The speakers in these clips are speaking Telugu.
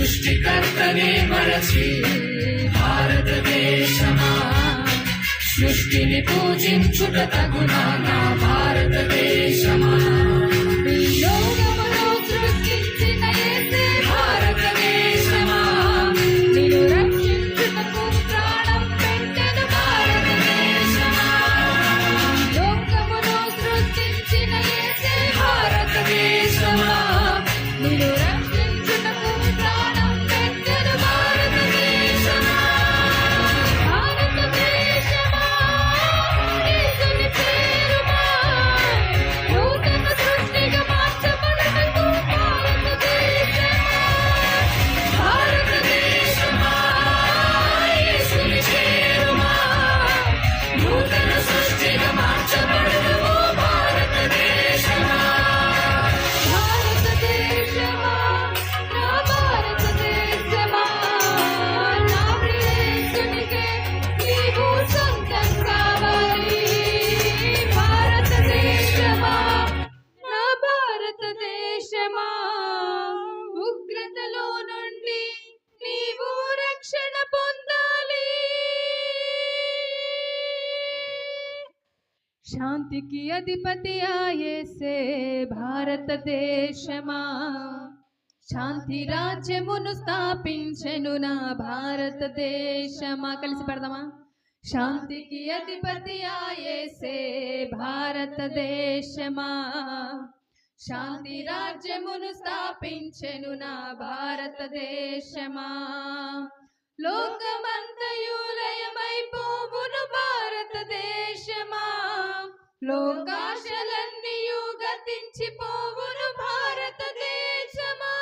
సృష్టికర్తనే మరచి భారతదేశమా సృష్టిని పూజించుట తగునా నా భారతదేశమా శాంతికి అధిపతి యేసే భారతదేశమా శాంతి రాజ్యమును స్థాపించెను నా భారతదేశమా. కలిసి పడదామా. శాంతికి అధిపతి యేసే భారతదేశమా శాంతి రాజ్యమును స్థాపించెను నా భారతదేశమా. లోకమంతయు లయమైపోవును భారతదేశమా లోకాశలన్నీయు గతించిపోవును భారతదేశమా.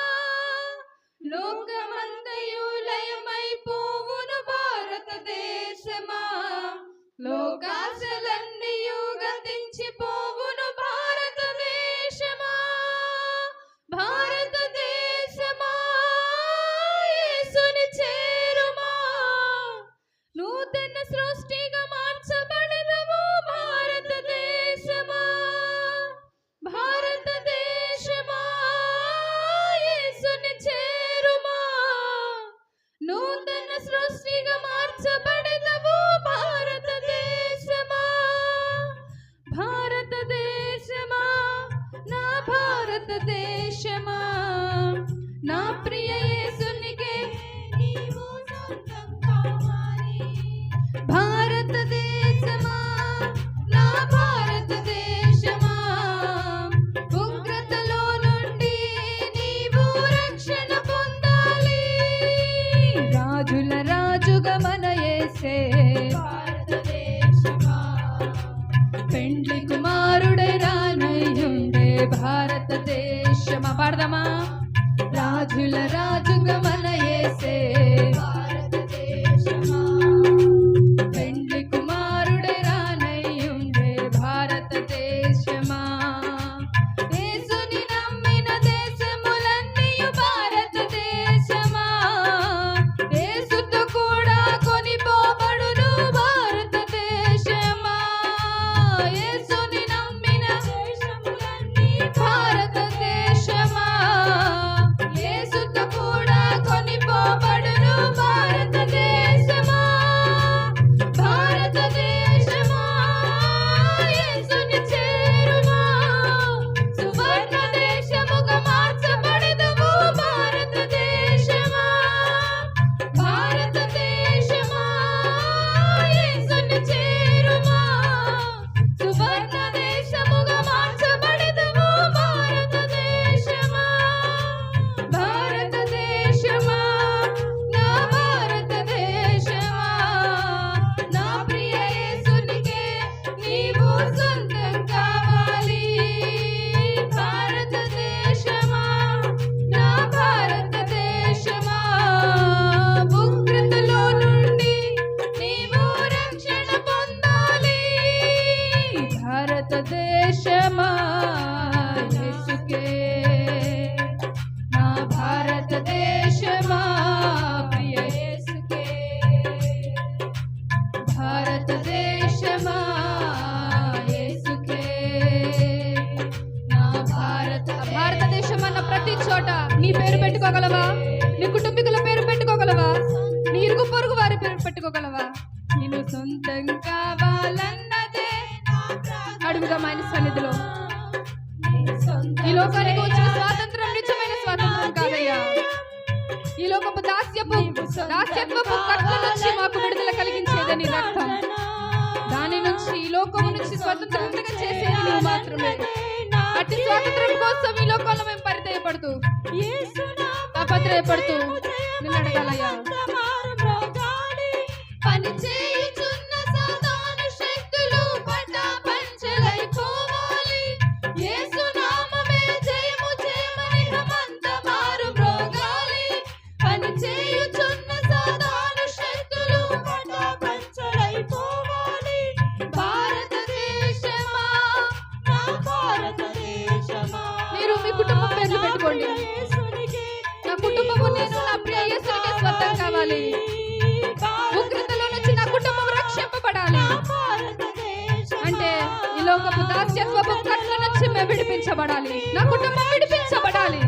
లోకమంతయు లయమైపోవును భారతదేశమా లోకాశలన్నీయు గతించిపోవును భారతదేశమా. భారతదేశమా యేసుని చేరుమా నూతన సృష్టిగా మార్చబడదము భారతదేశమా. భారతదేశమా యేసుని చేరుమా నూతన సృష్టిగా మార్చబడదము భారతదేశమా. భారతదేశమా నా భారతదేశమా నా ప్రియ యేసునికే నీవు సొంతం కావాలి. భారతదేశమా నా భారతదేశమా ఉగ్రతలో నుండి నీవు రక్షణ పొందాలి. రాజుల రాజుగా మన యేసే భారతదేశమా పెండ్లి కుమారుడై రానయ్యుండే భారతదేశమా. పాడదామా. రాజుల రాజుగా మన యేసే భారతదేశమా పెండ్లి కుమారుడై రానయ్యుండే భారతదేశమా. యేసుని నమ్మిన దేశములన్నీయు భారతదేశమా యేసుతో కూడా కొనిపోబడును భారతదేశమా. యేసుని నమ్మిన దేశములన్నీ భారతదేశమా యేసుతో కూడా కొనిపోబడును భారతదేశమా. భారతదేశమా యేసుని చేరుమా సువర్ణ దేశముగా మార్చబడదము భారతదేశమా. భారతదేశమా యేసుని చేరుమా సువర్ణ దేశముగా మార్చబడదము భారతదేశమా. భారతదేశమా నా భారతదేశమా నా ప్రియ యేసునికే నీవు సొంతం కావాలి. భారతదేశమా నా భారతదేశమా ఉగ్రతలో నుండి నీవు రక్షణ పొందాలి. భారతదేశమా యేసుకే నా భారతదేశమా ప్రియ యేసుకే. భారతదేశమా యేసుకే నా భారతదేశం అన్న ప్రతి చోట నీ పేరు పెట్టుకోగలవా. నీ కుటుంబీకుల పేరు పెట్టుకోగలవా. నీ ఇరుగు పొరుగు వారి పేరు పెట్టుకోగలవా. నేను సొంతం కావాలన్నదే అడుగుదాం ఆయన సన్నిధిలో. ఈ లోకానికి వచ్చిన స్వాతంత్రం నిజమైన స్వాతంత్రం కాదయ్యా. ఈ లోకపు దాస్యత్వపు కట్ల నుంచి మాకు విడుదల కలిగించేదని రక్తం. దాని నుంచి ఈ లోకము నుంచి స్వతంత్రంగా చేసేది నీవు మాత్రమే. అట్టి స్వాతంత్రం కోసం ఈ లోకంలో మేము పరిచయపడుతూ తాపత్రయపడుతూ నిన్ను అడగాలయ్యా. పని చేయుచున్న సాతాను శక్తులు పటాపంచలైపోవాలి. యేసు నామమే జయము చేయమని హమంత మారు మ్రోగాలి. పని చేయుచున్న సాతాను శక్తులు పటాపంచలైపోవాలి. భారతదేశమా నా భారతదేశమా మీరు మీ కుటుంబం పేర్లు పెట్టుకోండి. నా కుటుంబము నేను నా ప్రియ యేసునికే స్వంతం కావాలి. ఉగ్రతలో నుంచి నా కుటుంబం రక్షింపబడాలి. అంటే ఈ లోకపు దాస్యత్వపు కట్ల నుంచి మేము విడిపించబడాలి. నా కుటుంబం విడిపించబడాలి.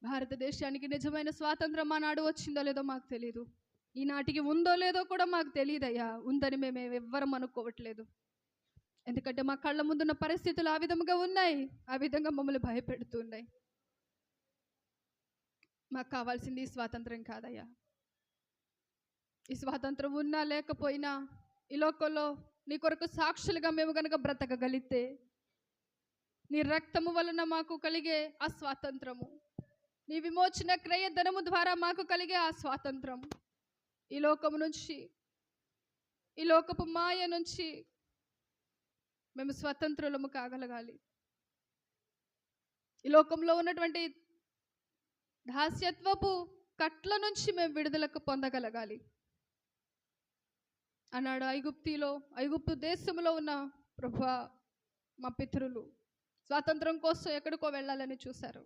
భారతదేశానికి నిజమైన స్వాతంత్రం ఆనాడు వచ్చిందో లేదో మాకు తెలియదు. ఈనాటికి ఉందో లేదో కూడా మాకు తెలియదయ్యా. ఉందని మేము ఎవ్వరం అనుకోవట్లేదు. ఎందుకంటే మా కళ్ళ ముందున్న పరిస్థితులు ఆ విధముగా ఉన్నాయి. ఆ విధంగా మమ్మల్ని భయపెడుతున్నాయి. మాకు కావాల్సింది ఈ స్వాతంత్రం కాదయ్యా. ఈ స్వాతంత్రం ఉన్నా లేకపోయినా ఈ లోకంలో నీ కొరకు సాక్షులుగా మేము కనుక బ్రతకగలిగితే, నీ రక్తము వలన మాకు కలిగే ఆ స్వాతంత్రము, నీ విమోచన క్రయధనము ద్వారా మాకు కలిగే ఆ స్వాతంత్రం, ఈ లోకము నుంచి, ఈ లోకపు మాయ నుంచి మేము స్వతంత్రులము కాగలగాలి. ఈ లోకంలో ఉన్నటువంటి దాస్యత్వపు కట్ల నుంచి మేము విడుదలకు పొందగలగాలి. అన్నాడు ఐగుప్తు దేశంలో ఉన్న ప్రభువా, మా పితరులు స్వాతంత్రం కోసం ఎక్కడికో వెళ్ళాలని చూశారు.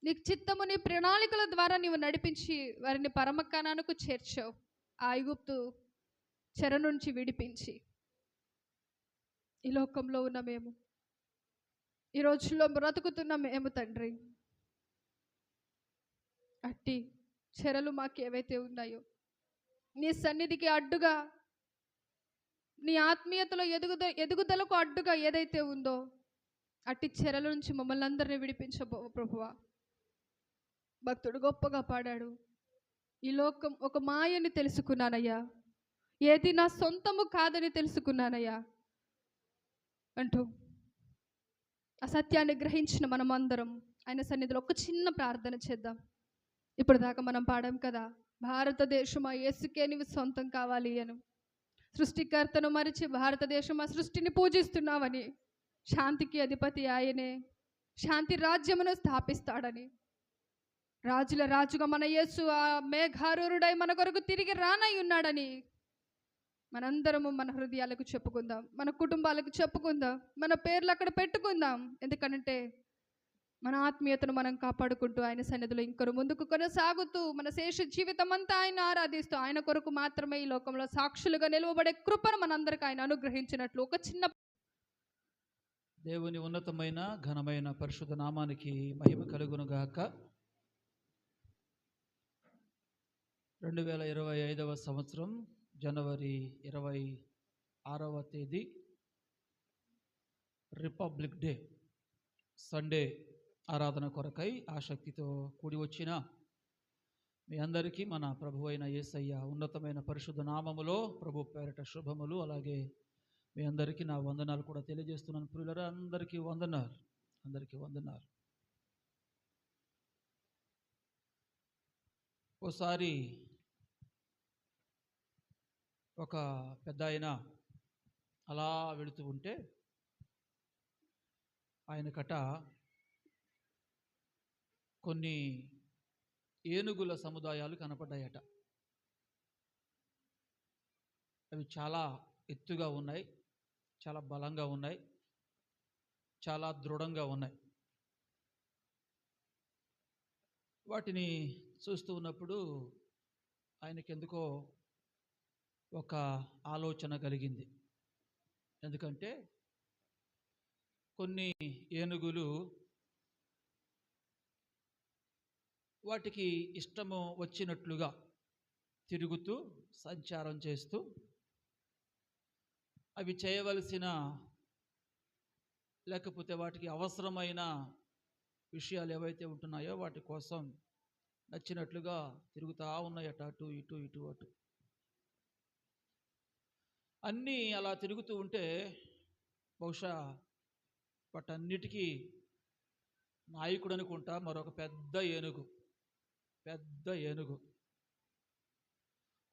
నీకు చిత్తము, నీ ప్రణాళికల ద్వారా నీవు నడిపించి వారిని పరమకానానికి చేర్చావు. ఆ ఐగుప్తు చెర నుంచి విడిపించి ఈ లోకంలో ఉన్న మేము, ఈ రోజుల్లో బ్రతుకుతున్న మేము తండ్రి, అట్టి చెరలు మాకు ఏవైతే ఉన్నాయో, నీ సన్నిధికి అడ్డుగా, నీ ఆత్మీయతలో ఎదుగుదలకు అడ్డుగా ఏదైతే ఉందో అట్టి చెరల నుంచి మమ్మల్ని అందరినీ విడిపించబో ప్రభువా. భక్తుడు గొప్పగా పాడాడు, ఈ లోకం ఒక మాయని తెలుసుకున్నానయ్యా, ఏది నా సొంతము కాదని తెలుసుకున్నానయ్యా అంటూ ఆ సత్యాన్ని గ్రహించిన మనమందరం ఆయన సన్నిధిలో ఒక చిన్న ప్రార్థన చేద్దాం. ఇప్పుడు దాకా మనం పాడాం కదా, భారతదేశమా యేసుకే నీవు సొంతం కావాలి అని. సృష్టికర్తను మరిచి భారతదేశం ఆ సృష్టిని పూజిస్తున్నావని, శాంతికి అధిపతి ఆయనే, శాంతి రాజ్యమును స్థాపిస్తాడని, రాజుల రాజుగా మన యేసు ఆ మేఘారూరుడై మన కొరకు తిరిగి రానై ఉన్నాడని మనందరము మన హృదయాలకు చెప్పుకుందాం, మన కుటుంబాలకు చెప్పుకుందాం, మన పేర్లు అక్కడ పెట్టుకుందాం. ఎందుకంటే మన ఆత్మీయతను మనం కాపాడుకుంటూ ఆయన సన్నిధిలో ఇంకొక ముందుకు కొనసాగుతూ మన శేష జీవితం అంతా ఆయన ఆరాధిస్తూ ఆయన కొరకు మాత్రమే ఈ లోకంలో సాక్షులుగా నిలువబడే కృపను మనందరికీ ఆయన అనుగ్రహించినట్లు ఒక చిన్న దేవుని ఉన్నతమైన ఘనమైన పరిశుద్ధ నామానికి మహిమ కలుగునుగాక. 2025 సంవత్సరం జనవరి 26వ తేదీ రిపబ్లిక్ డే సండే ఆరాధన కొరకై ఆసక్తితో కూడి వచ్చిన మీ అందరికీ మన ప్రభు అయిన యేసయ్య ఉన్నతమైన పరిశుద్ధ నామములో ప్రభు పేరట శుభములు. అలాగే మీ అందరికీ నా వందనాలు కూడా తెలియజేస్తున్నాను. ప్రియులారా, అందరికీ వందనాలు. ఓసారి ఒక పెద్ద ఆయన అలా వెళుతూ ఉంటే ఆయనకట కొన్ని ఏనుగుల సముదాయాలు కనపడ్డాయట. అవి చాలా ఎత్తుగా ఉన్నాయి, చాలా బలంగా ఉన్నాయి, చాలా దృఢంగా ఉన్నాయి. వాటిని చూస్తూ ఉన్నప్పుడు ఆయనకెందుకో ఒక ఆలోచన కలిగింది. ఎందుకంటే కొన్ని ఏనుగులు వాటికి ఇష్టము వచ్చినట్లుగా తిరుగుతూ సంచారం చేస్తూ అవి చేయవలసిన లేకపోతే వాటికి అవసరమైన విషయాలు ఏవైతే ఉంటున్నాయో వాటి కోసం నచ్చినట్లుగా తిరుగుతూ ఉన్నాయట, అటు ఇటు ఇటు అటు. అన్నీ అలా తిరుగుతూ ఉంటే బహుశా వాటన్నిటికీ నాయకుడు అనుకుంటా మరొక పెద్ద ఏనుగు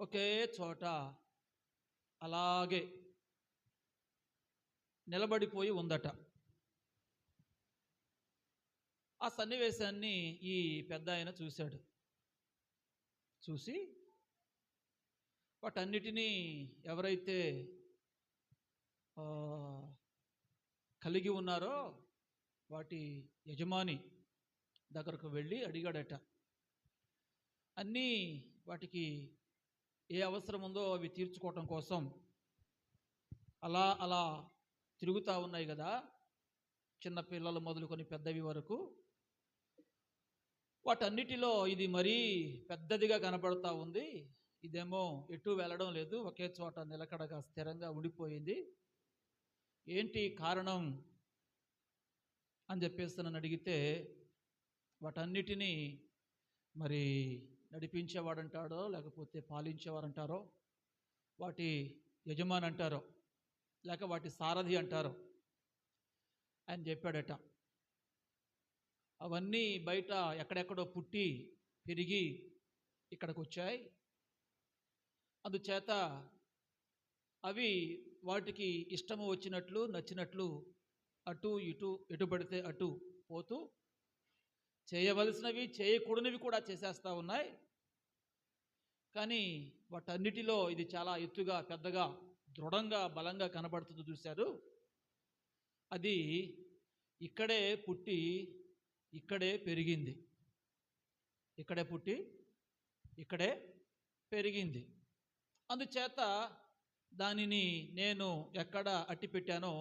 ఒకే చోట అలాగే నిలబడిపోయి ఉందట. ఆ సన్నివేశాన్ని ఈ పెద్ద ఆయన చూశాడు. చూసి వాటన్నిటినీ ఎవరైతే కలిగి ఉన్నారో వాటి యజమాని దగ్గరకు వెళ్ళి అడిగాడట. అన్నీ వాటికి ఏ అవసరం ఉందో అవి తీర్చుకోవటం కోసం అలా తిరుగుతూ ఉన్నాయి కదా, చిన్న పిల్లలు మొదలుకొని పెద్దవి వరకు. వాటన్నిటిలో ఇది మరీ పెద్దదిగా కనబడతా ఉంది. ఇదేమో ఎటు వెళ్ళడం లేదు, ఒకే చోట నిలకడగా స్థిరంగా ఉండిపోయింది. ఏంటి కారణం అని చెప్పేసి నన్ను అడిగితే, వాటన్నిటినీ మరి నడిపించేవాడంటాడో లేకపోతే పాలించేవారంటారో, వాటి యజమాని అంటారో, లేక వాటి సారథి అంటారో ఆయన చెప్పాడట. అవన్నీ బయట ఎక్కడెక్కడో పుట్టి పెరిగి ఇక్కడికి వచ్చాయి. అందుచేత అవి వాటికి ఇష్టము వచ్చినట్లు నచ్చినట్లు అటు ఇటు ఎటు పడితే అటు పోతూ చేయవలసినవి చేయకూడనివి కూడా చేసేస్తూ ఉన్నాయి. కానీ వాటన్నిటిలో ఇది చాలా ఎత్తుగా పెద్దగా దృఢంగా బలంగా కనబడుతుంది చూశారు. అది ఇక్కడే పుట్టి ఇక్కడే పెరిగింది, ఇక్కడే పుట్టి ఇక్కడే పెరిగింది. అందుచేత దానిని నేను ఎక్కడ అట్టి పెట్టానో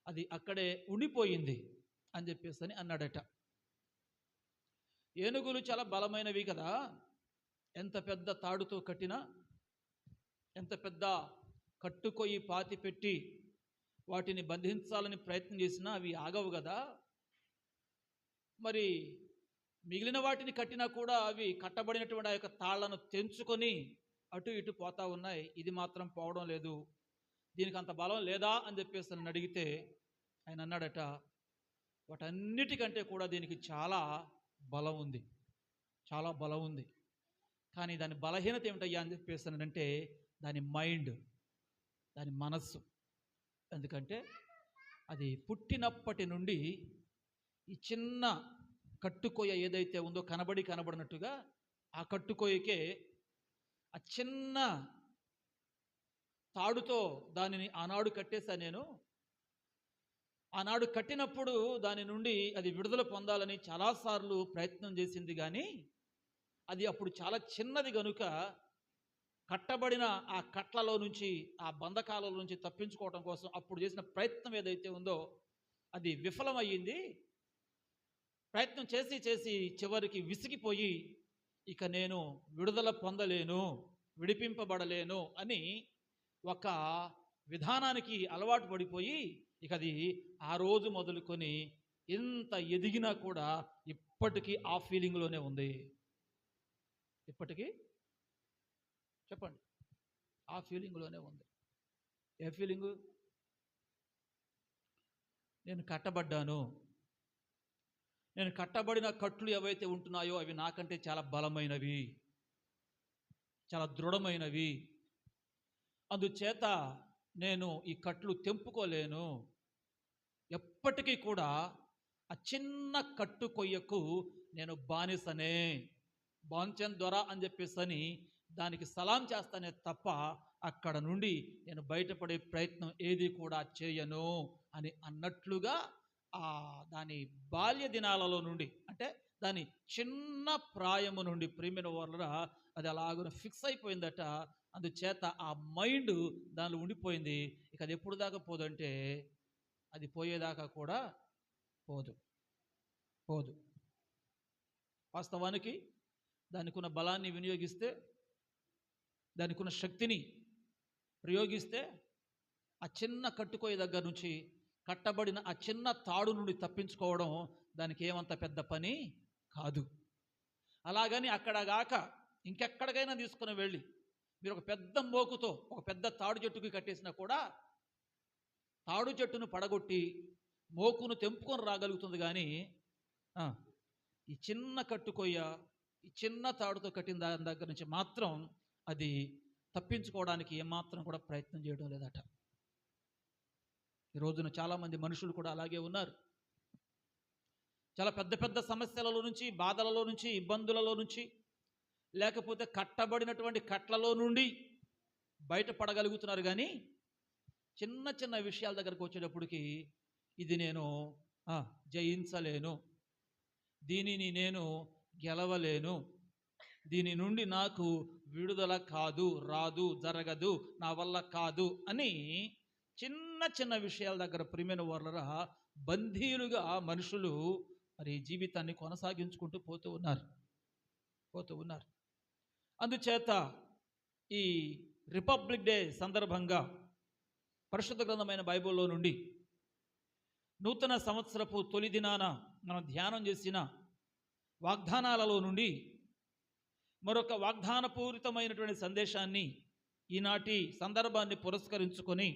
అది అక్కడే ఉండిపోయింది అని చెప్పేసి అని అన్నాడట. ఏనుగులు చాలా బలమైనవి కదా, ఎంత పెద్ద తాడుతో కట్టినా, ఎంత పెద్ద కట్టుకొయ్యి పాతి పెట్టి వాటిని బంధించాలని ప్రయత్నం చేసినా అవి ఆగవు కదా. మరి మిగిలిన వాటిని కట్టినా కూడా అవి కట్టబడినటువంటి ఆ యొక్క తాళ్లను తెంచుకొని అటు ఇటు పోతా ఉన్నాయి. ఇది మాత్రం పోవడం లేదు, దీనికి అంత బలం లేదా అని చెప్పేసి నన్ను అడిగితే ఆయన అన్నాడట, వాటన్నిటికంటే కూడా దీనికి చాలా బలం ఉంది, చాలా బలం ఉంది. కానీ దాని బలహీనత ఏమిటయ్యా అని చెప్పేసి అంటే దాని మైండ్, దాని మనస్సు. ఎందుకంటే అది పుట్టినప్పటి నుండి ఈ చిన్న కట్టుకొయ్య ఏదైతే ఉందో కనబడినట్టుగా ఆ కట్టుకొయ్యకే ఆ చిన్న తాడుతో దానిని ఆనాడు కట్టేశా నేను. ఆనాడు కట్టినప్పుడు దాని నుండి అది విడుదల పొందాలని చాలాసార్లు ప్రయత్నం చేసింది, కానీ అది అప్పుడు చాలా చిన్నది గనుక కట్టబడిన ఆ కట్లలో నుంచి, ఆ బంధకాల నుంచి తప్పించుకోవడం కోసం అప్పుడు చేసిన ప్రయత్నం ఏదైతే ఉందో అది విఫలమయ్యింది. ప్రయత్నం చేసి చేసి చివరికి విసిగిపోయి ఇక నేను విడుదల పొందలేను, విడిపింపబడలేను అని ఒక విధానానికి అలవాటు పడిపోయి ఇక అది ఆ రోజు మొదలుకొని ఎంత ఎదిగినా కూడా ఇప్పటికీ ఆ ఫీలింగ్లోనే ఉంది. ఇప్పటికీ చెప్పండి, ఆ ఫీలింగ్లోనే ఉంది. ఏ ఫీలింగు? నేను కట్టబడ్డాను, నేను కట్టబడిన కట్లు ఏవైతే ఉంటున్నాయో అవి నాకంటే చాలా బలమైనవి, చాలా దృఢమైనవి. అందుచేత నేను ఈ కట్లు తెంపుకోలేను. ఎప్పటికీ కూడా ఆ చిన్న కట్టు కొయ్యకు నేను బానిసనే, బాంచన్ దొర అని చెప్పేసని దానికి సలాం చేస్తానే తప్ప అక్కడ నుండి నేను బయటపడే ప్రయత్నం ఏది కూడా చేయను అని అన్నట్లుగా దాని బాల్య దినాలలో నుండి, అంటే దాని చిన్న ప్రాయము నుండి ప్రేమిన వాళ్ళ అది అలాగున ఫిక్స్ అయిపోయిందట. అందుచేత ఆ మైండ్ దానిలో ఉండిపోయింది. ఇక అది ఎప్పుడు దాకా పోదంటే అది పోయేదాకా కూడా పోదు. వాస్తవానికి దానికి ఉన్న బలాన్ని వినియోగిస్తే, దానికి ఉన్న శక్తిని ప్రయోగిస్తే ఆ చిన్న కట్టుకోయే దగ్గర నుంచి, కట్టబడిన ఆ చిన్న తాడు నుండి తప్పించుకోవడం దానికి ఏమంత పెద్ద పని కాదు. అలాగని అక్కడగాక ఇంకెక్కడికైనా తీసుకుని వెళ్ళి మీరు ఒక పెద్ద మోకుతో ఒక పెద్ద తాడు చెట్టుకి కట్టేసినా కూడా తాడు చెట్టును పడగొట్టి మోకును తెంపుకొని రాగలుగుతుంది. కానీ ఈ చిన్న కట్టుకొయ్య, ఈ చిన్న తాడుతో కట్టిన దాని దగ్గర నుంచి మాత్రం అది తప్పించుకోవడానికి ఏమాత్రం కూడా ప్రయత్నం చేయడం లేదట. ఈ రోజున చాలామంది మనుషులు కూడా అలాగే ఉన్నారు. చాలా పెద్ద పెద్ద సమస్యలలో నుంచి, బాధలలో నుంచి, ఇబ్బందులలో నుంచి, లేకపోతే కట్టబడినటువంటి కట్లలో నుండి బయటపడగలుగుతున్నారు. కానీ చిన్న చిన్న విషయాల దగ్గరకు వచ్చేటప్పటికి ఇది నేను జయించలేను, దీనిని నేను గెలవలేను, దీని నుండి నాకు విడుదల కాదు, రాదు, జరగదు, నా వల్ల కాదు అని చిన్న చిన్న విషయాల దగ్గర ప్రియమైన వాళ్ళరా బందీలుగా మనుషులు మరి జీవితాన్ని కొనసాగించుకుంటూ పోతూ ఉన్నారు. అందుచేత ఈ రిపబ్లిక్ డే సందర్భంగా పరిశుద్ధ గ్రంథమైన బైబిల్లో నుండి నూతన సంవత్సరపు తొలి దినాన మనం ధ్యానం చేసిన వాగ్దానాలలో నుండి మరొక వాగ్దానపూరితమైనటువంటి సందేశాన్ని ఈనాటి సందర్భాన్ని పురస్కరించుకొని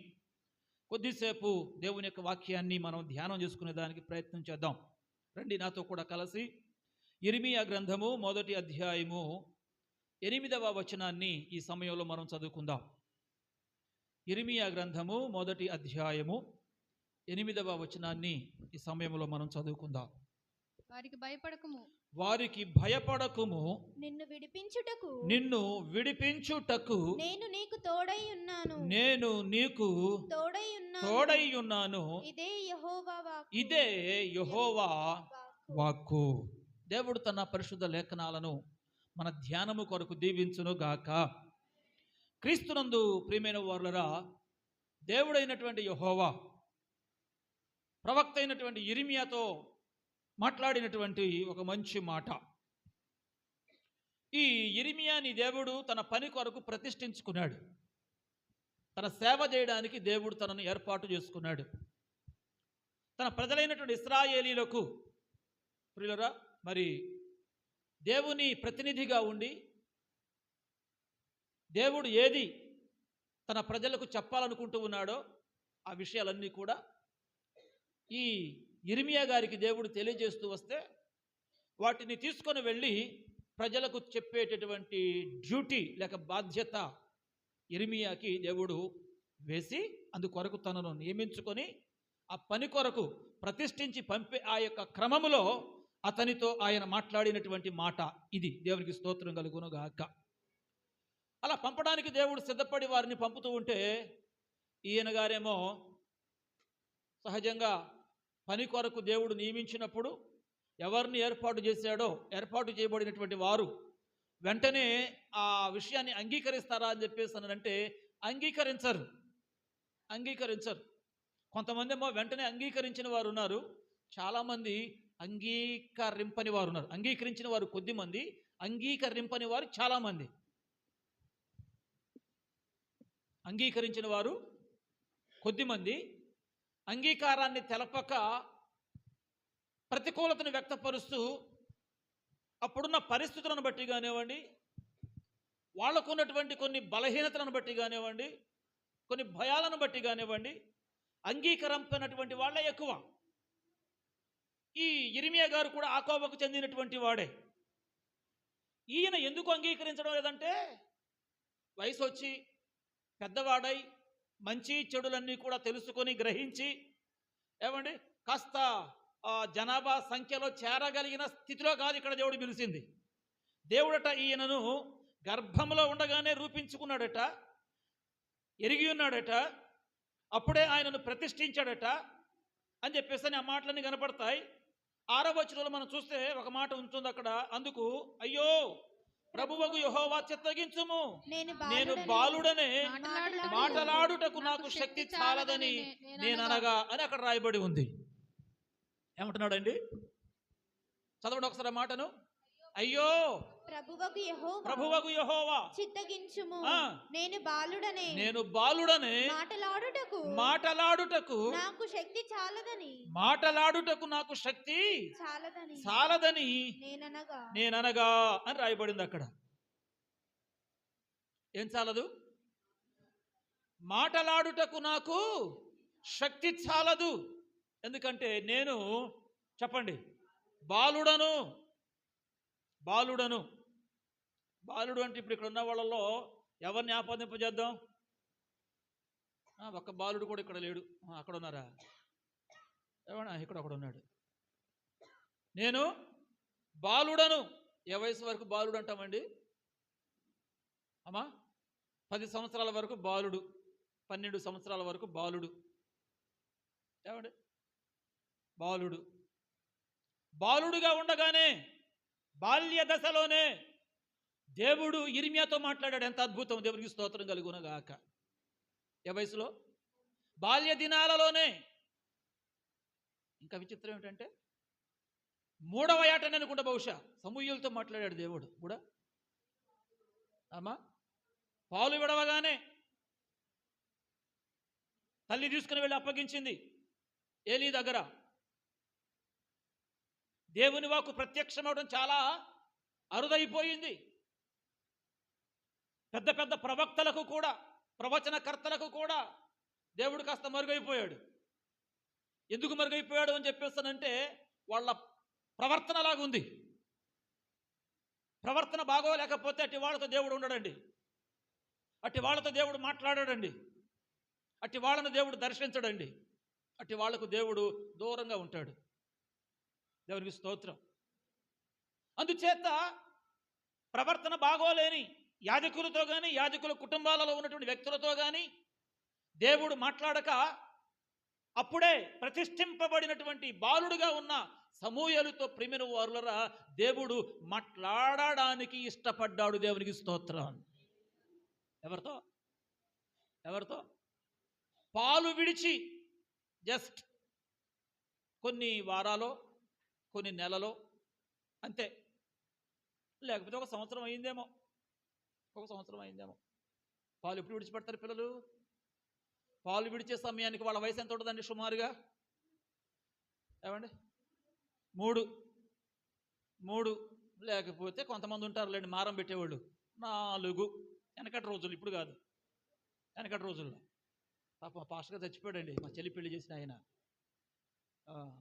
కొద్దిసేపు దేవుని యొక్క వాక్యాన్ని మనం ధ్యానం చేసుకునే దానికి ప్రయత్నం చేద్దాం. రండి నాతో కూడా కలిసి యిర్మీయా గ్రంథము 1వ అధ్యాయము 8వ వచనాన్ని ఈ సమయంలో మనం చదువుకుందాం. యిర్మీయా గ్రంథము 1వ అధ్యాయము 8వ వచనాన్ని ఈ సమయంలో మనం చదువుకుందాం. వారికి భయపడకుము, నిన్ను విడిపించుటకు నేను నీకు తోడై ఉన్నాను. ఇదే యెహోవా వాక్కు. దేవుడు తన పరిశుద్ధ లేఖనాలను మన ధ్యానము కొరకు దీవించును గాక. క్రీస్తునందు ప్రియమైన వారులరా, దేవుడైనటువంటి యెహోవా ప్రవక్త అయినటువంటి యిర్మీయాతో మాట్లాడినటువంటి ఒక మంచి మాట. ఈ యిర్మీయాని దేవుడు తన పని కొరకు ప్రతిష్ఠించుకున్నాడు. తన సేవ చేయడానికి దేవుడు తనను ఏర్పాటు చేసుకున్నాడు. తన ప్రజలైనటువంటి ఇశ్రాయేలీలకు ప్రియులరా, మరి దేవుని ప్రతినిధిగా ఉండి దేవుడు ఏది తన ప్రజలకు చెప్పాలనుకుంటూ ఉన్నాడో ఆ విషయాలన్నీ కూడా ఈ యిర్మీయా గారికి దేవుడు తెలియజేస్తూ వస్తే వాటిని తీసుకొని వెళ్ళి ప్రజలకు చెప్పేటటువంటి డ్యూటీ లేక బాధ్యత యిర్మీయాకి దేవుడు వేసి అందుకొరకు తనను నియమించుకొని ఆ పని కొరకు ప్రతిష్ఠించి పంపే ఆ యొక్క క్రమములో అతనితో ఆయన మాట్లాడినటువంటి మాట ఇది. దేవునికి స్తోత్రం కలుగును గాక. అలా పంపడానికి దేవుడు సిద్ధపడి వారిని పంపుతూ ఉంటే ఈయన గారేమో సహజంగా పని కొరకు దేవుడు నియమించినప్పుడు ఎవరిని ఏర్పాటు చేశాడో ఏర్పాటు చేయబడినటువంటి వారు వెంటనే ఆ విషయాన్ని అంగీకరిస్తారా అని చెప్పేసి అంటే అంగీకరించరు. కొంతమంది ఏమో వెంటనే అంగీకరించిన వారు ఉన్నారు, చాలామంది అంగీకరింపని వారు ఉన్నారు. అంగీకరించిన వారు కొద్దిమంది, అంగీకరింపని వారు చాలామంది. అంగీకరించిన వారు కొద్దిమంది, అంగీకారాన్ని తెలపక ప్రతికూలతను వ్యక్తపరుస్తూ అప్పుడున్న పరిస్థితులను బట్టి కానివ్వండి, వాళ్ళకున్నటువంటి కొన్ని బలహీనతలను బట్టి కానివ్వండి, కొన్ని భయాలను బట్టి కానివ్వండి, అంగీకరించినటువంటి వాళ్ళే ఎక్కువ. ఈ యిర్మీయా గారు కూడా ఆ కోవకు చెందినటువంటి వాడే. ఈయన ఎందుకు అంగీకరించడం లేదంటే వయసు వచ్చి పెద్దవాడై మంచి చెడులన్నీ కూడా తెలుసుకొని గ్రహించి ఏమండి కాస్త జనాభా సంఖ్యలో చేరగలిగిన స్థితిలో కాదు ఇక్కడ దేవుడు పిలిచింది. దేవుడట ఈయనను గర్భంలో ఉండగానే రూపించుకున్నాడట, ఎరిగి ఉన్నాడట, అప్పుడే ఆయనను ప్రతిష్ఠించాడట అని చెప్పేసి ఆ మాటలన్నీ కనపడతాయి. 6వ వచనంలో మనం చూస్తే ఒక మాట ఉంటుంది అక్కడ. అందుకు అయ్యో ప్రభువగు యెహోవా చిత్తగించుము, నేను బాలుడనే మాటలాడుటకు నాకు శక్తి చాలదని నేననగా అని అక్కడ రాయబడి ఉంది. ఏమంటున్నాడండి? చదవండి ఒకసారి ఆ మాటను. అయ్యో ప్రభువగు యెహోవా చిత్తగించుము, నేను బాలుడనే మాటలాడుటకు నాకు శక్తి చాలదని నేననగా అని రాయబడింది అక్కడ. ఏం చాలదు? మాటలాడుటకు నాకు శక్తి చాలదు. ఎందుకంటే నేను చెప్పండి బాలుడు అంటే ఇప్పుడు ఇక్కడ ఉన్న వాళ్ళలో ఎవరిని ఆపాదింపజేద్దాం? ఒక్క బాలుడు కూడా ఇక్కడ లేడు. అక్కడ ఉన్నారా? ఏమన్నా ఇక్కడ ఒకడు ఉన్నాడు. నేను బాలుడను. ఏ వయసు వరకు బాలుడు అంటామండి? అమ్మా 10 సంవత్సరాల వరకు బాలుడు, 12 సంవత్సరాల వరకు బాలుడు. ఏమండి? బాలుడుగా ఉండగానే బాల్య దశలోనే దేవుడు యిర్మీయాతో మాట్లాడాడు. ఎంత అద్భుతం! దేవునికి స్తోత్రం కలుగునగాక. ఏ వయసులో? బాల్య దినాలలోనే. ఇంకా విచిత్రం ఏమిటంటే మూడవ ఏట నేను అనుకుంటా, బహుశా సమూయేలుతో మాట్లాడాడు దేవుడు కూడా. అమ్మా, పాలు విడవగానే తల్లి తీసుకుని వెళ్ళి అప్పగించింది ఏలీ దగ్గర. దేవుని వాక్కు ప్రత్యక్షమవడం చాలా అరుదైపోయింది. పెద్ద పెద్ద ప్రవక్తలకు కూడా, ప్రవచనకర్తలకు కూడా దేవుడు కాస్త మరుగైపోయాడు. ఎందుకు మరుగైపోయాడు అని చెప్పేస్తానంటే వాళ్ళ ప్రవర్తన లాగుంది. ప్రవర్తన బాగోలేకపోతే అట్టి వాళ్ళతో దేవుడు ఉండడండి, అట్టి వాళ్ళతో దేవుడు మాట్లాడాడండి, అట్టి వాళ్ళను దేవుడు దర్శించడండి, అట్టి వాళ్లకు దేవుడు దూరంగా ఉంటాడు. దేవునికి స్తోత్రం. అందుచేత ప్రవర్తన బాగోలేని యాజకులతో కానీ, యాజకుల కుటుంబాలలో ఉన్నటువంటి వ్యక్తులతో కానీ దేవుడు మాట్లాడక అప్పుడే ప్రతిష్ఠింపబడినటువంటి బాలుడుగా ఉన్న సమూయేలుతో ప్రియమైన వారులరా దేవుడు మాట్లాడడానికి ఇష్టపడ్డాడు. దేవునికి స్తోత్రం. ఎవరితో? ఎవరితో? పాలు విడిచి జస్ట్ కొన్ని వారాలో, కొన్ని నెలలో అంతే, లేకపోతే ఒక సంవత్సరం అయిందేమో, ఒక సంవత్సరం అయిందేమో. పాలు ఎప్పుడు విడిచిపెడతారు పిల్లలు? పాలు విడిచే సమయానికి వాళ్ళ వయసు ఎంత ఉంటుందండి సుమారుగా? ఏమండి? 3 లేకపోతే కొంతమంది ఉంటారులేండి మారం పెట్టేవాళ్ళు 4. వెనకటి రోజులు, ఇప్పుడు కాదు, వెనకటి రోజుల్లో. పాప పాస్టర్గా చచ్చిపోయాడండి మా చెల్లి పెళ్లి చేసిన ఆయన.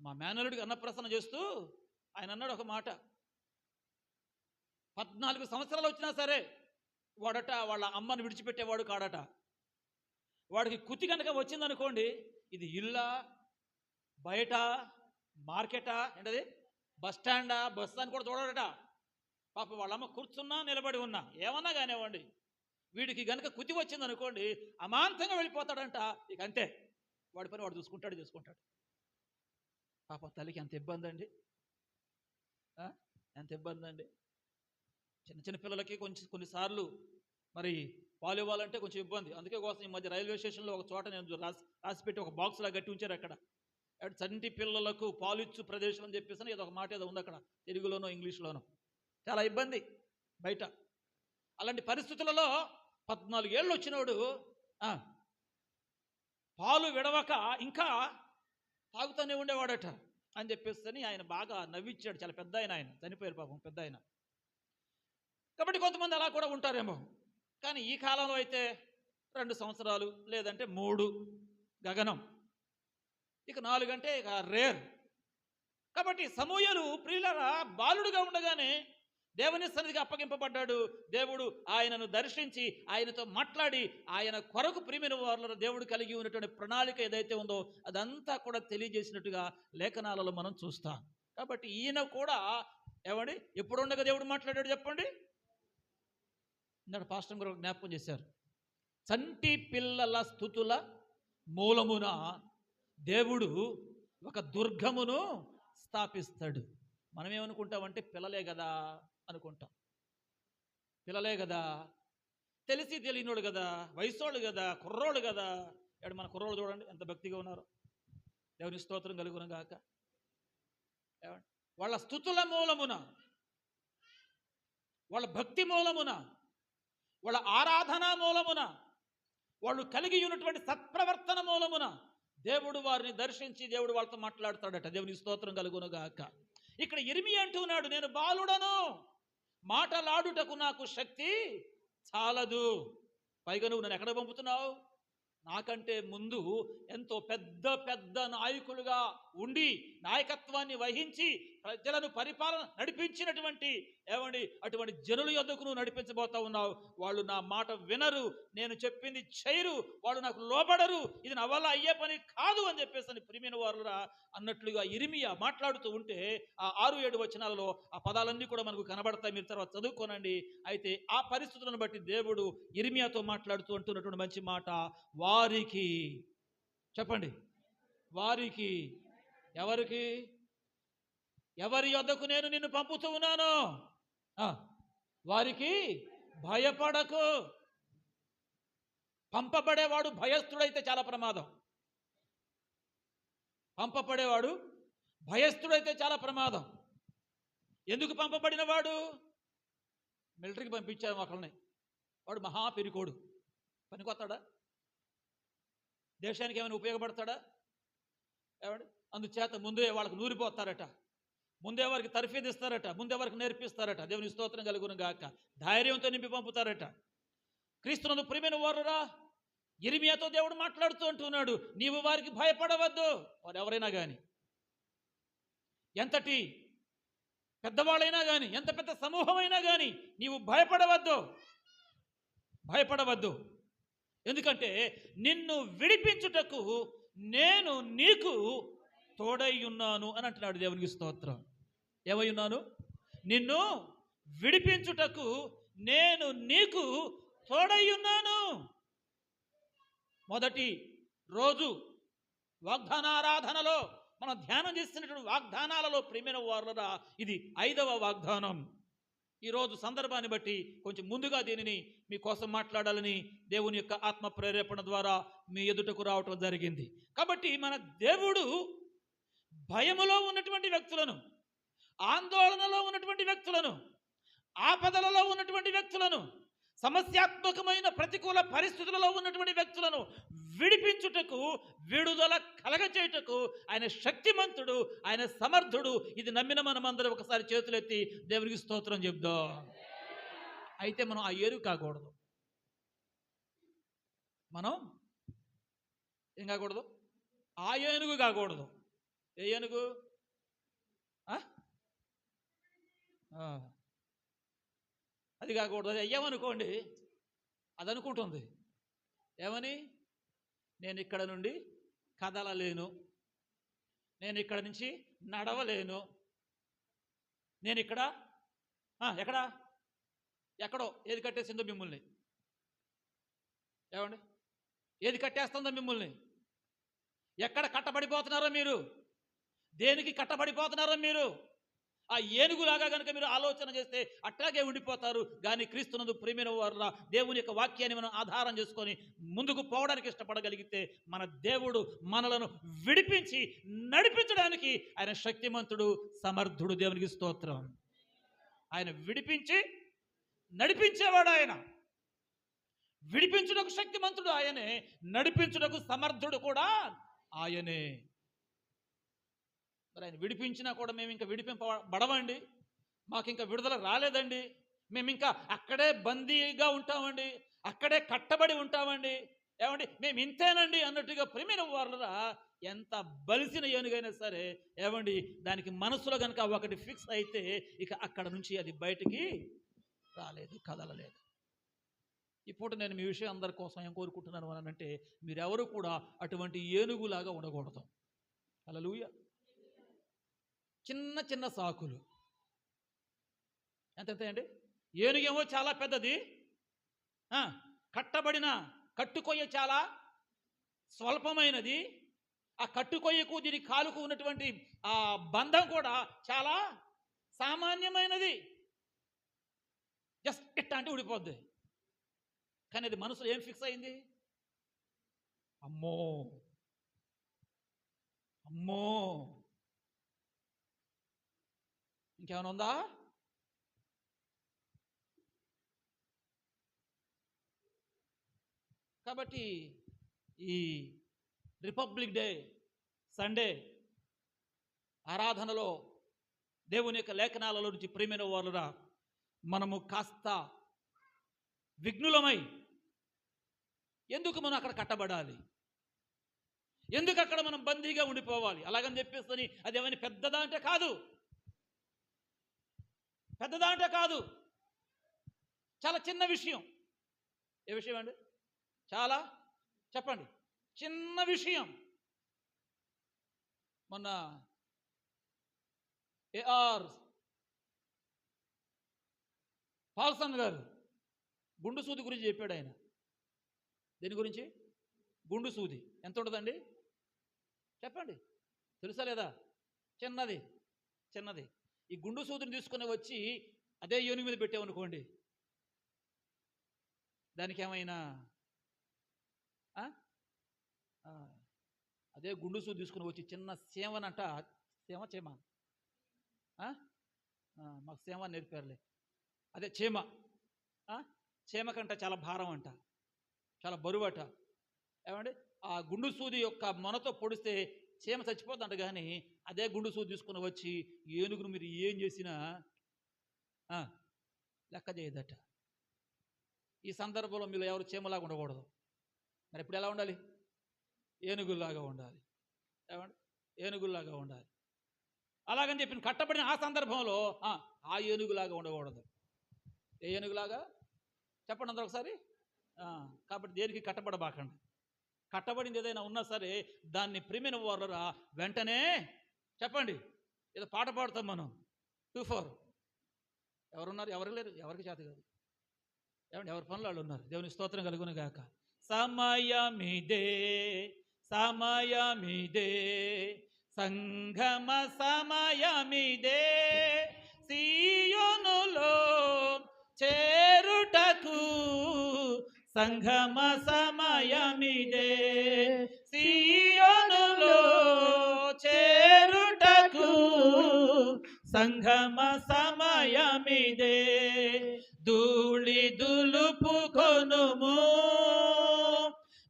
మా మేనలుడికి అన్నప్రసన్న చేస్తూ ఆయన అన్నాడు ఒక మాట, 14 సంవత్సరాలు వచ్చినా సరే వాడట వాళ్ళ అమ్మని విడిచిపెట్టేవాడు కాడట. వాడికి కుతి కనుక వచ్చిందనుకోండి, ఇది ఇల్లా, బయట, మార్కెటా, ఏంటది, బస్ స్టాండా, బస్ అని కూడా చూడడట. పాప వాళ్ళమ్మ కూర్చున్నా నిలబడి ఉన్నా ఏమన్నా కానివ్వండి, వీడికి గనక కుతి వచ్చిందనుకోండి అమాంతంగా వెళ్ళిపోతాడంట. ఇక అంతే, వాడి పని వాడు చేసుకుంటాడు. పాప తల్లికి ఎంత ఇబ్బంది అండి, ఎంత ఇబ్బంది అండి. చిన్న పిల్లలకి కొన్నిసార్లు మరి పాలు ఇవ్వాలంటే కొంచెం ఇబ్బంది. అందుకే కోసం ఈ మధ్య రైల్వే స్టేషన్లో ఒక చోట నేను రాసిపెట్టి ఒక బాక్స్లా గట్టి ఉంచారు అక్కడ, చంటి పిల్లలకు పాలిచ్చు ప్రదేశం అని చెప్పేసి ఏదో ఒక మాట ఏదో ఉంది అక్కడ, తెలుగులోనో ఇంగ్లీష్లోనో. చాలా ఇబ్బంది బయట. అలాంటి పరిస్థితులలో 14 ఏళ్ళు వచ్చినోడు పాలు విడవక ఇంకా తాగుతూనే ఉండేవాడట అని చెప్పేసి ఆయన బాగా నవ్విచ్చాడు. చాలా పెద్ద ఆయన చనిపోయారు పాపం, పెద్ద ఆయన. కాబట్టి కొంతమంది అలా కూడా ఉంటారేమో. కానీ ఈ కాలంలో అయితే 2 సంవత్సరాలు, లేదంటే 3 గగనం, ఇక 4 అంటే ఇక రేర్. కాబట్టి సమూయేలు ప్రియులరా బాలుడుగా ఉండగానే దేవుని సన్నిధికి అప్పగింపబడ్డాడు. దేవుడు ఆయనను దర్శించి ఆయనతో మాట్లాడి ఆయన కొరకు ప్రియమైన వారుల దేవుడు కలిగి ఉన్నటువంటి ప్రణాళిక ఏదైతే ఉందో అదంతా కూడా తెలియజేసినట్టుగా లేఖనాలలో మనం చూస్తాం. కాబట్టి ఈయన కూడా ఏమండి ఎప్పుడు ఉండగా దేవుడు మాట్లాడాడు చెప్పండి. ఇందాక పాస్టర్ గారు జ్ఞాపకం చేశారు, చంటి పిల్లల స్తుతుల మూలమున దేవుడు ఒక దుర్గమును స్థాపిస్తాడు. మనం ఏమనుకుంటామంటే పిల్లలే కదా అనుకుంటాం, పిల్లలే కదా, తెలిసి తెలియనోడు కదా, వయసోళ్ళు కదా, కుర్రోళ్ళు కదా. ఇక్కడ మన కుర్రోళ్ళు చూడండి ఎంత భక్తిగా ఉన్నారు. దేవుని స్తోత్రం కలుగును గాక. వాళ్ళ స్తుతుల మూలమున, వాళ్ళ భక్తి మూలమున, వాళ్ళ ఆరాధన మూలమున, వాళ్ళు కలిగి ఉన్నటువంటి సత్ప్రవర్తన మూలమున దేవుడు వారిని దర్శించి దేవుడు వాళ్ళతో మాట్లాడతాడట. దేవుని స్తోత్రం కలుగును గాక. ఇక్కడ యిర్మీయా అంటున్నాడు, నేను బాలుడను, మాటలాడుటకు నాకు శక్తి చాలదు. పైగా నువ్వు నన్ను ఎక్కడ పంపుతున్నావు? నాకంటే ముందు ఎంతో పెద్ద పెద్ద నాయకులుగా ఉండి నాయకత్వాన్ని వహించి ప్రజలను పరిపాలన నడిపించినటువంటి అటువంటి జనుల యొద్దకు నువ్వు నడిపించబోతా ఉన్నావు. వాళ్ళు నా మాట వినరు, నేను చెప్పింది చేయరు, వాళ్ళు నాకు లోబడరు, ఇది నా వల్ల అయ్యే పని కాదు అని చెప్పేసి ప్రియమైన వారురా అన్నట్లుగా యిర్మీయా మాట్లాడుతూ ఉంటే ఆ 6-7 వచనాలలో ఆ పదాలన్నీ కూడా మనకు కనబడతాయి. మీరు తర్వాత చదువుకోనండి. అయితే ఆ పరిస్థితులను బట్టి దేవుడు యిర్మీయాతో మాట్లాడుతూ అంటున్నటువంటి మంచి మాట, వారికి చెప్పండి, వారికి, ఎవరికి, ఎవరి యొద్దకు నేను నిన్ను పంపుతూ ఉన్నాను, వారికి భయపడకు. పంపబడేవాడు భయస్థుడైతే చాలా ప్రమాదం. పంపబడేవాడు భయస్థుడైతే చాలా ప్రమాదం. ఎందుకు పంపబడిన వాడు? మిలిటరీకి పంపించారు ఒకరిని, వాడు మహా పెరికోడు, పనికొస్తాడా? దేశానికి ఏమైనా ఉపయోగపడతాడా? ఏమండి? అందుచేత ముందే వాళ్ళకి నూరిపోతారట, ముందే వారికి తర్ఫీదు ఇస్తారట, ముందే వారికి నేర్పిస్తారట. దేవుని స్తోత్రం కలుగును గాక. ధైర్యంతో నింపి పంపుతారట. క్రీస్తునందు ప్రియమైన వారురా, యిర్మీయాతో దేవుడు మాట్లాడుతూ అంటున్నాడు, నీవు వారికి భయపడవద్దు. వారు ఎవరైనా కానీ, ఎంతటి పెద్దవాళ్ళైనా కానీ, ఎంత పెద్ద సమూహమైనా కానీ, నీవు భయపడవద్దు, భయపడవద్దు. ఎందుకంటే నిన్ను విడిపించుటకు నేను నీకు తోడై ఉన్నాను అని అంటున్నాడు. దేవునికి స్తోత్రం. ఏమై ఉన్నాను? నిన్ను విడిపించుటకు నేను నీకు తోడై ఉన్నాను. మొదటి రోజు వాగ్దానారాధనలో మనం ధ్యానం చేస్తున్నటువంటి వాగ్దానాలలో ప్రియమైన వారులరా, ఇది 5వ వాగ్దానం. ఈరోజు సందర్భాన్ని బట్టి కొంచెం ముందుగా దీనిని మీకోసం మాట్లాడాలని దేవుని యొక్క ఆత్మ ప్రేరేపణ ద్వారా మీ ఎదుటకు రావటం జరిగింది. కాబట్టి మన దేవుడు భయములో ఉన్నటువంటి వ్యక్తులను, ఆందోళనలో ఉన్నటువంటి వ్యక్తులను, ఆపదలలో ఉన్నటువంటి వ్యక్తులను, సమస్యాత్మకమైన ప్రతికూల పరిస్థితులలో ఉన్నటువంటి వ్యక్తులను విడిపించుటకు, విడుదల కలగచేయుటకు ఆయన శక్తిమంతుడు, ఆయన సమర్థుడు. ఇది నమ్మిన మనమందరం ఒకసారి చేతులెత్తి దేవునికి స్తోత్రం చెప్దాం. అయితే మనం ఆ ఏరు కాకూడదు. మనం ఏం కాకూడదు? ఆ ఏనుగు కాకూడదు. ఏ ఏనుగు? అది కాకూడదు. అది అయ్యామనుకోండి, అది అనుకుంటుంది ఏమని? నేను ఇక్కడ నుండి కదలలేను, నేను ఇక్కడ నుంచి నడవలేను, నేను ఇక్కడ ఎక్కడో ఏది కట్టేసిందో మిమ్మల్ని, ఏమండి? ఏది కట్టేస్తుందో మిమ్మల్ని? ఎక్కడ కట్టబడిపోతున్నారో మీరు? దేనికి కట్టబడిపోతున్నారో మీరు? ఆ ఏనుగులాగా కనుక మీరు ఆలోచన చేస్తే అట్లాగే ఉండిపోతారు. కానీ క్రీస్తునందు ప్రియమైన వారులా, దేవుని యొక్క వాక్యాన్ని మనం ఆధారం చేసుకొని ముందుకు పోవడానికి ఇష్టపడగలిగితే మన దేవుడు మనలను విడిపించి నడిపించడానికి ఆయన శక్తిమంతుడు, సమర్థుడు. దేవునికి స్తోత్రం. ఆయన విడిపించి నడిపించేవాడు. ఆయన విడిపించుటకు శక్తిమంతుడు ఆయనే, నడిపించుటకు సమర్థుడు కూడా ఆయనే. మరి ఆయన విడిపించినా కూడా మేము ఇంకా విడిపింపబడమండి, మాకు ఇంకా విడుదల రాలేదండి, మేము ఇంకా అక్కడే బందీగా ఉంటామండి, అక్కడే కట్టబడి ఉంటామండి, ఏమండి మేము ఇంతేనండి అన్నట్టుగా ప్రియమైన వారులరా, ఎంత బలిసిన ఏనుగైనా సరే ఏమండి, దానికి మనసులో కనుక ఒకటి ఫిక్స్ అయితే ఇక అక్కడ నుంచి అది బయటికి రాలేదు, కదలలేదు. ఇప్పుడు నేను మీ విషయం అందరి కోసం ఏం కోరుకుంటున్నాను అని అంటే, మీరెవరు కూడా అటువంటి ఏనుగులాగా ఉండకూడదు. హల్లెలూయా. చిన్న చిన్న సాకులు ఎంత అండి? ఏనుగేమో చాలా పెద్దది, కట్టబడిన కట్టుకొయ్య చాలా స్వల్పమైనది, ఆ కట్టుకొయ్యకు దీని కాలుకు ఉన్నటువంటి ఆ బంధం కూడా చాలా సామాన్యమైనది. జస్ట్ ఇట్ట అంటే ఊడిపోద్ది. కానీ అది మనసులో ఏం ఫిక్స్ అయింది? అమ్మో అమ్మో, ఇంకేమైనా ఉందా? కాబట్టి ఈ రిపబ్లిక్ డే సండే ఆరాధనలో దేవుని యొక్క లేఖనాలలో నుంచి ప్రియమైన వారురా, మనము కాస్త విఘ్నులమై, ఎందుకు మనం అక్కడ కట్టబడాలి, ఎందుకు అక్కడ మనం బందీగా ఉండిపోవాలి అలాగని చెప్పేసి అదేమని పెద్దదా అంటే కాదు, పెద్దదా అంటే కాదు, చాలా చిన్న విషయం. ఏ విషయం అండి? చాలా చెప్పండి, చిన్న విషయం. మొన్న ఏఆర్ పాల్సన్ గారు గుండు సూది గురించి చెప్పాడు. ఆయన దేని గురించి? గుండు సూది. ఎంత ఉంటుందండి చెప్పండి, తెలుసా లేదా? చిన్నది చిన్నది. ఈ గుండు సూదిని తీసుకుని వచ్చి అదే ఏనుగు మీద పెట్టామనుకోండి, దానికి ఏమైనా అదే గుండు సూది తీసుకుని వచ్చి చిన్న సేవనంట, సేమ చేమ మాకు సేమ నేర్పారులే. అదే చీమ. చీమ కంట చాలా భారం అంట, చాలా బరువట. ఏమండి, ఆ గుండు సూది యొక్క మొనతో పొడిస్తే చీమ చచ్చిపోతుందంట. కానీ అదే గుండు సూది తీసుకుని వచ్చి ఏనుగును మీరు ఏం చేసినా లెక్క చేయదట. ఈ సందర్భంలో మీరు ఎవరు చీమలాగా ఉండకూడదు. మరి ఇప్పుడు ఎలా ఉండాలి? ఏనుగుల్లాగా ఉండాలి. ఏమండి, ఏనుగుల్లాగా ఉండాలి. అలాగని చెప్పి కట్టబడిన ఆ సందర్భంలో ఆ ఏనుగులాగా ఉండకూడదు. ఏ ఏనుగులాగా చెప్పండి అందరూ ఒకసారి. కాబట్టి దేనికి కట్టబడబాకండి. కట్టబడింది ఏదైనా ఉన్నా సరే దాన్ని ప్రియమైన వారురా వెంటనే చెప్పండి. ఏదో పాట పాడుతాం మనం 2-4. ఎవరున్నారు? ఎవరు లేరు, ఎవరికి చేత కాదు. ఏమండి, ఎవరి పనులు వాళ్ళు ఉన్నారు. దేవుని స్తోత్రం కలుగును గాక. సమయమిదే సమయమిదే సంగమ సమయమిదే సీయోనులో చేరుటకు సంగమ సమయమిదే సీయోనులో చేరుటకు సంగమ సమయమిదే ధూళి దులుపుకొనుము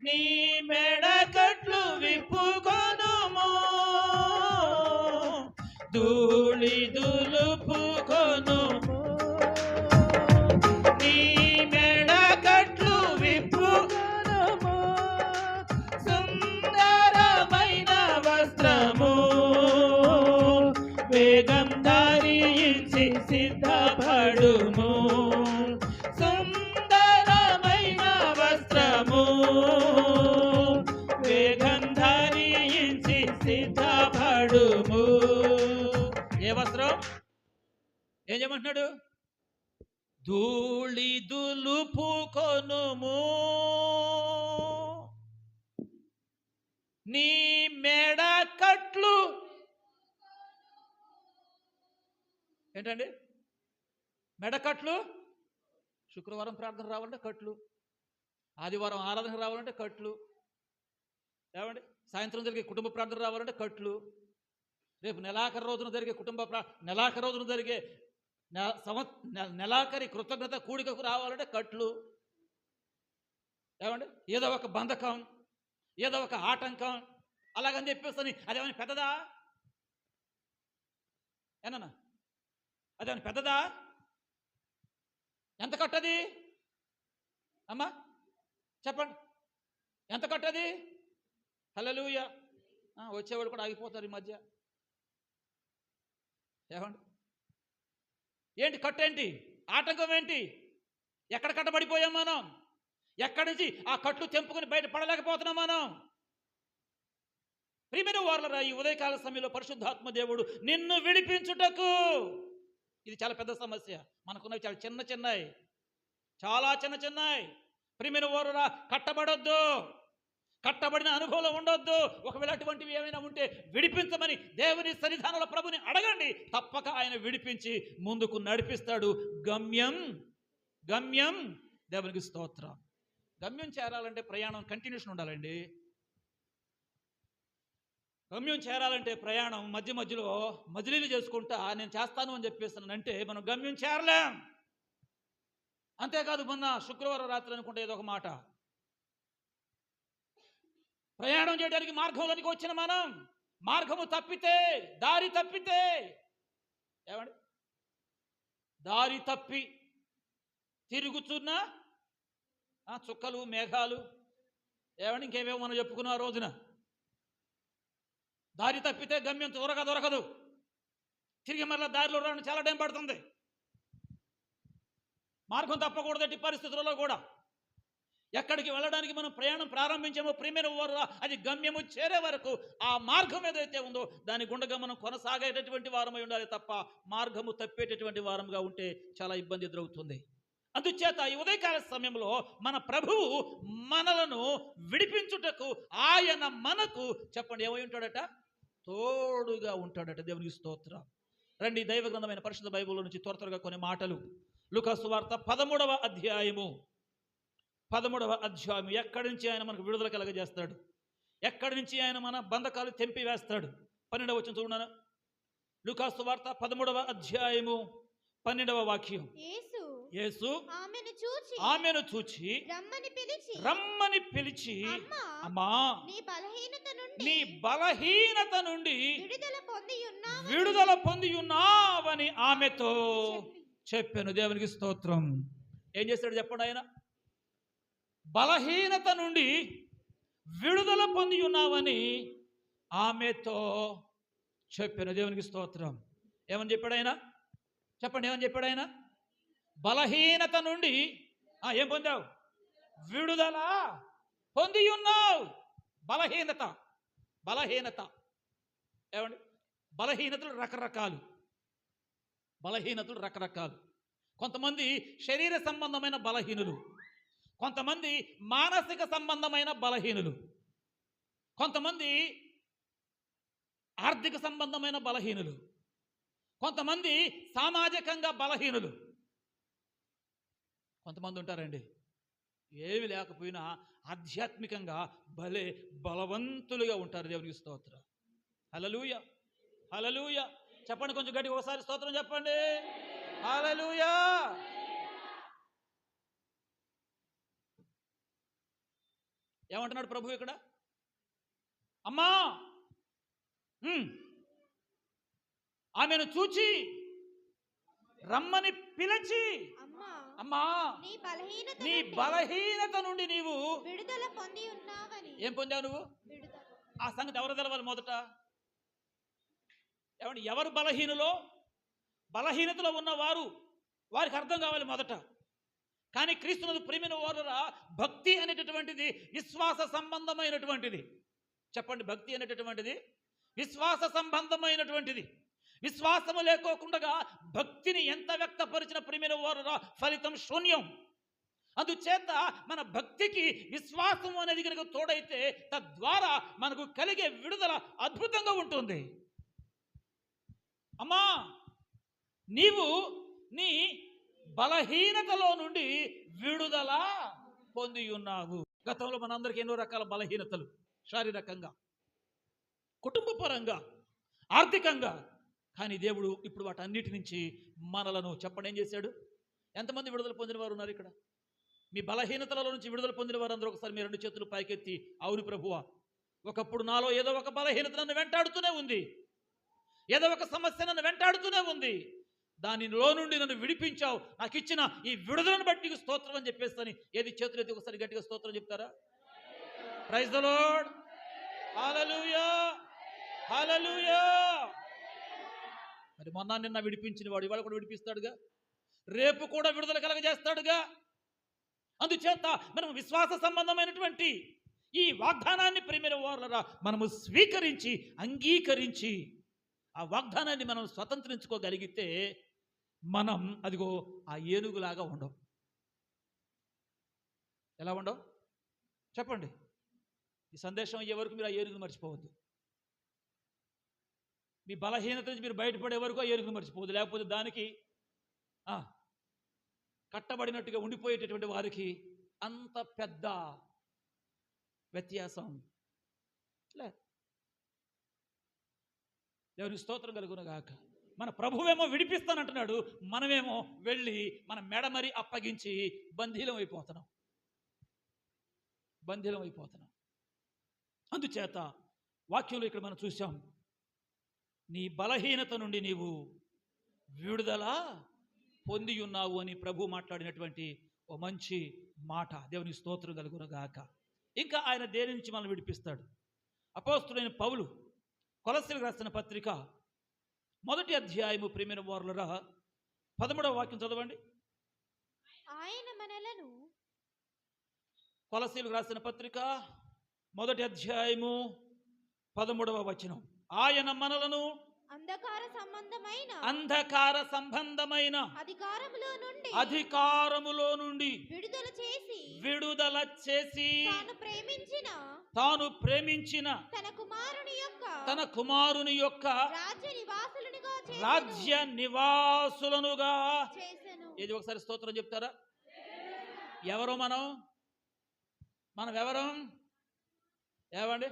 నీ మెడకట్లు విప్పుకొనుము ధూళి దులుపుకొనుము నీ మెడకట్లు విప్పుకొనుము సుందరమైన వస్త్రము వేగం ధరించి సిద్ధపడుము సుందరమైన వస్త్రము వేగం ధరించి సిద్ధపడుము. ఏ వస్త్రం? ఏం చేయమంటున్నాడు? ధూళి దులుపుకొనుము నీ మెడ కట్లు. ఏంటండి మెడకట్లు? శుక్రవారం ప్రార్థన రావాలంటే కట్లు, ఆదివారం ఆరాధన రావాలంటే కట్లు, ఏమండి సాయంత్రం జరిగే కుటుంబ ప్రార్థన రావాలంటే కట్లు, రేపు నెలాఖరు రోజున జరిగే నెలాఖరు రోజున జరిగే నెలాఖరి కృతజ్ఞత కూడికకు రావాలంటే కట్లు. ఏమండి ఏదో ఒక బంధకం, ఏదో ఒక ఆటంకం అలాగని చెప్పేసి అదేమని పెద్దదా? ఏనన్నా అదేమని పెద్దదా? ఎంత కట్టది అమ్మా చెప్పండి, ఎంత కట్టది? హల్లెలూయా. వచ్చేవాళ్ళు కూడా ఆగిపోతారు ఈ మధ్య. ఏమండి ఏంటి కట్టేంటి? ఆటంకం ఏంటి? ఎక్కడ కట్టబడిపోయాం మనం? ఎక్కడి నుంచి ఆ కట్లు తెంపుకొని బయట పడలేకపోతున్నాం మనం? ప్రియమైన వారలారా, ఈ ఉదయకాల సమయంలో పరిశుద్ధాత్మ దేవుడు నిన్ను విడిపించుటకు, ఇది చాలా పెద్ద సమస్య. మనకున్నవి చాలా చిన్నవి, చాలా చిన్నవి. ప్రియమైన వారలారా, కట్టబడొద్దు, కట్టబడిన అనుభవం ఉండొద్దు. ఒకవేళ అటువంటివి ఏమైనా ఉంటే విడిపించమని దేవుని సన్నిధానంలో ప్రభుని అడగండి. తప్పక ఆయన విడిపించి ముందుకు నడిపిస్తాడు. గమ్యం గమ్యం దేవునికి స్తోత్రం. గమ్యం చేరాలంటే ప్రయాణం కంటిన్యూషన్ ఉండాలండి. గమ్యం చేరాలంటే ప్రయాణం మధ్యలో మజిలీలు చేసుకుంటా నేను చేస్తాను అని చెప్పేస్తానంటే మనం గమ్యం చేరలేం. అంతేకాదు, మొన్న శుక్రవారం రాత్రి అనుకుంటే ఏదో ఒక మాట, ప్రయాణం చేయడానికి మార్గంలోనికి వచ్చిన మనం మార్గము తప్పితే, దారి తప్పితే, ఏమండి దారి తప్పి తిరుగుతున్న చుక్కలు మేఘాలు, ఏమండి ఇంకేమేమో మనం చెప్పుకున్న రోజున, దారి తప్పితే గమ్యం త్వరగా దొరకదు. తిరిగి మళ్ళీ దారిలో రావడానికి చాలా టైం పడుతుంది. మార్గం తప్పకూడదు ఎట్టి పరిస్థితులలో కూడా. ఎక్కడికి వెళ్ళడానికి మనం ప్రయాణం ప్రారంభించామో ప్రియమైన వారు, అది గమ్యము చేరే వరకు ఆ మార్గం ఏదైతే ఉందో దాని గుండగా మనం కొనసాగేటటువంటి వారమై ఉండాలి తప్ప మార్గము తప్పేటటువంటి వారంగా ఉంటే చాలా ఇబ్బంది ఎదురవుతుంది. అందుచేత ఈ ఉదయకాల సమయంలో మన ప్రభువు మనలను విడిపించుటకు ఆయన మనకు చెప్పండి ఏమై ఉంటాడట? తోడుగా ఉంటాడట. దేవునికి స్తోత్రం. రండి, దైవ గ్రంథమైన పరిశుద్ధ బైబిల్లో నుంచి త్వరగా కొన్ని మాటలు. లూకా సువార్త 13వ అధ్యాయము. ఎక్కడి నుంచి ఆయన మనకు విడుదల కలగజేస్తాడు? ఎక్కడి నుంచి ఆయన మన బంధకాలు తెంపి వేస్తాడు? 12వ వచనం చూడనా? లూకాసు వార్త 13వ అధ్యాయము 12వ వాక్యం. యేసు యేసు ఆమెను చూచి రమ్మని పిలిచి అమ్మా, నీ బలహీనత నుండి విడుదల పొంది ఉన్నావని ఆమెతో చెప్పాను. దేవునికి స్తోత్రం. ఏం చేశాడు చెప్పండి ఆయన? బలహీనత నుండి విడుదల పొంది ఉన్నావని ఆమెతో చెప్పాను. దేవునికి స్తోత్రం. ఏమని చెప్పాడు ఆయన? చెప్పండి, ఏమని చెప్పాడు ఆయన? బలహీనత నుండి ఏం పొందావు? విడుదల పొంది ఉన్నావు. బలహీనత బలహీనత ఏమండి? బలహీనతలు రకరకాలు. కొంతమంది శరీర సంబంధమైన బలహీనులు, కొంతమంది మానసిక సంబంధమైన బలహీనులు, కొంతమంది ఆర్థిక సంబంధమైన బలహీనులు, కొంతమంది సామాజికంగా బలహీనులు. కొంతమంది ఉంటారండి, ఏమి లేకపోయినా ఆధ్యాత్మికంగా భలే బలవంతులుగా ఉంటారు. దేవునికి స్తోత్రం. హల్లెలూయా, హల్లెలూయా. చెప్పండి కొంచెం గట్టిగా ఒకసారి స్తోత్రం చెప్పండి. హల్లెలూయా. ఏమంటున్నాడు ప్రభు ఇక్కడ? అమ్మా, ఆమెను చూచి రమ్మని పిలిచి, అమ్మా, నీ బలహీనత నుండి నీవు విడుదల పొంది ఉన్నావని. ఏం పొందావు నువ్వు? ఆ సంగతి ఎవరు తెలవాలి మొదట? ఏమంటే ఎవరు బలహీనతలో ఉన్నవారు వారికి అర్థం కావాలి మొదట. కానీ క్రీస్తునందు ప్రియమైన వారురా, భక్తి అనేటటువంటిది విశ్వాస సంబంధమైనటువంటిది. చెప్పండి, భక్తి అనేటటువంటిది విశ్వాస సంబంధమైనటువంటిది. విశ్వాసము లేకోకుండా భక్తిని ఎంత వ్యక్తపరిచిన ప్రియమైన వారురా, ఫలితం శూన్యం. అందుచేత మన భక్తికి విశ్వాసము అనేది కనుక తోడైతే తద్వారా మనకు కలిగే విడుదల అద్భుతంగా ఉంటుంది. అమ్మా, నీవు నీ బలహీనతలో నుండి విడుదల పొంది ఉన్నావు. గతంలో మనందరికీ ఎన్నో రకాల బలహీనతలు, శారీరకంగా, కుటుంబపరంగా, ఆర్థికంగా. కానీ దేవుడు ఇప్పుడు వాటన్నిటి నుంచి మనలను చెప్పండి ఏం చేశాడు? ఎంతమంది విడుదల పొందిన వారు ఉన్నారు ఇక్కడ? మీ బలహీనతలలో నుంచి విడుదల పొందిన వారు అందరూ ఒకసారి మీ 2 చేతులు పైకెత్తి, అవును ప్రభువా, ఒకప్పుడు నాలో ఏదో ఒక బలహీనత నన్ను వెంటాడుతూనే ఉంది, ఏదో ఒక సమస్య నన్ను వెంటాడుతూనే ఉంది, దానిలో నుండి నన్ను విడిపించావు, నాకు ఇచ్చిన ఈ విడుదలను బట్టి నీకు స్తోత్రం అని చెప్పేస్తాను. ఏది చేతులు ఎత్తి ఒకసారి గట్టిగా స్తోత్రం చెప్తారా? Praise the Lord. హల్లెలూయా, హల్లెలూయా. మరి మొన్న నిన్న విడిపించిన వాడు ఇవాళ కూడా విడిపిస్తాడుగా, రేపు కూడా విడుదల కలగజేస్తాడుగా. అందుచేత మనం విశ్వాస సంబంధమైనటువంటి ఈ వాగ్దానాన్ని ప్రియమైన వారులరా మనము స్వీకరించి అంగీకరించి ఆ వాగ్దానాన్ని మనం స్వతంత్రించుకోగలిగితే మనం అదిగో ఆ ఏనుగులాగా ఉండవు. ఎలా ఉండవు చెప్పండి? ఈ సందేశం అయ్యే వరకు మీరు ఆ ఏనుగును మర్చిపోవద్దు. మీ బలహీనత నుంచి మీరు బయటపడే వరకు ఆ ఏనుగును మర్చిపోవద్దు. లేకపోతే దానికి కట్టబడినట్టుగా ఉండిపోయేటటువంటి వారికి అంత పెద్ద వ్యత్యాసం లేదు. దేవుని స్తోత్రం కలుగునగాక. మన ప్రభువేమో విడిపిస్తానంటున్నాడు, మనమేమో వెళ్ళి మన మెడమరి అప్పగించి బంధీలం అయిపోతున్నాం. అందుచేత వాక్యంలో ఇక్కడ మనం చూసాం, నీ బలహీనత నుండి నీవు విడుదల పొంది ఉన్నావు అని ప్రభు మాట్లాడినటువంటి ఓ మంచి మాట. దేవుని స్తోత్రం కలుగునగాక. ఇంకా ఆయన దేని నుంచి మనం విడిపిస్తాడు? అపోస్తులైన పౌలు కొలస్సీలకు రాసిన పత్రిక 1వ అధ్యాయము ప్రియమైన వారులరా 13వ వాక్యం చదవండి. ఆయన మనలను, కొలస్సీలకు రాసిన పత్రిక 1వ అధ్యాయము 13వ వచనం. ఆయన మనలను అంధకార సంబంధమైన అధికారములో నుండి విడుదల చేసి తాను ప్రేమించిన తన కుమారుని యొక్క రాజ్య నివాసులనుగా. ఇది ఒకసారి స్తోత్రం చెప్తారా? ఎవరు మనం ఎవరం? ఏమండి,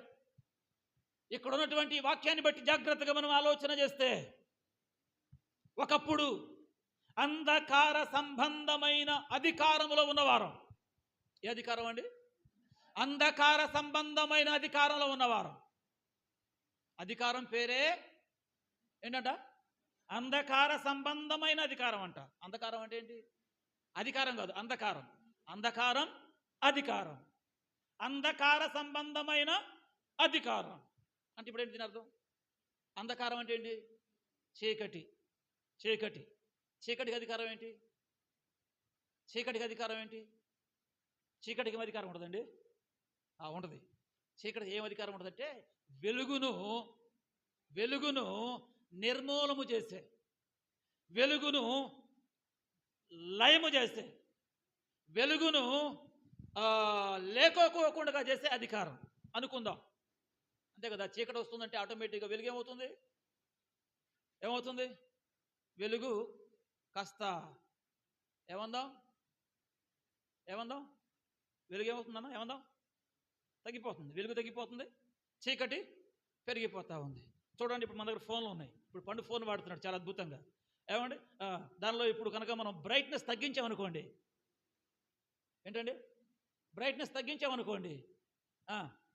ఇక్కడ ఉన్నటువంటి వాక్యాన్ని బట్టి జాగ్రత్తగా మనం ఆలోచన చేస్తే ఒకప్పుడు అంధకార సంబంధమైన అధికారములో ఉన్నవారు. ఏ అధికారం అండి? అంధకార సంబంధమైన అధికారంలో ఉన్నవారు. అధికారం పేరే ఏంటంట? అంధకార సంబంధమైన అధికారం అంట. అంధకారం అంటే ఏంటి? అధికారం కాదు, అంధకారం. అంధకారం, అధికారం. అంధకార సంబంధమైన అధికారం అంటే ఇప్పుడు ఏంటి దీని అర్థం? అంధకారం అంటే ఏంటి? చీకటి. చీకటి. చీకటికి అధికారం ఏంటి? చీకటికి అధికారం ఏంటి? చీకటికి ఏం అధికారం ఉంటుందండి? ఉంటుంది. చీకటికి ఏం అధికారం ఉంటుందంటే వెలుగును నిర్మూలము చేసే, వెలుగును లయము చేసే, వెలుగును లేకోకుండా చేసే అధికారం అనుకుందాం. అంతే కదా? చీకటి వస్తుందంటే ఆటోమేటిక్గా వెలుగు ఏమవుతుంది? వెలుగు కాస్త ఏమందాం వెలుగు ఏమవుతుందన్నా? ఏమందాం? తగ్గిపోతుంది. వెలుగు తగ్గిపోతుంది, చీకటి పెరిగిపోతూ ఉంది. చూడండి, ఇప్పుడు మన దగ్గర ఫోన్లు ఉన్నాయి. ఇప్పుడు పండు ఫోన్ వాడుతున్నాడు చాలా అద్భుతంగా. ఏమండి, దానిలో ఇప్పుడు కనుక మనం బ్రైట్నెస్ తగ్గించామనుకోండి, ఏంటండి, బ్రైట్నెస్ తగ్గించామనుకోండి,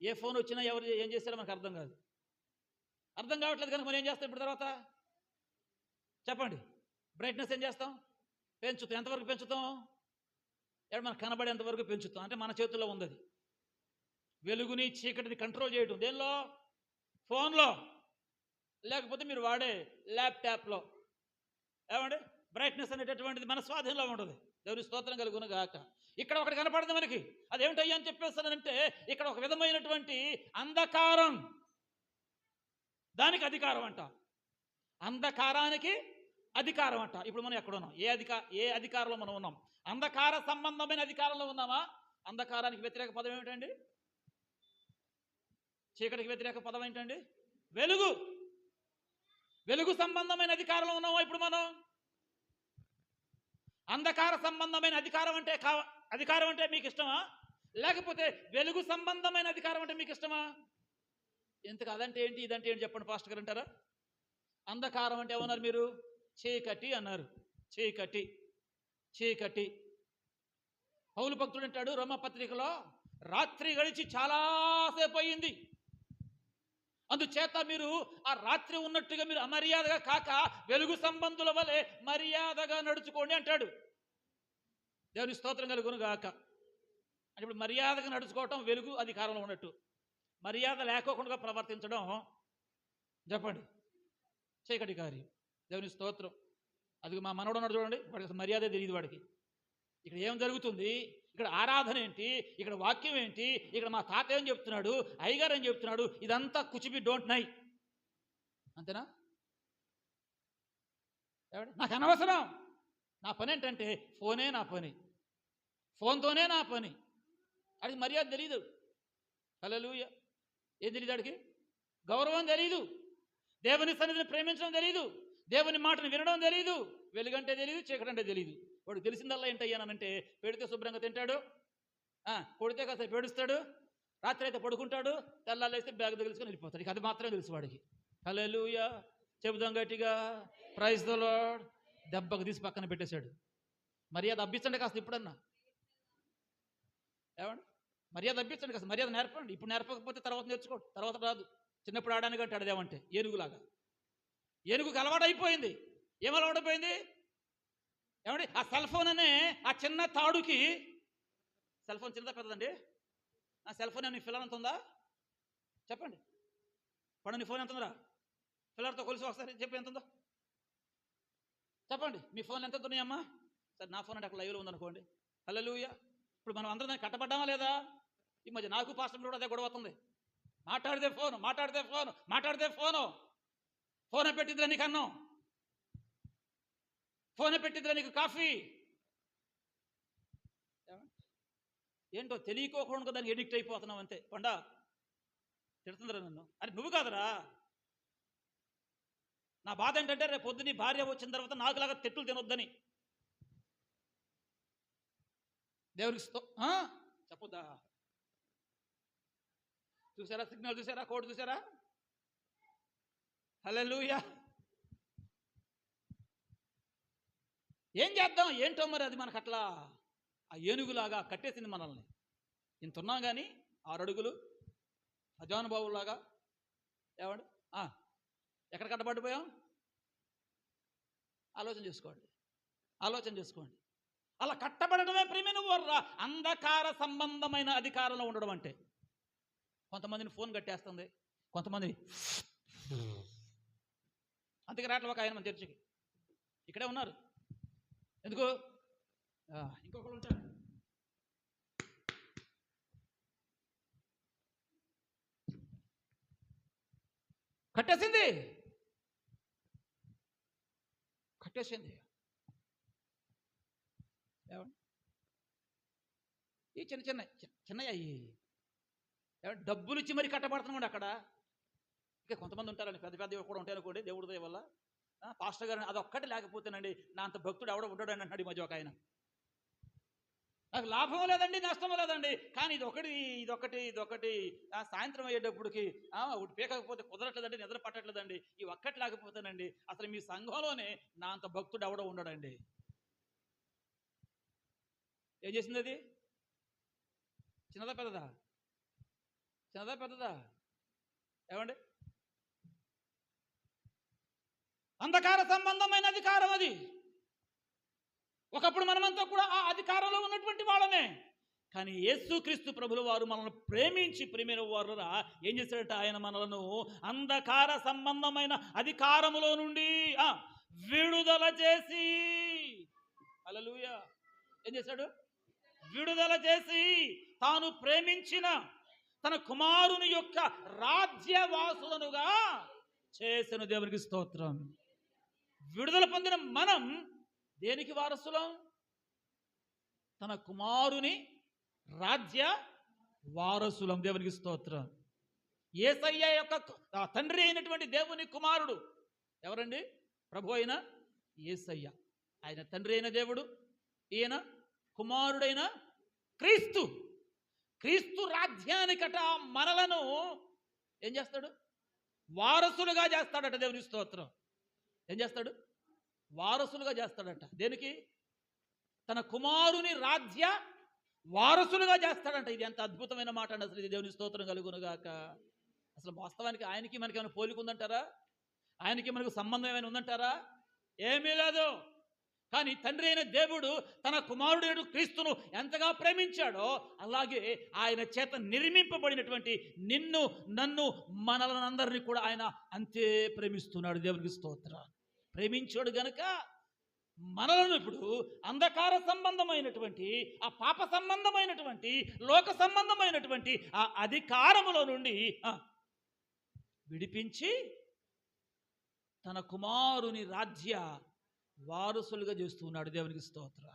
ఏ ఫోన్ వచ్చినా ఎవరు ఏం చేస్తారో మనకు అర్థం కావట్లేదు కనుక మనం ఏం చేస్తాం ఇప్పుడు తర్వాత? చెప్పండి. బ్రైట్నెస్ ఏం చేస్తాం? పెంచుతాం. ఎంతవరకు పెంచుతాం? మనకు కనబడేంతవరకు పెంచుతాం. అంటే మన చేతుల్లో ఉంది అది. వెలుగుని చీకటిని కంట్రోల్ చేయడం దేనిలో? ఫోన్లో, లేకపోతే మీరు వాడే ల్యాప్టాప్లో. ఏమండి, బ్రైట్నెస్ అనేటటువంటిది మన స్వాధీనంలో ఉంటుంది. దేవుని స్తోత్రం కలుగును గాక. ఇక్కడ ఒకటి కనపడుతుంది మనకి. అదేమిటయ్యా అని చెప్పేస్తానంటే, ఇక్కడ ఒక విధమైనటువంటి అంధకారం, దానికి అధికారం అంట. అంధకారానికి అధికారం అంట. ఇప్పుడు మనం ఎక్కడ ఉన్నాం? ఏ అధికారంలో మనం ఉన్నాం? అంధకార సంబంధమైన అధికారంలో ఉన్నామా? అంధకారానికి వ్యతిరేక పదం ఏమిటండి? చీకటికి వ్యతిరేక పదం ఏంటండి? వెలుగు సంబంధమైన అధికారంలో ఉన్నామా ఇప్పుడు మనం? అంధకార సంబంధమైన అధికారం అంటే మీకు ఇష్టమా? లేకపోతే వెలుగు సంబంధమైన అధికారం అంటే మీకు ఇష్టమా? ఎందుకు అదంటే ఏంటి ఇదంటే ఏంటి చెప్పండి పాస్టర్ గారు అంటారా? అంధకారం అంటే ఏమన్నారు మీరు? చీకటి అన్నారు. చీకటి. పౌలు భక్తుడు అంటాడు రోమపత్రికలో, రాత్రి గడిచి చాలాసేపు అయింది, అందుచేత మీరు ఆ రాత్రి ఉన్నట్టుగా మీరు అమర్యాదగా కాక వెలుగు సంబంధుల వలె మర్యాదగా నడుచుకోండి అంటాడు. దేవుని స్తోత్రం కలుగును గాక. అంటే ఇప్పుడు మర్యాదగా నడుచుకోవటం వెలుగు అధికారంలో ఉన్నట్టు, మర్యాద లేకోకుండా ప్రవర్తించడం చెప్పండి చీకటి కార్యం. దేవుని స్తోత్రం. అది మా మనవడు ఉన్నాడు చూడండి, వాడికి అసలు మర్యాదే తెలియదు వాడికి. ఇక్కడ ఏం జరుగుతుంది? ఇక్కడ ఆరాధన ఏంటి? ఇక్కడ వాక్యం ఏంటి? ఇక్కడ మా తాత ఏం చెప్తున్నాడు, అయ్యగారు ఏం చెప్తున్నాడు, ఇదంతా కుచిబి డోంట్ నై. అంతేనా? నాకు అనవసరం. నా పని ఏంటంటే ఫోనే నా పని, ఫోన్తోనే నా పని. అడిగి మర్యాద తెలీదు. హల్లెలూయా. ఏం తెలియదు అడిగి? గౌరవం తెలీదు. దేవుని సన్నిధిని ప్రేమించడం తెలీదు. దేవుని మాటను వినడం తెలీదు. వెలుగంటే తెలీదు, చీకటంటే తెలీదు. వాడు తెలిసిందల్లా ఏంటయ్యానంటే, పెడితే శుభ్రంగా తింటాడు, కొడితే కాస్త పేడుస్తాడు, రాత్రి అయితే పడుకుంటాడు, తెల్లాలు వేస్తే బ్యాగ్ తగిలిసుకొని వెళ్ళిపోతాడు. ఇక అది మాత్రమే తెలుసు వాడికి. హల్లెలూయా. చెబుదాం గట్టిగా, ప్రైజ్ ద లార్డ్. దెబ్బకు తీసి పక్కన పెట్టేశాడు. మర్యాద అబ్బించండి కాస్త ఇప్పుడన్నా. ఏమండి, మర్యాద అబ్బించండి కాస్త, మర్యాద నేర్పండి. ఇప్పుడు నేర్పకపోతే తర్వాత నేర్చుకోండి, తర్వాత రాదు. చిన్నప్పుడు ఆడడానికి అంటాడు అదేమంటే ఏనుగులాగా. ఏనుగుకి అలవాటు అయిపోయింది. ఏం అలవాటైపోయింది? ఏమండి, ఆ సెల్ ఫోన్ అనే ఆ చిన్న తాడుకి, సెల్ ఫోన్ చిన్నదా పెద్దదండి? ఆ సెల్ ఫోన్ నీ ఫిల్లర్ ఎంత ఉందా చెప్పండి. పడు నీ ఫోన్ ఎంత ఉందా? ఫిల్లర్తో కొలిసి ఒకసారి చెప్పి ఎంత ఉందో చెప్పండి. మీ ఫోన్ ఎంత ఉన్నాయమ్మా? సరే, నా ఫోన్ అంటే అక్కడ లైవ్లో ఉందనుకోండి. హల్లెలూయా. ఇప్పుడు మనం అందరం దాన్ని కట్టబడ్డామా లేదా? ఈ మధ్య నాకు పాస్టర్ కూడా అదే గొడవ అవుతుంది. మాట్లాడితే ఫోను ఫోనే పెట్టిద్దిరా నీకు అన్నం, ఫోనే పెట్టిద్దిరా నీకు కాఫీ. ఏంటో తెలియకోకుండా దానికి ఎడిక్ట్ అయిపోతున్నావు అంతే. పండా తిడుతుందిరా నన్ను. అరే నువ్వు కాదురా. నా బాధ ఏంటంటే రేపు పొద్దున నీ భార్య వచ్చిన తర్వాత నాకులాగా తిట్టులు తినొద్దని. దేవునికి చెప్పొద్దా? చూసారా సిగ్నల్, చూసారా కోడ్, చూసారా? హల్లెలూయా. ఏం చేద్దాం ఏంటో మరి, అది మనకు అట్లా ఆ ఏనుగులాగా కట్టేసింది మనల్ని. ఇంత ఉన్నాం కానీ 6 అడుగులు అజానుభావులాగా. ఏమండి ఎక్కడ కట్టబడిపోయాం? ఆలోచన చేసుకోండి. అలా కట్టబడటమే ప్రియమైన వారురా అంధకార సంబంధమైన అధికారంలో ఉండడం అంటే. కొంతమందిని ఫోన్ కట్టేస్తుంది, కొంతమందిని అందుకే రావట్లే. ఒక ఆయన మన చర్చికి ఇక్కడే ఉన్నారు. ఎందుకు? ఇంకొకరు ఉంటారు. కట్టేసింది. ఏమండి ఈ చిన్నయ్య డబ్బులు ఇచ్చి మరి కట్టబడుతున్నాడు అక్కడ. ఇంకా కొంతమంది ఉంటారండి, పెద్ద పెద్ద కూడా ఉంటాయి అనుకోండి, దేవుడి దయ వల్ల. పాస్టర్ గారు అదొక్కటి లేకపోతేనండి నా అంత భక్తుడు ఎవడో ఉండడని అంటున్నాడు ఈ మధ్య ఒక ఆయన. నాకు లాభం లేదండి, నష్టం లేదండి, కానీ ఇదొకటి సాయంత్రం అయ్యేటప్పటికి ఒకటి పీకకపోతే కుదరట్లేదండి, నిద్ర పట్టట్లేదండి, ఈ ఒక్కటి లేకపోతేనండి అసలు మీ సంఘంలోనే నా అంత భక్తుడు ఎవడో ఉండడండి. ఏం చేసింది అది? చిన్నదా పెద్దదా? ఏమండి? అంధకార సంబంధమైన అధికారం అది. ఒకప్పుడు మనమంతా కూడా ఆ అధికారంలో ఉన్నటువంటి వాళ్ళమే. కానీ యేసుక్రీస్తు ప్రభుల వారు మనల్ని ప్రేమించి ప్రేమైన వారు ఏం చేశాడట? ఆయన మనలను అంధకార సంబంధమైన అధికారములో నుండి విడుదల చేసి, హల్లెలూయా, ఏం చేశాడు? విడుదల చేసి తాను ప్రేమించిన తన కుమారుని యొక్క రాజ్యవాసులనుగా చేసిన దేవునికి స్తోత్రం. విడుదల పొందిన మనం దేనికి వారసులం? తన కుమారుని రాజ్య వారసులం. దేవునికి స్తోత్రం. యేసయ్య యొక్క తండ్రి అయినటువంటి దేవుని కుమారుడు ఎవరండి? ప్రభు అయిన యేసయ్య. ఆయన తండ్రి అయిన దేవుడు, ఈయన కుమారుడైన క్రీస్తు రాజ్యానికట మనలను ఏం చేస్తాడు? వారసులుగా చేస్తాడట. దేవుని స్తోత్రం. ఏం చేస్తాడు? వారసులుగా చేస్తాడట. దేనికి? తన కుమారుని రాజ్య వారసులుగా చేస్తాడంట. ఇది ఎంత అద్భుతమైన మాట అండి అసలు. ఇది దేవుని స్తోత్రం కలుగునుగాక. అసలు వాస్తవానికి ఆయనకి మనకి ఏమైనా పోలిక ఉందంటారా? ఆయనకి మనకు సంబంధం ఏమైనా ఉందంటారా? ఏమీ లేదు. కానీ తండ్రి అయిన దేవుడు తన కుమారుడు క్రీస్తును ఎంతగా ప్రేమించాడో అలాగే ఆయన చేత నిర్మింపబడినటువంటి నిన్ను, నన్ను, మనలందరినీ కూడా ఆయన అంతే ప్రేమిస్తున్నాడు. దేవునికి స్తోత్రం. ప్రేమించాడు గనుక మనలను ఇప్పుడు అంధకార సంబంధమైనటువంటి ఆ పాప సంబంధమైనటువంటి లోక సంబంధమైనటువంటి ఆ అధికారములో నుండి విడిపించి తన కుమారుని రాజ్య వారసులుగా చేస్తున్నాడు. దేవునికి స్తోత్ర.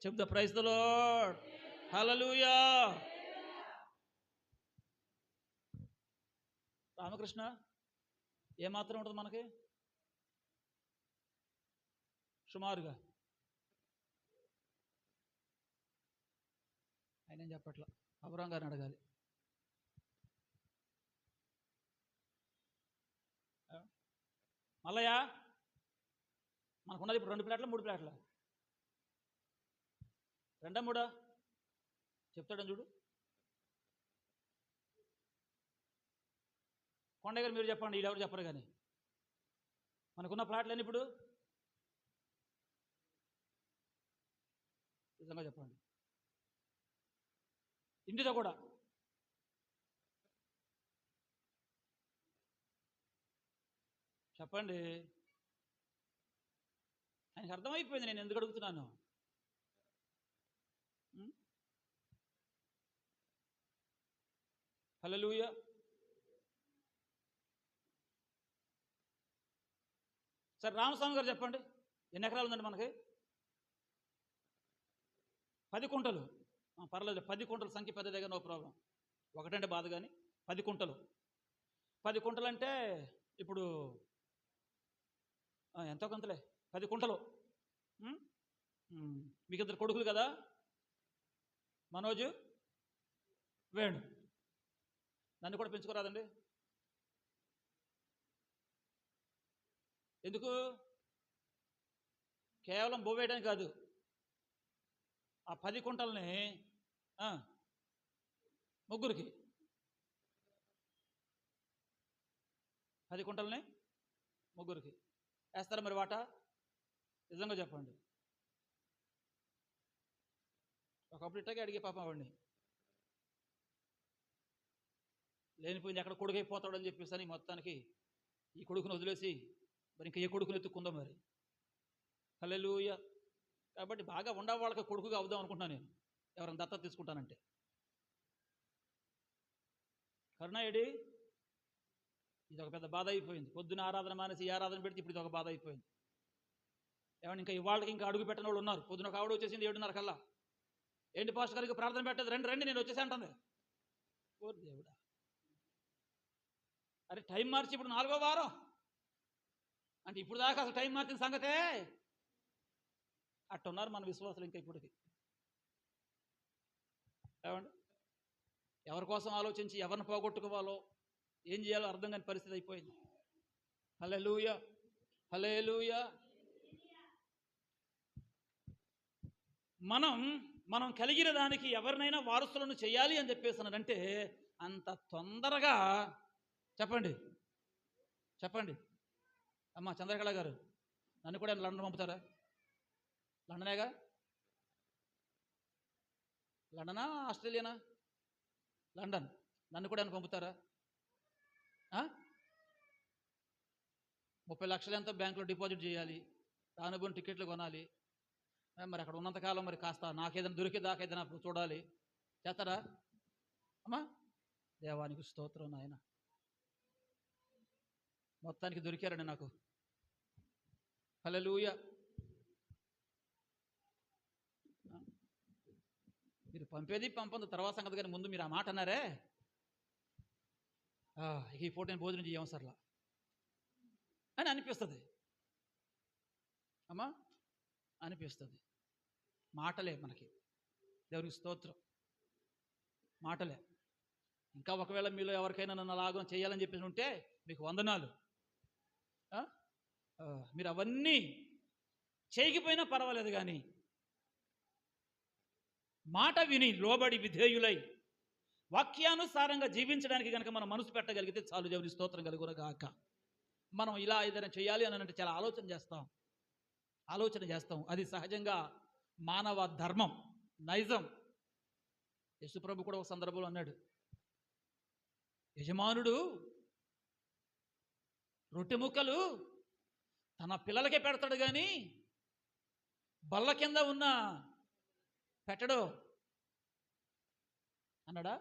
చెప్తా, ప్రైజ్ ది లార్డ్, హల్లెలూయా. రామకృష్ణ ఏమాత్రం ఉంటుంది మనకి? సుమారుగా ఆయన ఏం చెప్పట్లా, అబ్రాం గారిని అడగాలి. మల్లయ్య మనకున్నది ఇప్పుడు 2 ప్లేట్ల 3 ప్లేట్ల? 2 3 చెప్తాడని చూడు. కొండయ్య గారు మీరు చెప్పండి, వీళ్ళెవరు చెప్పరు. కానీ మనకున్న ప్లాట్లన్నీ ఇప్పుడు నిజంగా చెప్పండి, ఇంటితో కూడా చెప్పండి. ఆయనకు అర్థమైపోయింది నేను ఎందుకు అడుగుతున్నాను. హల్లెలూయా. సరే రామస్వామి గారు చెప్పండి, ఎన్ని ఎకరాలు ఉందండి మనకి? 10 కుంటలు. పర్లేదు, 10 కుంటల సంఖ్య పెద్ద దగ్గర, నో ప్రాబ్లం. ఒకటంటే బాధ, కానీ 10 కుంటలు. 10 కుంటలు అంటే ఇప్పుడు ఎంతో కొంతలే. 10 కుంటలు. మీకు 2 కొడుకులు కదా, మనోజు, వేణు. నన్ను కూడా పెంచుకోరాదండి? ఎందుకు? కేవలం బొవ్వేయడానికి కాదు, ఆ 10 కుంటల్ని ముగ్గురికి 10 కుంటల్ని ముగ్గురికి వేస్తారా మరి వాటా? నిజంగా చెప్పండి. ఒకప్పుడు ఇట్టగే అడిగే పాపం వాడిని, లేనిపోయింది ఎక్కడ కొడుకైపోతాడని చెప్పేసి అని మొత్తానికి ఈ కొడుకుని వదిలేసి మరి ఇంకా ఏ కొడుకుని ఎత్తుక్కుందాం మరి. హల్లెలూయా. కాబట్టి బాగా ఉండే వాళ్ళకి కొడుకుగా అవుదాం అనుకుంటున్నాను నేను, ఎవరైనా దత్తత తీసుకుంటానంటే. కరుణాయుడి ఇది ఒక పెద్ద బాధ అయిపోయింది. పొద్దున ఆరాధన మానేసి ఈ ఆరాధన పెడితే ఇప్పుడు ఇది ఒక బాధ అయిపోయింది. ఏమన్నా ఇంకా ఇవాళకి ఇంకా అడుగు పెట్టిన వాళ్ళు ఉన్నారు. పొద్దున ఒక ఆవిడ వచ్చేసింది 7:30 కల్లా, ఏంటి పాస్టర్ గారికి ప్రార్థన పెట్టదు, రండి రండి నేను వచ్చేసి అంటుంది. ఓ దేవుడా, అరే టైం మార్చి ఇప్పుడు 4వ వారం అంటే ఇప్పుడు దాకా అసలు టైం మార్చిన సంగతే. అట్టున్నారు మన విశ్వాసులు ఇంకా ఇప్పటికి. ఏమండి, ఎవరి కోసం ఆలోచించి ఎవరిని పోగొట్టుకోవాలో ఏం చేయాలో అర్థం కాని పరిస్థితి అయిపోయింది. హల్లెలూయా, హల్లెలూయా. మనం కలిగిన దానికి ఎవరినైనా వారసులను చేయాలి అని చెప్పేసినారంటే అంత తొందరగా చెప్పండి చెప్పండి అమ్మా చంద్రకళ గారు, నన్ను కూడా లండన్ పంపుతారా? లండనేగా, లండనా ఆస్ట్రేలియానా? లండన్. నన్ను కూడా పంపుతారా? 30 లక్షలు ఎంతో బ్యాంకులో డిపాజిట్ చేయాలి, రానుబోని టికెట్లు కొనాలి. మరి అక్కడ ఉన్నంతకాలం మరి కాస్త నాకేదైనా దొరికేదాకా ఏదైనా చూడాలి. చేస్తారా అమ్మా? దేవానికి స్తోత్రం నాయన, మొత్తానికి దొరికారండి నాకు. హల్లెలూయా. మీరు పంపేది పంపంది తర్వాత సంగతి, కానీ ముందు మీరు ఆ మాట అన్నారే, ఈ పూట నేను భోజనం చేయము సర్లా అని అనిపిస్తుంది అమ్మా, అనిపిస్తుంది. మాటలే మనకి, దేవునికి స్తోత్రం, మాటలే. ఇంకా ఒకవేళ మీలో ఎవరికైనా నన్ను అలాగం చేయాలని చెప్పేసి ఉంటే మీకు వందనాలు. మీరు అవన్నీ చేయకపోయినా పర్వాలేదు, కానీ మాట విని లోబడి విధేయులై వాక్యానుసారంగా జీవించడానికి కనుక మనం మనసు పెట్టగలిగితే చాలు. దేవుని స్తోత్రం కలుగునగాక. మనం ఇలా ఏదైనా చేయాలి అని అంటే చాలా ఆలోచన చేస్తాం. అది సహజంగా మానవ ధర్మం, నైజం. యేసుప్రభు కూడా ఒక సందర్భంలో అన్నాడు, యజమానుడు రొట్టె ముక్కలు తన పిల్లలకే పెడతాడు కానీ బల్ల కింద ఉన్న పెట్టడు అన్నాడా?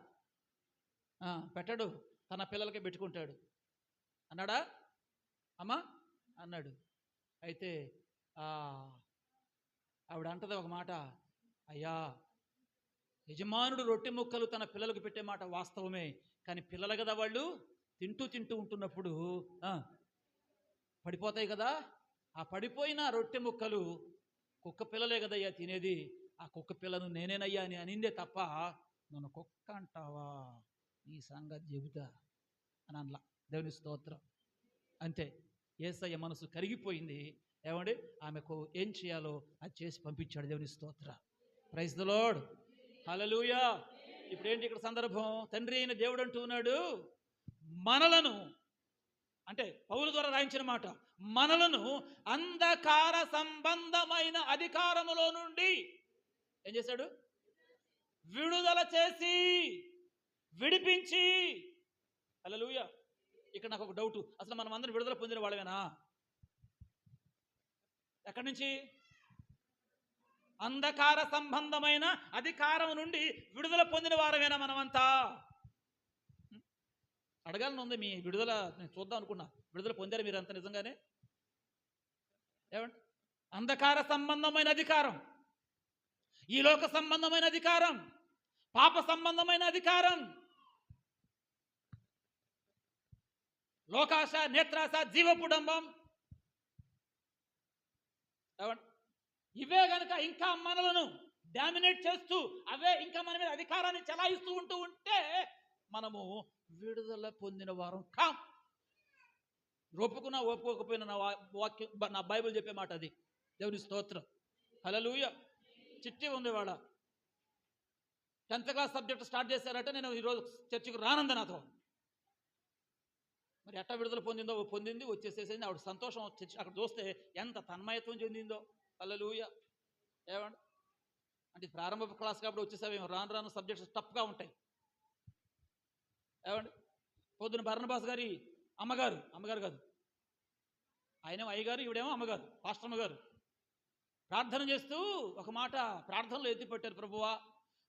పెట్టడు, తన పిల్లలకే పెట్టుకుంటాడు అన్నాడా అమ్మా? అన్నాడు. అయితే ఆవిడ అంటది ఒక మాట, అయ్యా యజమానుడు రొట్టె ముక్కలు తన పిల్లలకు పెట్టే మాట వాస్తవమే, కానీ పిల్లలు కదా వాళ్ళు తింటూ ఉంటున్నప్పుడు పడిపోతాయి కదా, ఆ పడిపోయిన రొట్టె ముక్కలు కుక్క పిల్లలే కదయ్యా తినేది, ఆ కుక్క పిల్లను నేనేనయ్యా అని అనిందే తప్ప నన్ను కుక్క అంటావా, నీ సంగతి చెబుతా అని అనలా. దేవుని స్తోత్రం. అంతే, యేసయ్య మనసు కరిగిపోయింది. ఏమండి, ఆమెకు ఏం చేయాలో అది చేసి పంపించాడు. దేవుని స్తోత్ర. Praise the Lord. హల్లెలూయా. ఇప్పుడు ఏంటి ఇక్కడ సందర్భం? తండ్రి అయిన దేవుడు అంటూ ఉన్నాడు, మనలను, అంటే పౌలు ద్వారా రాయించిన మాట, మనలను అంధకార సంబంధమైన అధికారములో నుండి ఏం చేశాడు? విడుదల చేసి విడిపించి. హల్లెలూయా. ఇక్కడ నాకు ఒక డౌట్, అసలు మనం అందరం విడుదల పొందిన వాళ్ళమేనా? ఎక్కడి నుంచి? అంధకార సంబంధమైన అధికారం నుండి విడుదల పొందిన వారమేనా మనమంతా? అడగాలని ఉంది. మీ విడుదల నేను చూద్దాం అనుకున్నా. విడుదల పొందారు మీరు అంత నిజంగానే? ఏమండి, అంధకార సంబంధమైన అధికారం, ఈ లోక సంబంధమైన అధికారం, పాప సంబంధమైన అధికారం, లోకాశ, నేత్రాశ, జీవపుడంబం, ఇవే గనక ఇంకా మనలను డామినేట్ చేస్తూ అవే ఇంకా మన మీద అధికారాన్ని చలాయిస్తూ ఉంటే మనము విడుదల పొందిన వారం కాం. ఒప్పుకున్నా ఒప్పుకోకపోయినా నా బైబిల్ చెప్పే మాట అది. దేవుని స్తోత్రం. హల్లెలూయా. చిట్టి ఉంది వాళ్ళ 10th క్లాస్ సబ్జెక్ట్ స్టార్ట్ చేశారట. నేను ఈరోజు చర్చికి రానంది నాతో. మరి ఎట్టా విడుదల పొందింది వచ్చేసేసింది. ఆవిడ సంతోషం అక్కడ చూస్తే ఎంత తన్మయత్వం చెందిందో. హల్లెలూయా. ఏమండి అంటే ప్రారంభ క్లాస్ కాబట్టి వచ్చేసావేమో, రాను రాను సబ్జెక్ట్స్ టఫ్గా ఉంటాయి. ఏమండి పొద్దున బర్నబాస్ గారి అమ్మగారు కాదు, ఆయన అయ్యగారు, ఈవిడేమో అమ్మగారు, పాస్టర్ అమ్మగారు ప్రార్థన చేస్తూ ఒక మాట ప్రార్థనలో ఎత్తిపెట్టారు. ప్రభువా,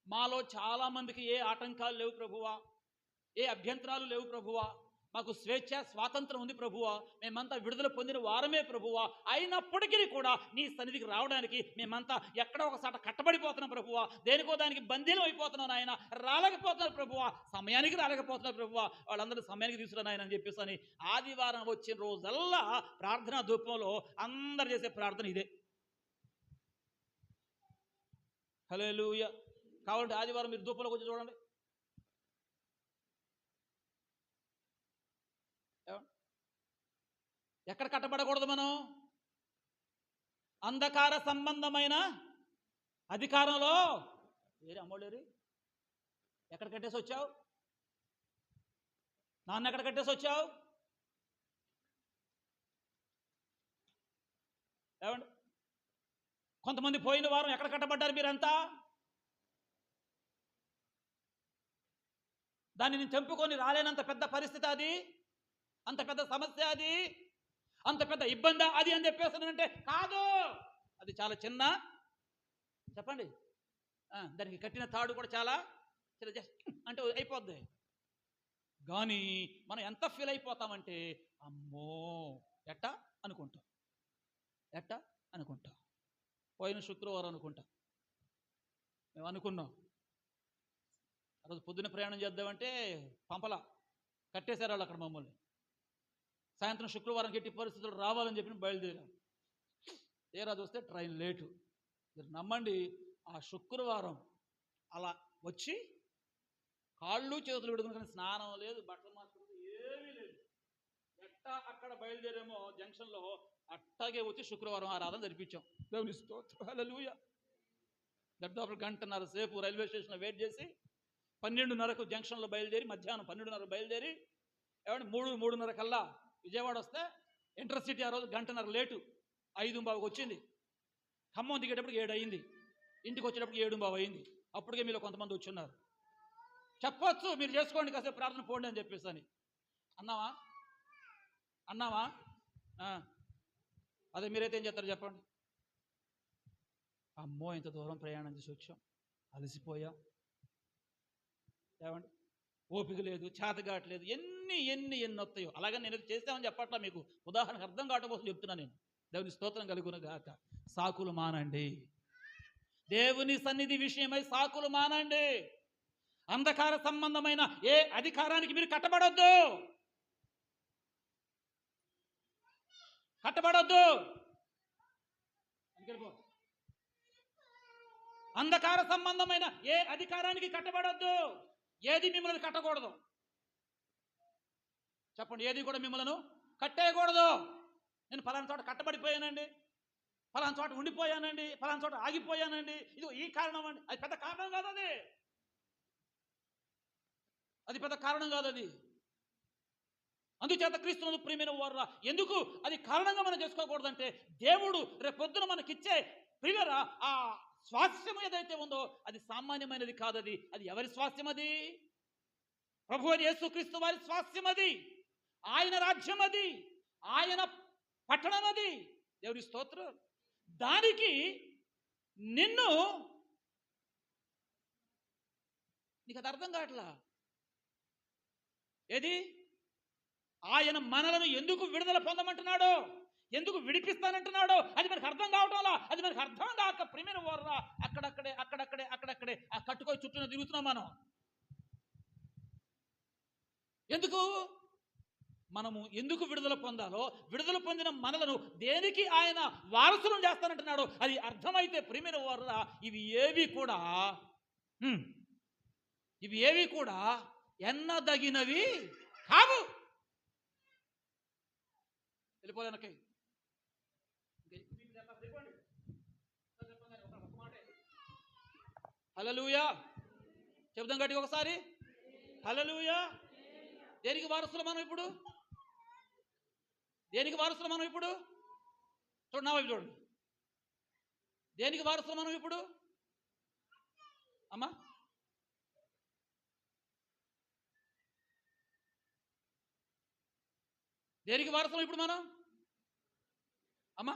మాలో చాలామందికి ఏ ఆటంకాలు లేవు ప్రభువా, ఏ అభ్యంతరాలు లేవు ప్రభువా, మాకు స్వేచ్ఛ స్వాతంత్రం ఉంది ప్రభువా, మేమంతా విడుదల పొందిన వారమే ప్రభువా, అయినప్పటికీ కూడా నీ సన్నిధికి రావడానికి మేమంతా ఎక్కడో ఒకసాట కట్టబడిపోతున్నాం ప్రభువా, దేనికో దానికి బందీలం అయిపోతున్నాను ఆయన, రాలేకపోతున్నారు ప్రభువా, సమయానికి రాలేకపోతున్నారు ప్రభువా, వాళ్ళందరూ సమయానికి తీసుకురాను ఆయన అని చెప్పేసి అని ఆదివారం వచ్చిన రోజల్లా ప్రార్థనా ధూపంలో అందరు చేసే ప్రార్థన ఇదే. హల్లెలూయా. కావాలంటే ఆదివారం మీరు ధూపంలోకి వచ్చి చూడండి. ఎక్కడ కట్టబడకూడదు మనం? అంధకార సంబంధమైన అధికారంలో. ఏరి అమ్మోళ్ళేరి, ఎక్కడ కట్టేసి వచ్చావు? నాన్న ఎక్కడ కట్టేసి వచ్చావు? ఏమండి కొంతమంది పోయిన వారం ఎక్కడ కట్టబడ్డారు మీరంతా? దాన్ని నేను తెంపుకొని రాలేనంత పెద్ద పరిస్థితి అది, అంత పెద్ద సమస్య అది, అంత పెద్ద ఇబ్బంది అది అని చెప్పేస్తానంటే కాదు. అది చాలా చిన్న, చెప్పండి, దానికి కట్టిన తాడు కూడా చాలా చిన్న, జస్ట్ అంటే అయిపోద్ది. కానీ మనం ఎంత ఫీల్ అయిపోతామంటే అమ్మో ఎట్టా అనుకుంటాం. పోయిన శుక్రవారం అనుకుంటా మేము అనుకున్నాం ఆ రోజు పొద్దున్న ప్రయాణం చేద్దామంటే పంపల కట్టేశారు వాళ్ళు అక్కడ మమ్మల్ని. సాయంత్రం శుక్రవారం ఎట్టి పరిస్థితులు రావాలని చెప్పి బయలుదేరాం. తీరా చూస్తే ట్రైన్ లేటు. మీరు నమ్మండి, ఆ శుక్రవారం అలా వచ్చి కాళ్ళు చేతులు పెట్టుకుని స్నానం లేదు, బట్టలు మార్చుకుంటూ ఏమీ లేదు, ఎట్టా అక్కడ బయలుదేరేమో జంక్షన్లో అట్టాగే వచ్చి శుక్రవారం ఆరాధన జరిపించాం. దేవుని స్తోత్రం. హల్లెలూయా. దాదాపు గంటన్నర సేపు రైల్వే స్టేషన్లో వెయిట్ చేసి 12:30కు జంక్షన్లో బయలుదేరి, మధ్యాహ్నం 12:30 బయలుదేరి, ఏమంటే 3:30 కల్లా విజయవాడ వస్తే ఇంటర్సిటీ ఆ రోజు గంటన్నర లేటు, 5:15 వచ్చింది. ఖమ్మం దిగేటప్పటికి 7 అయింది, ఇంటికి వచ్చేటప్పటికి 7:15 అయింది. అప్పటికే మీలో కొంతమంది వచ్చి ఉన్నారు. చెప్పొచ్చు మీరు చేసుకోండి కాసేపు ప్రార్థన పోండి అని చెప్పేసి అని అన్నావా? అదే మీరైతే ఏం చేస్తారు చెప్పండి? అమ్మో ఇంత దూరం ప్రయాణం చేసి వచ్చాం, అలసిపోయాం, ఏమండి ఓపిక లేదు, చేతగాట్లేదు, ఎన్ని వస్తాయో. అలాగే నేను చేస్తామని చెప్పట్లా, మీకు ఉదాహరణకు అర్థం కావటం కోసం చెప్తున్నాను నేను. దేవుని స్తోత్రం కలుగును గాక. సాకులు మానండి. దేవుని సన్నిధి విషయమై సాకులు మానండి. అంధకార సంబంధమైన ఏ అధికారానికి మీరు కట్టబడొద్దు. అంధకార సంబంధమైన ఏ అధికారానికి కట్టబడొద్దు. ఏది మిమ్మల్ని కట్టకూడదు చెప్పండి? ఏది కూడా మిమ్మల్ని కట్టేయకూడదు. నేను ఫలానా చోట కట్టబడిపోయానండి, ఫలానా చోట ఉండిపోయానండి, ఫలానా చోట ఆగిపోయానండి, ఇది ఈ కారణం అండి. అది పెద్ద కారణం కాదు, అది పెద్ద కారణం కాదు. అది అందుచేత క్రీస్తునందు ప్రియమైన వారురా, ఎందుకు అది కారణంగా మనం చేసుకోకూడదంటే, దేవుడు రేపొద్దున మనకిచ్చే ప్రియులరా ఆ స్వాస్థ్యం ఏదైతే ఉందో అది సామాన్యమైనది కాదు. అది ఎవరి స్వాస్థ్యం? అది ప్రభువు యేసుక్రీస్తు వారి స్వాస్థ్యం. అది ఆయన రాజ్యం, అది ఆయన పట్టణం, అది దేవుని స్తోత్రం. దానికి నీకు అది అర్థం కావట్లా. ఏది ఆయన మనలను ఎందుకు విడుదల పొందమంటున్నాడో, ఎందుకు విడిపిస్తానంటున్నాడో అది మనకు అర్థం కావటంలా. అది మనకు అర్థం కాక ప్రియమైన వారురా అక్కడక్కడే ఆ కట్టుకొని చుట్టూ తిరుగుతున్నాం మనం. ఎందుకు మనము ఎందుకు విడుదల పొందాలో, విడుదల పొందిన మనలను దేనికి ఆయన వారసులను చేస్తానంటున్నాడో అది అర్థమైతే ప్రియమైన వారురా, ఇవి ఏవి కూడా ఎన్నదగినవి కావు. వెళ్ళిపోయానకి హల్లెలూయా. చెబుదాం గట్టిగా ఒకసారి, హల్లెలూయా. దేనికి వారసులు మనం ఇప్పుడు? దేనికి వారసులు మనం ఇప్పుడు? చూడండి, నా వైపు చూడండి. దేనికి వారసులు మనం ఇప్పుడు? అమ్మా, దేనికి వారసులు ఇప్పుడు మనం? అమ్మా,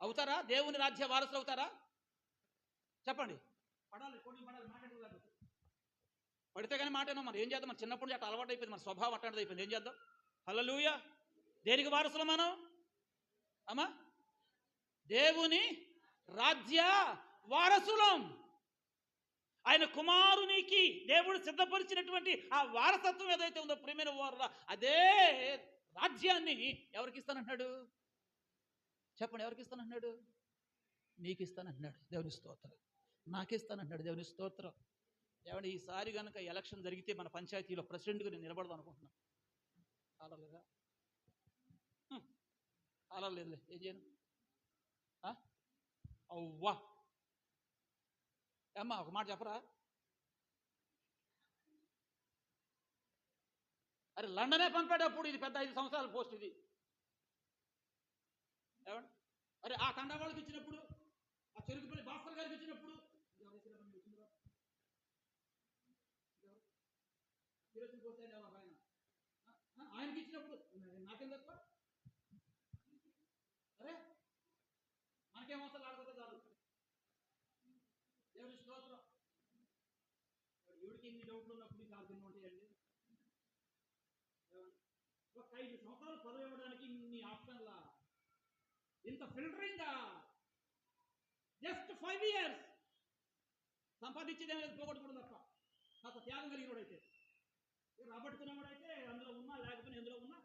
అవుతారా? దేవుని రాజ్య వారసులు అవుతారా? చెప్పండి. పడాలి, పడాలి, మాట్లాడలేదు. పడితే కానీ మాట మనం ఏం చేద్దాం? మన చిన్నప్పుడు అట్లా అలవాటు అయిపోయింది, మన స్వభావం అట్లాంటిది అయిపోయింది. ఏం చేద్దాం? హల్లెలూయా. దేనికి వారసులు మనం? అమ్మా, దేవుని రాజ్య వారసులం. ఆయన కుమారునికి దేవుడు సిద్ధపరిచినటువంటి ఆ వారసత్వం ఏదైతే ఉందో ప్రియమైన వారులా, అదే రాజ్యాన్ని ఎవరికి ఇస్తానంటున్నాడు? చెప్పండి, ఎవరికి ఇస్తానంటున్నాడు? నీకు ఇస్తానంటున్నాడు. దేవుని స్తోత్రం. నాకిస్తానంటున్నాడు. దేవుని స్తోత్రం. ఏమంటే ఈసారి కనుక ఎలక్షన్ జరిగితే మన పంచాయతీలో ప్రెసిడెంట్గా నేను నిలబడదాం అనుకుంటున్నాను. కాలలేదా? కాలలేదులే, ఏం చేయను? అవ్వా అమ్మా, ఒక మాట చెప్పరా? అరే లండనే పంపేటప్పుడు ఇది పెద్ద 5 సంవత్సరాల పోస్ట్ ఇది. ఏమండి? అరే ఆ తండా వాళ్ళకి ఇచ్చినప్పుడు, ఆ చెరుకుపల్లి భాస్కర్ గారికి ఇచ్చినప్పుడు, ఆయనకి ఇచ్చినప్పుడు నాకేం తక్కువ? అరే మనకేం అవసరం ఆడుకోతే చాలు. దేవుని స్తోత్రం. ఎవరికి ఎన్ని డౌట్లు ఉన్నప్పుడు ఈ సాధ్యం ఉంటాయండి. ఒక 5 సంవత్సరాలు పదవి ఇవ్వడానికి ఇన్ని ఆప్షన్లా, ఇంత ఫిల్టరింగా? జస్ట్ 5 years సంపాదించేదేం లేదు, పోగొట్టుకోవడం తప్ప. కాస్త త్యాగం కలిగినోడైతే, రాబట్టుకునేవాడైతే అందులో ఉన్నా లేకపోయినా ఎందులో ఉన్నా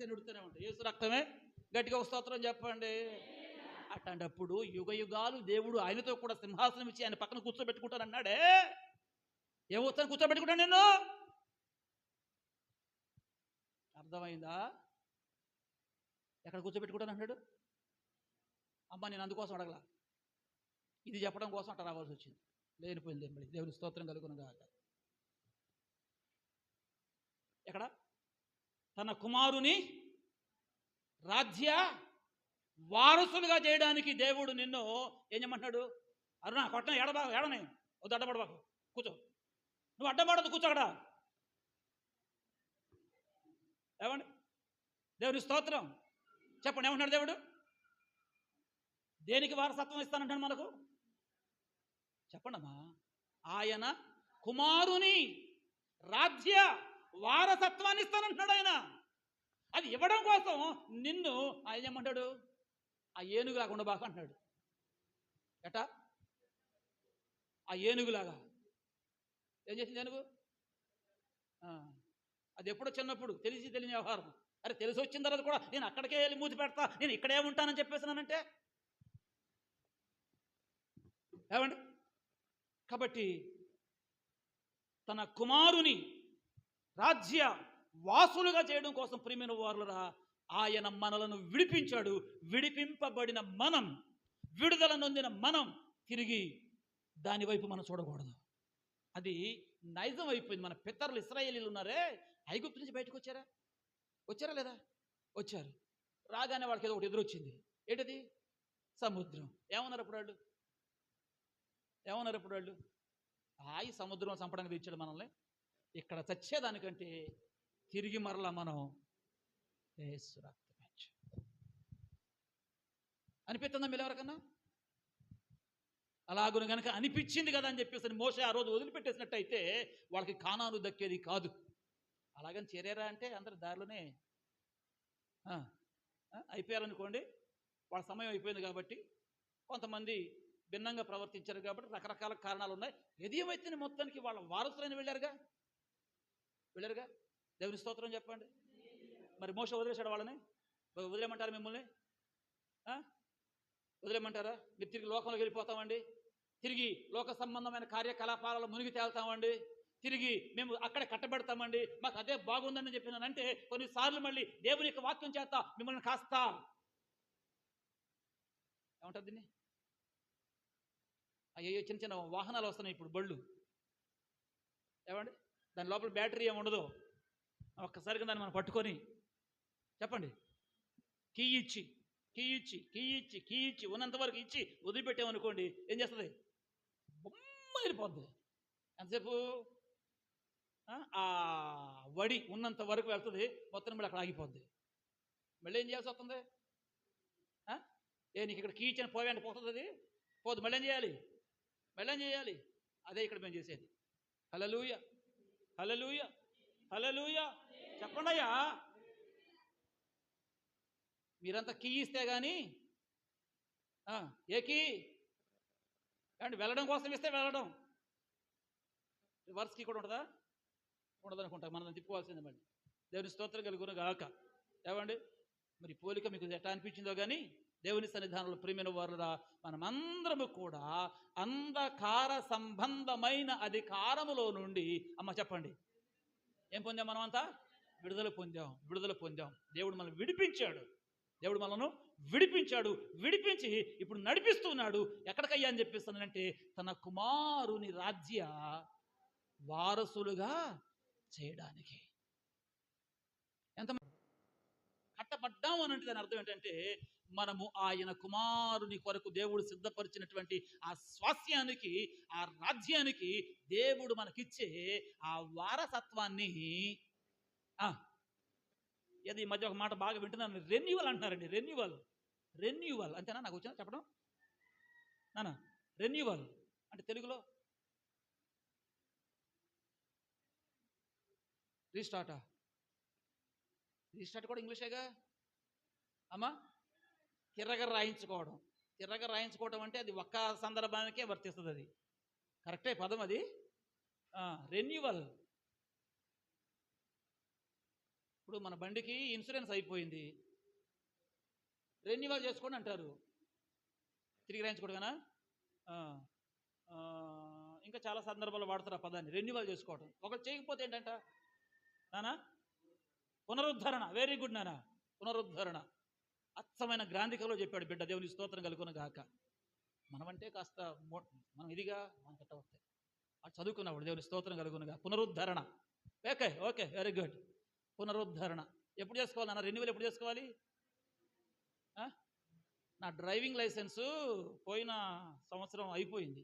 నడుస్తూనే ఉంటాయి. యేసు రక్తమే. గట్టిగా ఒక స్తోత్రం చెప్పండి. అట్లాంటప్పుడు యుగ యుగాలు దేవుడు ఆయనతో కూడా సింహాసనం ఇచ్చి ఆయన పక్కన కూర్చోబెట్టుకుంటానన్నాడే. ఏమవుతాను? కూర్చోబెట్టుకుంటాను నేను. అర్థమైందా? ఎక్కడ కూర్చోబెట్టుకుంటాను అన్నాడు? అమ్మ, నేను అందుకోసం అడగలా, ఇది చెప్పడం కోసం అట్లా రావాల్సి వచ్చింది. లేనిపోయింది. మళ్ళీ దేవుని స్తోత్రం కలుగునుగా. ఎక్కడ? తన కుమారుని రాజ్య వారసులుగా చేయడానికి దేవుడు నిన్ను ఏం చేయమంటున్నాడు? అరుణ కొట్టన ఏడనే వద్దు, అడ్డపడబాకు, కూర్చో. నువ్వు అడ్డపడదు, కూర్చో అక్కడ. ఏమండి? దేవుని స్తోత్రం. చెప్పండి, ఏమంటున్నాడు దేవుడు? దేనికి వారసత్వం ఇస్తానంటాడు మనకు? చెప్పండమ్మా. ఆయన కుమారుని రాజ్య వారసత్వాన్ని ఇస్తానంటున్నాడు ఆయన. అది ఇవ్వడం కోసం నిన్ను ఆయన ఏమంటాడు? ఆ ఏనుగులాగా ఉండబాక అంటున్నాడు. ఎటా? ఆ ఏనుగులాగా. ఏం చేసింది ఏనుగు? అది ఎప్పుడో చిన్నప్పుడు తెలిసి తెలియని వ్యవహారం. అరే తెలిసి వచ్చిన తర్వాత కూడా నేను అక్కడికే వెళ్ళి మూతి పెడతా, నేను ఇక్కడే ఉంటానని చెప్పేసినానంటే ఏమండి? కాబట్టి తన కుమారుని రాజ్య వాసులుగా చేయడం కోసం ప్రియమైన వారులరా ఆయన మనలను విడిపించాడు. విడిపింపబడిన మనం, విడుదల నొందిన మనం తిరిగి దాని వైపు మనం చూడకూడదు. అది నైజం అయిపోయింది. మన పితరులు ఇశ్రాయేలీలు ఉన్నారే, ఐగుప్తు నుంచి బయటకు వచ్చారా లేదా? వచ్చారు. రాగానే వాళ్ళకి ఏదో ఒకటి ఎదురొచ్చింది. ఏంటది? సముద్రం. ఏమన్నారు అప్పుడు వాళ్ళు? ఈ సముద్రం చంపడానికి తెచ్చాడు మనల్ని. ఇక్కడ చచ్చేదానికంటే తిరిగి మరలా మనం యేసు రక్తం అనిపిస్తుందా మీరు ఎవరికన్నా? అలాగును కనుక అనిపించింది కదా అని చెప్పేసి మోషే ఆ రోజు వదిలిపెట్టేసినట్టయితే వాళ్ళకి కానాను దక్కేది కాదు. అలాగని చేరారా అంటే అందరు దారిలోనే అయిపోయారనుకోండి. వాళ్ళ సమయం అయిపోయింది కాబట్టి, కొంతమంది భిన్నంగా ప్రవర్తించారు కాబట్టి రకరకాల కారణాలు ఉన్నాయి. ఏది ఏమైతే మొత్తానికి వాళ్ళ వారసులైన వెళ్ళారుగా. దేవుని స్తోత్రం చెప్పండి. మరి మోషే వదిలేశాడు వాళ్ళని? వదిలేమంటారా మిమ్మల్ని? వదిలేమంటారా? మీరు తిరిగి లోకంలోకి వెళ్ళిపోతామండి, తిరిగి లోక సంబంధమైన కార్యకలాపాలలో మునిగి తేలుతామండి, తిరిగి మేము అక్కడే కట్టబెడతామండి, మాకు అదే బాగుందని చెప్పినానంటే కొన్నిసార్లు మళ్ళీ దేవుని యొక్క వాక్యం చేత మిమ్మల్ని కాస్తా ఏమంటారు దీన్ని? అయ్యో చిన్న చిన్న వాహనాలు వస్తున్నాయి ఇప్పుడు, బళ్ళు. ఏమండి, దాని లోపల బ్యాటరీ ఏమి ఉండదు. ఒక్కసారిగా దాన్ని మనం పట్టుకొని చెప్పండి, కీ ఇచ్చి ఉన్నంత వరకు ఇచ్చి వదిలిపెట్టామనుకోండి, ఏం చేస్తుంది? బొమ్మ వెళ్ళిపోద్ది. ఎంతసేపు? ఆ వడి ఉన్నంత వరకు వెళ్తుంది, మొత్తం మళ్ళీ అక్కడ ఆగిపోద్ది. మళ్ళీ ఏం చేయాల్సి వస్తుంది? నీకు ఇక్కడ కీ ఇచ్చిన పోవేంటి పోతుంది, అది పోదు. మళ్ళీ ఏం చేయాలి? అదే ఇక్కడ మేము చేసేది. హల్లెలూయా, హల్లెలూయా, హల్లెలూయా. చెప్పండి అయ్యా, మీరంతా కీ ఇస్తే కానీ ఏ కీ అండి? వెళ్ళడం కోసం ఇస్తే వెళ్ళడం. రివర్స్ కీ కూడా ఉంటుందా? ఉండదనుకుంటా. మనం తిప్పుకోవాల్సిందే. మళ్ళీ దేవుని స్తోత్రం కలుగును గాక. ఏమండి, మరి పోలిక మీకు ఎట్లా అనిపించిందో కానీ, దేవుని సన్నిధానంలో ప్రియమైన వారురా, మనమందరము కూడా అంధకార సంబంధమైన అధికారములో నుండి, అమ్మ చెప్పండి, ఏం పొందాం? మనమంతా విడుదల పొందాం. దేవుడు మనల్ని విడిపించాడు. విడిపించి ఇప్పుడు నడిపిస్తున్నాడు. ఎక్కడికయ్యా అని చెప్పిస్తున్నానంటే, తన కుమారుని రాజ్య వారసులుగా చేయడానికి. ఎంత కట్టబడ్డాము అని అంటే దాని అర్థం ఏంటంటే, మనము ఆయన కుమారుని కొరకు దేవుడు సిద్ధపరిచినటువంటి ఆ స్వాస్యానికి, ఆ రాజ్యానికి దేవుడు మనకిచ్చే ఆ వారసత్వాన్ని, ఏది ఈ మధ్య ఒక మాట బాగా వింటున్నాను, రెన్యువల్ అంటున్నారండి. రెన్యువల్ అంతేనా? నాకు వచ్చినా చెప్పడం నానా? రెన్యువల్ అంటే తెలుగులో రీస్టార్ట్ కూడా ఇంగ్లీషేగా అమ్మా. తిరగ రాయించుకోవడం అంటే అది ఒక్క సందర్భానికే వర్తిస్తుంది. అది కరెక్టే పదం అది. రెన్యువల్. ఇప్పుడు మన బండికి ఇన్సూరెన్స్ అయిపోయింది, రెన్యువల్ చేసుకోండి అంటారు. తిరిగి రాయించుకోవడమేనా? ఇంకా చాలా సందర్భాల్లో వాడతారు ఆ పదాన్ని, రెన్యువల్ చేసుకోవడం. ఒకటి చేయకపోతే ఏంటంట నానా? పునరుద్ధరణ. వెరీ గుడ్ నానా, పునరుద్ధరణ. అచ్చమైన గ్రాంధికలో చెప్పాడు బిడ్డ. దేవుని స్తోత్రం కలుగును గాక. మనమంటే కాస్త మనం ఇదిగా మనకు ఎట్ట వస్తాయి, అది చదువుకున్నాడు. దేవుని స్తోత్రం కలుగునుగా. పునరుద్ధరణ. Okay very good. పునరుద్ధరణ ఎప్పుడు చేసుకోవాలి నాన్న? రెన్యువల్ ఎప్పుడు చేసుకోవాలి? నా డ్రైవింగ్ లైసెన్సు పోయిన సంవత్సరం అయిపోయింది.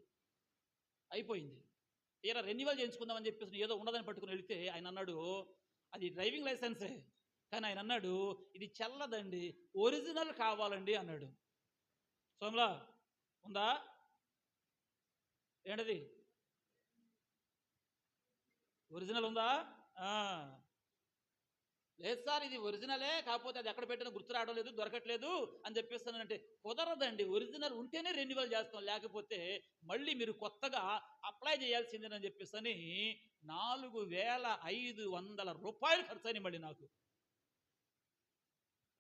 తీరా రెన్యువల్ చేయించుకుందామని చెప్పేసి ఏదో ఉండదని పట్టుకుని వెళితే ఆయన అన్నాడు, అది డ్రైవింగ్ లైసెన్సే, కానీ ఆయన అన్నాడు, ఇది చెల్లదండి, ఒరిజినల్ కావాలండి అన్నాడు. సోమలా ఉందా ఏంటది? ఒరిజినల్ ఉందా? లేదు సార్, ఇది ఒరిజినలే, కాకపోతే అది ఎక్కడ పెట్టినా గుర్తు రావడం లేదు, దొరకట్లేదు అని చెప్పేస్తానంటే, కుదరదండి, ఒరిజినల్ ఉంటేనే రెన్యువల్ చేస్తాం, లేకపోతే మళ్ళీ మీరు కొత్తగా అప్లై చేయాల్సిందేనని చెప్పేసి 4,500 రూపాయలు ఖర్చు అయినాయి మళ్ళీ నాకు.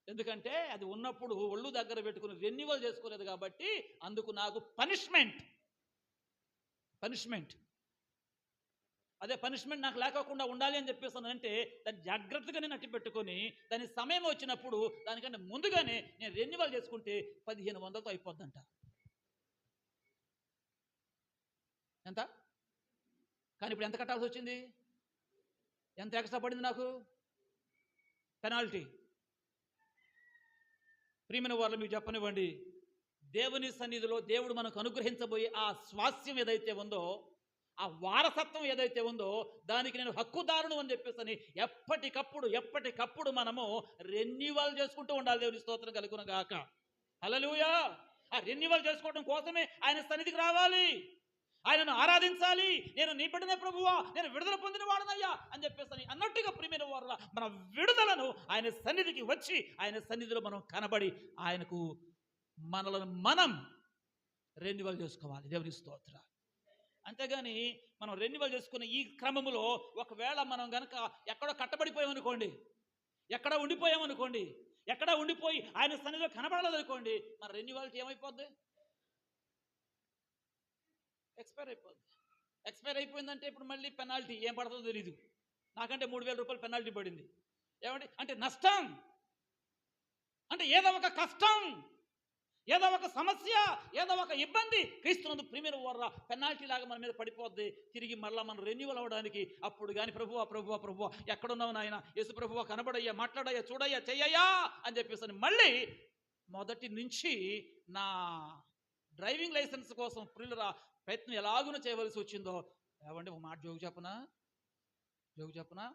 ఎందుకంటే అది ఉన్నప్పుడు ఒళ్ళు దగ్గర పెట్టుకుని రెన్యువల్ చేసుకోలేదు కాబట్టి, అందుకు నాకు పనిష్మెంట్. అదే పనిష్మెంట్ నాకు లేకోకుండా ఉండాలి అని చెప్పేసానంటే, దాన్ని జాగ్రత్తగా నేను అట్టి పెట్టుకొని, దాని సమయం వచ్చినప్పుడు దానికంటే ముందుగానే నేను రెన్యువల్ చేసుకుంటే 1,500తో అయిపోద్దంట. ఎంత? కానీ ఇప్పుడు ఎంత కట్టాల్సి వచ్చింది? ఎంత ఎక్స్ట్రా పడింది నాకు పెనాల్టీ? ప్రియమైన వారు మీకు చెప్పనివ్వండి, దేవుని సన్నిధిలో దేవుడు మనకు అనుగ్రహించబోయే ఆ స్వాస్యం ఏదైతే ఉందో, ఆ వారసత్వం ఏదైతే ఉందో, దానికి నేను హక్కుదారును అని చెప్పేసి ఎప్పటికప్పుడు మనము రెన్యువల్ చేసుకుంటూ ఉండాలి. దేవుని స్తోత్రం కలుగును గాక. హల్లెలూయా. ఆ రెన్యువల్ చేసుకోవడం కోసమే ఆయన సన్నిధికి రావాలి, ఆయనను ఆరాధించాలి. నేను నీ బిడ్డనే ప్రభువా, నేను విడుదల పొందిన వాడనయ్యా అని చెప్పేసి అన్నట్టుగా ప్రియమైన వారులా మన విడుదలను ఆయన సన్నిధికి వచ్చి, ఆయన సన్నిధిలో మనం కనబడి, ఆయనకు మనలను మనం రెన్యువల్ చేసుకోవాలి. దేవుని స్తోత్రం. అంతేగాని మనం రెన్యువల్ చేసుకునే ఈ క్రమములో ఒకవేళ మనం గనక ఎక్కడో కట్టబడిపోయామనుకోండి, ఎక్కడ ఉండిపోయి ఆయన సన్నిధిలో కనబడలేదనుకోండి, మన రెన్యువల్టీ ఏమైపోద్ది? ఎక్స్పైర్ అయిపోయిందంటే ఇప్పుడు మళ్ళీ పెనాల్టీ ఏం పడుతుందో తెలీదు. నాకంటే 3,000 రూపాయలు పెనాల్టీ పడింది. ఏమండి అంటే నష్టం, అంటే ఏదో ఒక కష్టం. ఏదో ఒక సమస్య, ఏదో ఒక ఇబ్బంది క్రీస్తునందు ప్రియమైన వారా పెనాల్టీ లాగా మన మీద పడిపోద్ది. తిరిగి మళ్ళీ మనం రెన్యూవల్ అవ్వడానికి అప్పుడు కానీ ప్రభువా ఎక్కడున్నావు నాయన, యేసు ప్రభువా కనబడయ్యా, మాట్లాడయ్యా, చూడయ్యా, చెయ్యయ్యా అని చెప్పేసి మళ్ళీ మొదటి నుంచి నా డ్రైవింగ్ లైసెన్స్ కోసం ప్రియులరా ప్రయత్నం ఎలాగునో చేయవలసి వచ్చిందో. ఏమంటే ఒక మాట జోగు చెప్పనా,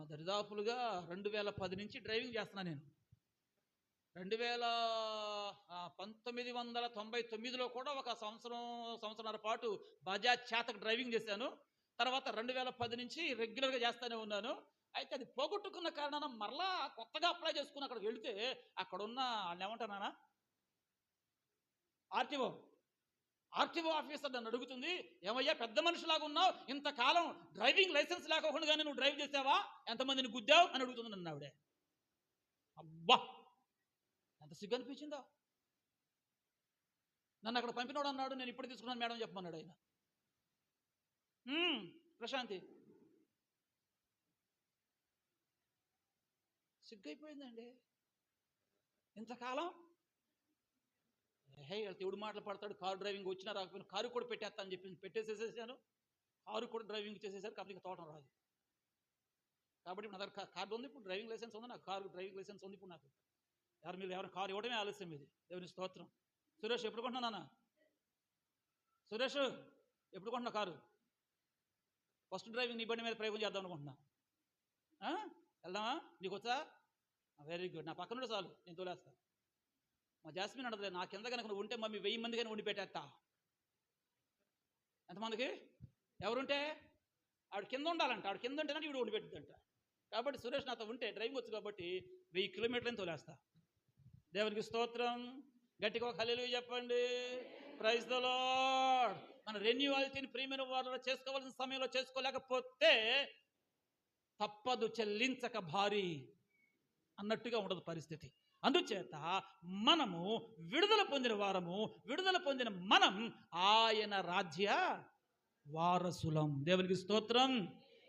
దరిదాపులుగా 2010 నుంచి డ్రైవింగ్ చేస్తున్నా నేను. 1999లో కూడా ఒక సంవత్సరాల పాటు బజాజ్ చేతకు డ్రైవింగ్ చేశాను. తర్వాత 2010 నుంచి రెగ్యులర్గా చేస్తూనే ఉన్నాను. అయితే అది పోగొట్టుకున్న కారణాన మరలా కొత్తగా అప్లై చేసుకుని అక్కడికి వెళితే అక్కడ ఉన్న వాళ్ళు ఏమంటానా, ఆర్టీఓ ఆఫీసర్ నన్ను అడుగుతుంది, ఏమయ్యా పెద్ద మనిషిలాగా ఉన్నావు, ఇంతకాలం డ్రైవింగ్ లైసెన్స్ లేకోకుండా కానీ నువ్వు డ్రైవ్ చేసావా, ఎంతమందిని గుద్దావు అని అడుగుతుంది నన్ను ఆవిడే. అబ్బా ఎంత సిగ్గు అనిపించిందో. నన్ను అక్కడ పంపినోడు అన్నాడు, నేను ఇప్పుడు తీసుకున్నాను మేడం చెప్పమన్నాడు ఆయన. ప్రశాంతి సిగ్గైపోయిందండి. ఇంతకాలం దేవుడు మాటలు పడతాడు, కారు డ్రైవింగ్ వచ్చినా రాకపోయినా కారు కూడా పెట్టేస్తా అని చెప్పి పెట్టేసేసేసాను. కారు కూడా డ్రైవింగ్ చేసేసారు, కాబట్టి తోటం రాదు. కాబట్టి నా దగ్గర కార్డు ఉంది, ఇప్పుడు డ్రైవింగ్ లైసెన్స్ ఉంది, నాకు కారు డ్రైవింగ్ లైసెన్స్ ఉంది. ఇప్పుడు నాకు ఎవరైనా కారు ఇవ్వడమే ఆలస్యం. ఇది దేవుని స్తోత్రం. సురేష్ ఎప్పుడు కొంటున్నానా? సురేష్ ఎప్పుడు కొంటున్నా కారు? ఫస్ట్ డ్రైవింగ్ నీ బండి మీద ప్రయోగం చేద్దాం అనుకుంటున్నా. వెళ్దామా? నీకు వచ్చా? Very good. నా పక్కన ఉంటే చాలు, నేను తోలేస్తా. మా జాస్మిన్ అడగలేదు, నా కింద కనుక నువ్వు ఉంటే మమ్మీ 1000 మంది కానీ వండి పెట్టేస్తా. ఎంతమందికి? ఎవరుంటే ఆవిడ కింద ఉండాలంట, ఆవిడ కింద ఉంటేనే ఇవి వండి పెట్టిద్దంట. కాబట్టి సురేష్ నాతో ఉంటే డ్రైవింగ్ వచ్చు కాబట్టి 1000 కిలోమీటర్లని తోలేస్తా. దేవునికి స్తోత్రం. గట్టిగా ఒక హల్లెలూయా చెప్పండి. Praise the Lord. మన రెన్యూవాలిటీని ప్రియమైన వారిలో చేసుకోవాల్సిన సమయంలో చేసుకోలేకపోతే తప్పదు, చెల్లించక భారీ అన్నట్టుగా ఉండదు పరిస్థితి. అందుచేత మనము విడుదల పొందిన వారము, విడుదల పొందిన మనం ఆయన రాజ్య వారసులం. దేవునికి స్తోత్రం.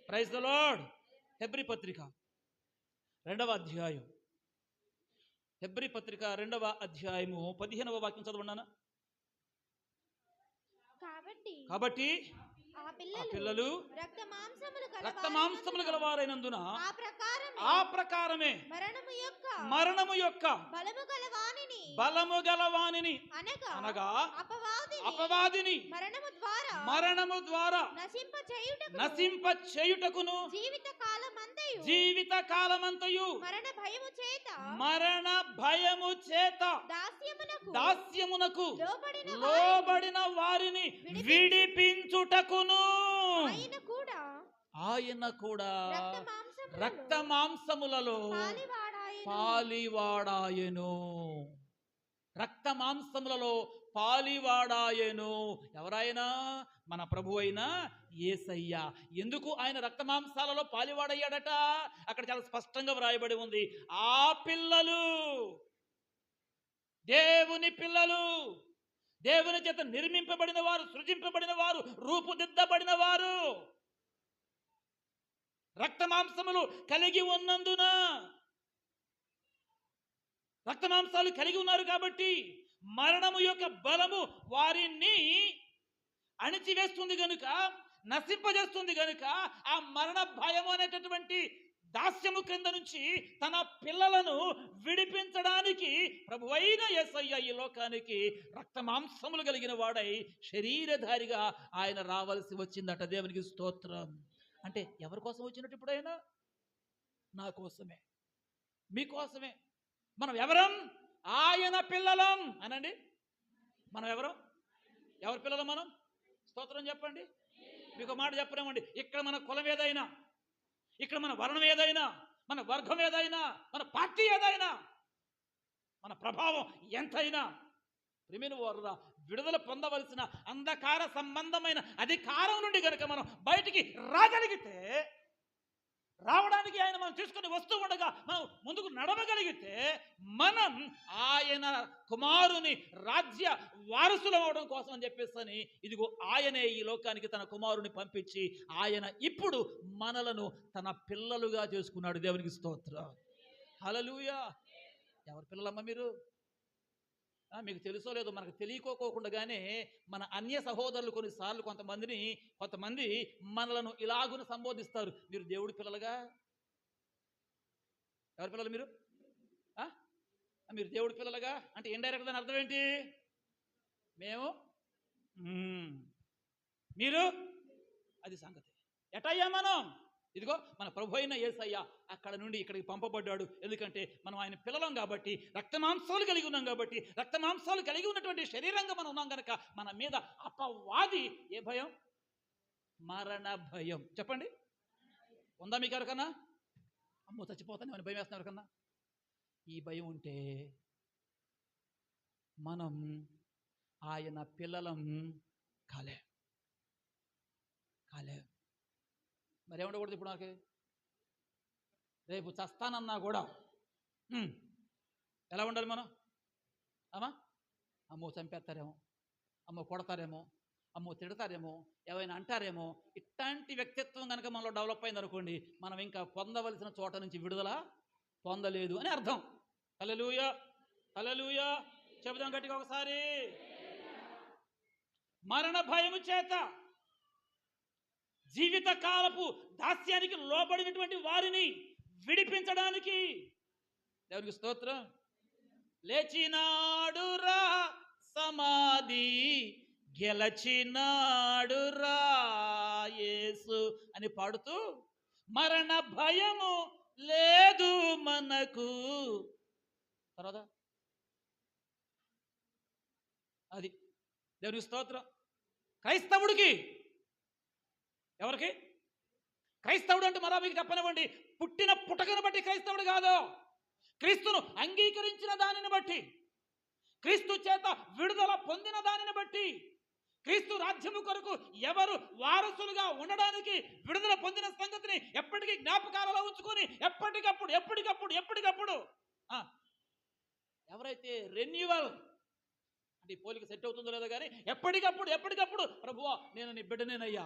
Praise the lord. హెబ్రీ పత్రిక 2వ అధ్యాయం, హెబ్రీ పత్రిక 2వ అధ్యాయము 15వ వాక్యం చదవన్నాను. కాబట్టి ఆ ఆ పిల్లలు పిల్లలు రక్త మాంసములు గలవారైనందున ఆ ప్రకారమే మరణము యొక్క బలము గలవానిని అనగా అపవాదిని మరణము ద్వారా నశింప చేయుటకును జీవిత కాలమంతయు మరణ భయము చేత దాస్యమునకు లోబడిన వారిని విడిపించుటకును ఆయన కూడా రక్త మాంసములలో పాలివాడాయెను. రక్త మాంసములలో పాలివాడాయెను. ఎవరైనా? మన ప్రభు అయిన యేసయ్య. ఎందుకు ఆయన రక్త మాంసాలలో పాలివాడయ్యాడట? అక్కడ చాలా స్పష్టంగా వ్రాయబడి ఉంది. ఆ పిల్లలు దేవుని పిల్లలు, దేవుని చేత నిర్మింపబడిన వారు, సృజింపబడిన వారు, రూపుదిద్దబడిన వారు, రక్త మాంసములు కలిగి ఉన్నందున, రక్త మాంసాలు కలిగి ఉన్నారు కాబట్టి మరణము యొక్క బలము వారిని అణిచివేస్తుంది గనుక, నశింపజేస్తుంది గనుక, ఆ మరణ భయము అనేటటువంటి దాస్యము క్రింద నుంచి తన పిల్లలను విడిపించడానికి ప్రభువైన యేసయ్య ఈ లోకానికి రక్త మాంసములు కలిగిన వాడై శరీరధారిగా ఆయన రావాల్సి వచ్చిందట. దేవునికి స్తోత్రం. అంటే ఎవరి కోసం వచ్చినట్టు? ఇప్పుడైనా నా కోసమే, మీకోసమే. మనం ఎవరం? ఆయన పిల్లలం అనండి. మనం ఎవరం? ఎవరి పిల్లలం మనం? స్తోత్రం చెప్పండి. మీకు మాట చెప్పలేమండి. ఇక్కడ మన కులం ఏదైనా, ఇక్కడ మన వర్ణం ఏదైనా, మన వర్గం ఏదైనా, మన పార్టీ ఏదైనా, మన ప్రభావం ఎంతైనా, ప్రియమైన వారురా, విడుదల పొందవలసిన అంధకార సంబంధమైన అధికారం నుండి కనుక మనం బయటికి రాగలిగితే, రావడానికి ఆయన మనం తీసుకుని వస్తూ ఉండగా మనం ముందుకు నడవగలిగితే, మనం ఆయన కుమారుని రాజ్య వారసులం అవడం కోసం అని చెప్పేసి ఇదిగో ఆయనే ఈ లోకానికి తన కుమారుని పంపించి ఆయన ఇప్పుడు మనలను తన పిల్లలుగా చేసుకున్నాడు. దేవునికి స్తోత్రం. హల్లెలూయా. ఎవరి పిల్లలమ్మ మీరు? మీకు తెలుసో లేదో, మనకు తెలియకోకుండానే మన అన్య సహోదరులు కొన్నిసార్లు కొంతమంది మనలను ఇలాగున సంబోధిస్తారు. మీరు దేవుడి పిల్లలుగా? ఎవరి పిల్లలు మీరు? మీరు దేవుడి పిల్లలుగా అంటే ఇండైరెక్ట్ దాని అర్థం ఏంటి? మేము మీరు అది సంగతి. ఎటయ్యా మనం? ఇదిగో మన ప్రభు అయిన యేసయ్య అక్కడ నుండి ఇక్కడికి పంపబడ్డాడు. ఎందుకంటే మనం ఆయన పిల్లలం కాబట్టి, రక్తమాంసాలు కలిగి ఉన్నాం కాబట్టి, రక్తమాంసాలు కలిగి ఉన్నటువంటి శరీరంగా మనం ఉన్నాం కనుక మన మీద అపవాది ఏ భయం? మరణ భయం. చెప్పండి, ఉందా మీకు ఎవరికన్నా? అమ్మో చచ్చిపోతాను అని భయం వేస్తున్నా ఎవరికన్నా? ఈ భయం ఉంటే మనం ఆయన పిల్లలం కాలే. మరి ఏముండకూడదు ఇప్పుడు నాకు? రేపు చస్తానన్నా కూడా ఎలా ఉండాలి మనం? అమ్మో చంపేస్తారేమో, అమ్మో కొడతారేమో, అమ్మో తిడతారేమో, ఏమైనా అంటారేమో. ఇట్లాంటి వ్యక్తిత్వం కనుక మనలో డెవలప్ అయింది అనుకోండి, మనం ఇంకా పొందవలసిన చోట నుంచి విడుదల పొందలేదు అని అర్థం. హల్లెలూయా, హల్లెలూయా చెబుదాం గట్టిగా ఒకసారి. మరణ భయము చేత జీవితకాలపు దాస్యానికి లోబడినటువంటి వారిని విడిపించడానికి దేవునికి స్తోత్రం. లేచినాడురా సమాధి గెలచినాడురా యేసు అని పాడుతూ, మరణ భయము లేదు మనకు. తర్వాత అది దేవునికి స్తోత్రం. క్రైస్తవుడికి, ఎవరికి? క్రైస్తవుడు అంటే మరో మీకు చెప్పనివ్వండి, పుట్టిన పుటకను బట్టి క్రైస్తవుడు కాదు. క్రీస్తును అంగీకరించిన దానిని బట్టి, క్రీస్తు చేత విడుదల పొందిన దానిని బట్టి, క్రీస్తు రాజ్యము కొరకు ఎవరు వారసులుగా ఉండడానికి విడుదల పొందిన సంగతిని ఎప్పటికీ జ్ఞాపకాలలో ఉంచుకొని ఎప్పటికప్పుడు ఎవరైతే రెన్యువల్ అంటే ఈ పోలిక సెట్ అవుతుందో లేదో కానీ ఎప్పటికప్పుడు ప్రభువా నేను నీ బిడ్డనేనయ్యా,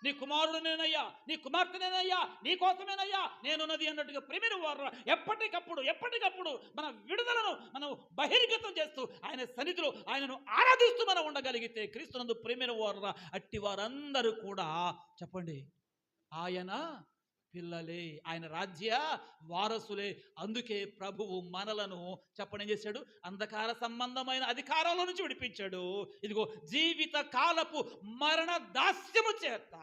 నీ కుమారుడునేనయ్యా, నీ కుమార్తెనేనయ్యా, నీ కోసమేనయ్యా నేనున్నది అన్నట్టుగా ప్రేమిన వారు ఎప్పటికప్పుడు మన విడుదలను మనం బహిర్గతం చేస్తూ ఆయన సన్నిధిలో ఆయనను ఆరాధిస్తూ మనం ఉండగలిగితే క్రీస్తునందు ప్రేమిన వారు అట్టి వారందరూ కూడా చెప్పండి ఆయన పిల్లలే, ఆయన రాజ్య వారసులే. అందుకే ప్రభువు మనలను చెప్పడం చేశాడు, అంధకార సంబంధమైన అధికారాల నుంచి విడిపించాడు. ఇదిగో జీవిత కాలపు మరణ దాస్యము చేత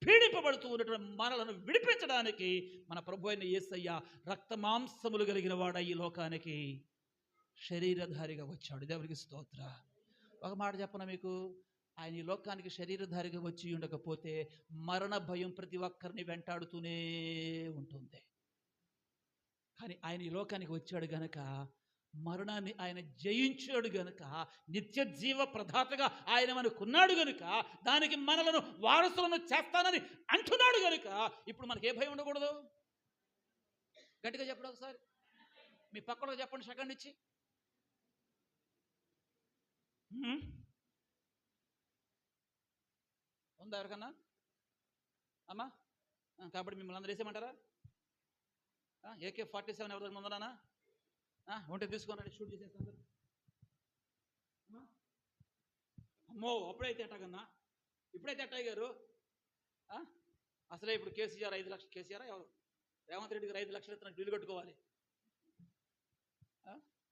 పీడింపబడుతూ ఉన్నటువంటి మనలను విడిపించడానికి మన ప్రభు అయిన యేసయ్య రక్తమాంసములు కలిగిన వాడ ఈ లోకానికి శరీరధారిగా వచ్చాడు. దేవునికి స్తోత్ర. ఒక మాట చెప్పన మీకు, ఆయన ఈ లోకానికి శరీరధారిగా వచ్చి ఉండకపోతే మరణ భయం ప్రతి ఒక్కరిని వెంటాడుతూనే ఉంటుంది. కానీ ఆయన ఈ లోకానికి వచ్చాడు గనక, మరణాన్ని ఆయన జయించాడు గనుక, నిత్య జీవ ప్రదాతగా ఆయన మనకున్నాడు గనుక, దానికి మనలను వారసులను చేస్తానని అంటున్నాడు గనుక ఇప్పుడు మనకి ఏ భయం ఉండకూడదు? గట్టిగా చెప్పండి ఒకసారి. మీ పక్కన చెప్పండి సెకండ్ ఇచ్చి. ఉందా ఎవరికన్నా? అమ్మా కాబట్టి మిమ్మల్ని అందరూ వేసేయమంటారా? AK-47 ఎవరి ముందరానా ఉంటే తీసుకున్నాడు, షూట్ చేసేస్తాను. అమ్మో అప్పుడైతే ఎట్టాగన్నా, ఇప్పుడైతే ఎట్టాగారు? అసలే ఇప్పుడు కేసీఆర్ 5 లక్షలు, కేసీఆర్ ఎవరు రేవంత్ రెడ్డి గారు 5 లక్షలు ఇస్తున్నట్టు బిల్లు కట్టుకోవాలి.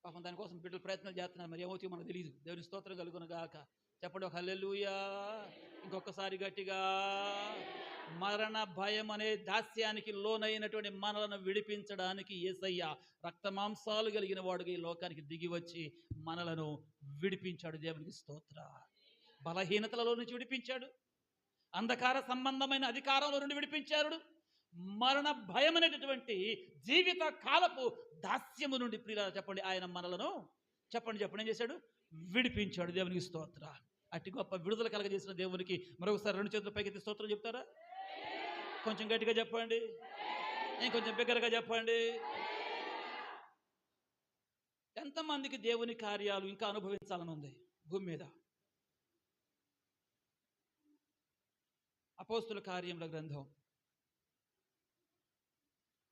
పాపం దానికోసం బిడ్డలు ప్రయత్నాలు చేస్తున్నారు. మరి ఏమవుతాయో మనకు తెలియదు. దేవుని స్తోత్రం కలుగును గాక. చెప్పండి ఒక హల్లెలూయా. ఇంకొకసారి గట్టిగా. మరణ భయం అనే దాస్యానికి లోనైనటువంటి మనలను విడిపించడానికి యేసయ్య రక్తమాంసాలు కలిగిన వాడుగా ఈ లోకానికి దిగి వచ్చి మనలను విడిపించాడు. దేవునికి స్తోత్ర. బలహీనతలలో నుంచి విడిపించాడు, అంధకార సంబంధమైన అధికారంలో నుండి విడిపించాడు, మరణ భయం అనేటటువంటి జీవిత కాలపు దాస్యము నుండి ప్రియులారా చెప్పండి ఆయన మనలను చెప్పండి ఏం చేశాడు? విడిపించాడు. దేవునికి స్తోత్ర. అట్టి గొప్ప విడుదల కలగజేసిన దేవునికి మరొకసారి 2 చేతుల పైకి స్తోత్రం చెప్తారా? కొంచెం గట్టిగా చెప్పండి, ఇంకొంచెం బిగ్గరగా చెప్పండి. ఎంతమందికి దేవుని కార్యాలు ఇంకా అనుభవించాలని ఉంది భూమి మీద? అపోస్తుల కార్యముల గ్రంథం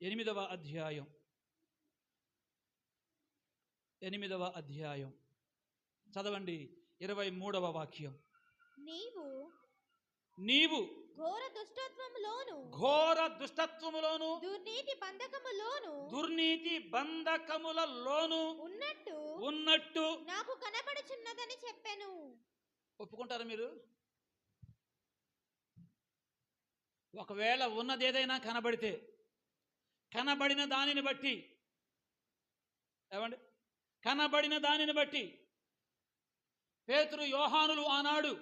8వ అధ్యాయం 8వ అధ్యాయం చదవండి 23వ వాక్యం. నీవు ఘోర దుష్టత్వములోను దుర్నీతి బంధకములలోను ఉన్నట్టు నాకు కనబడుచున్నదని చెప్పాను. ఒప్పుకుంటారా మీరు? ఒకవేళ ఉన్నది ఏదైనా కనబడితే కనబడిన దానిని బట్టి, ఏమండి, కనబడిన దానిని బట్టి పేతురు యోహానులు ఆనాడు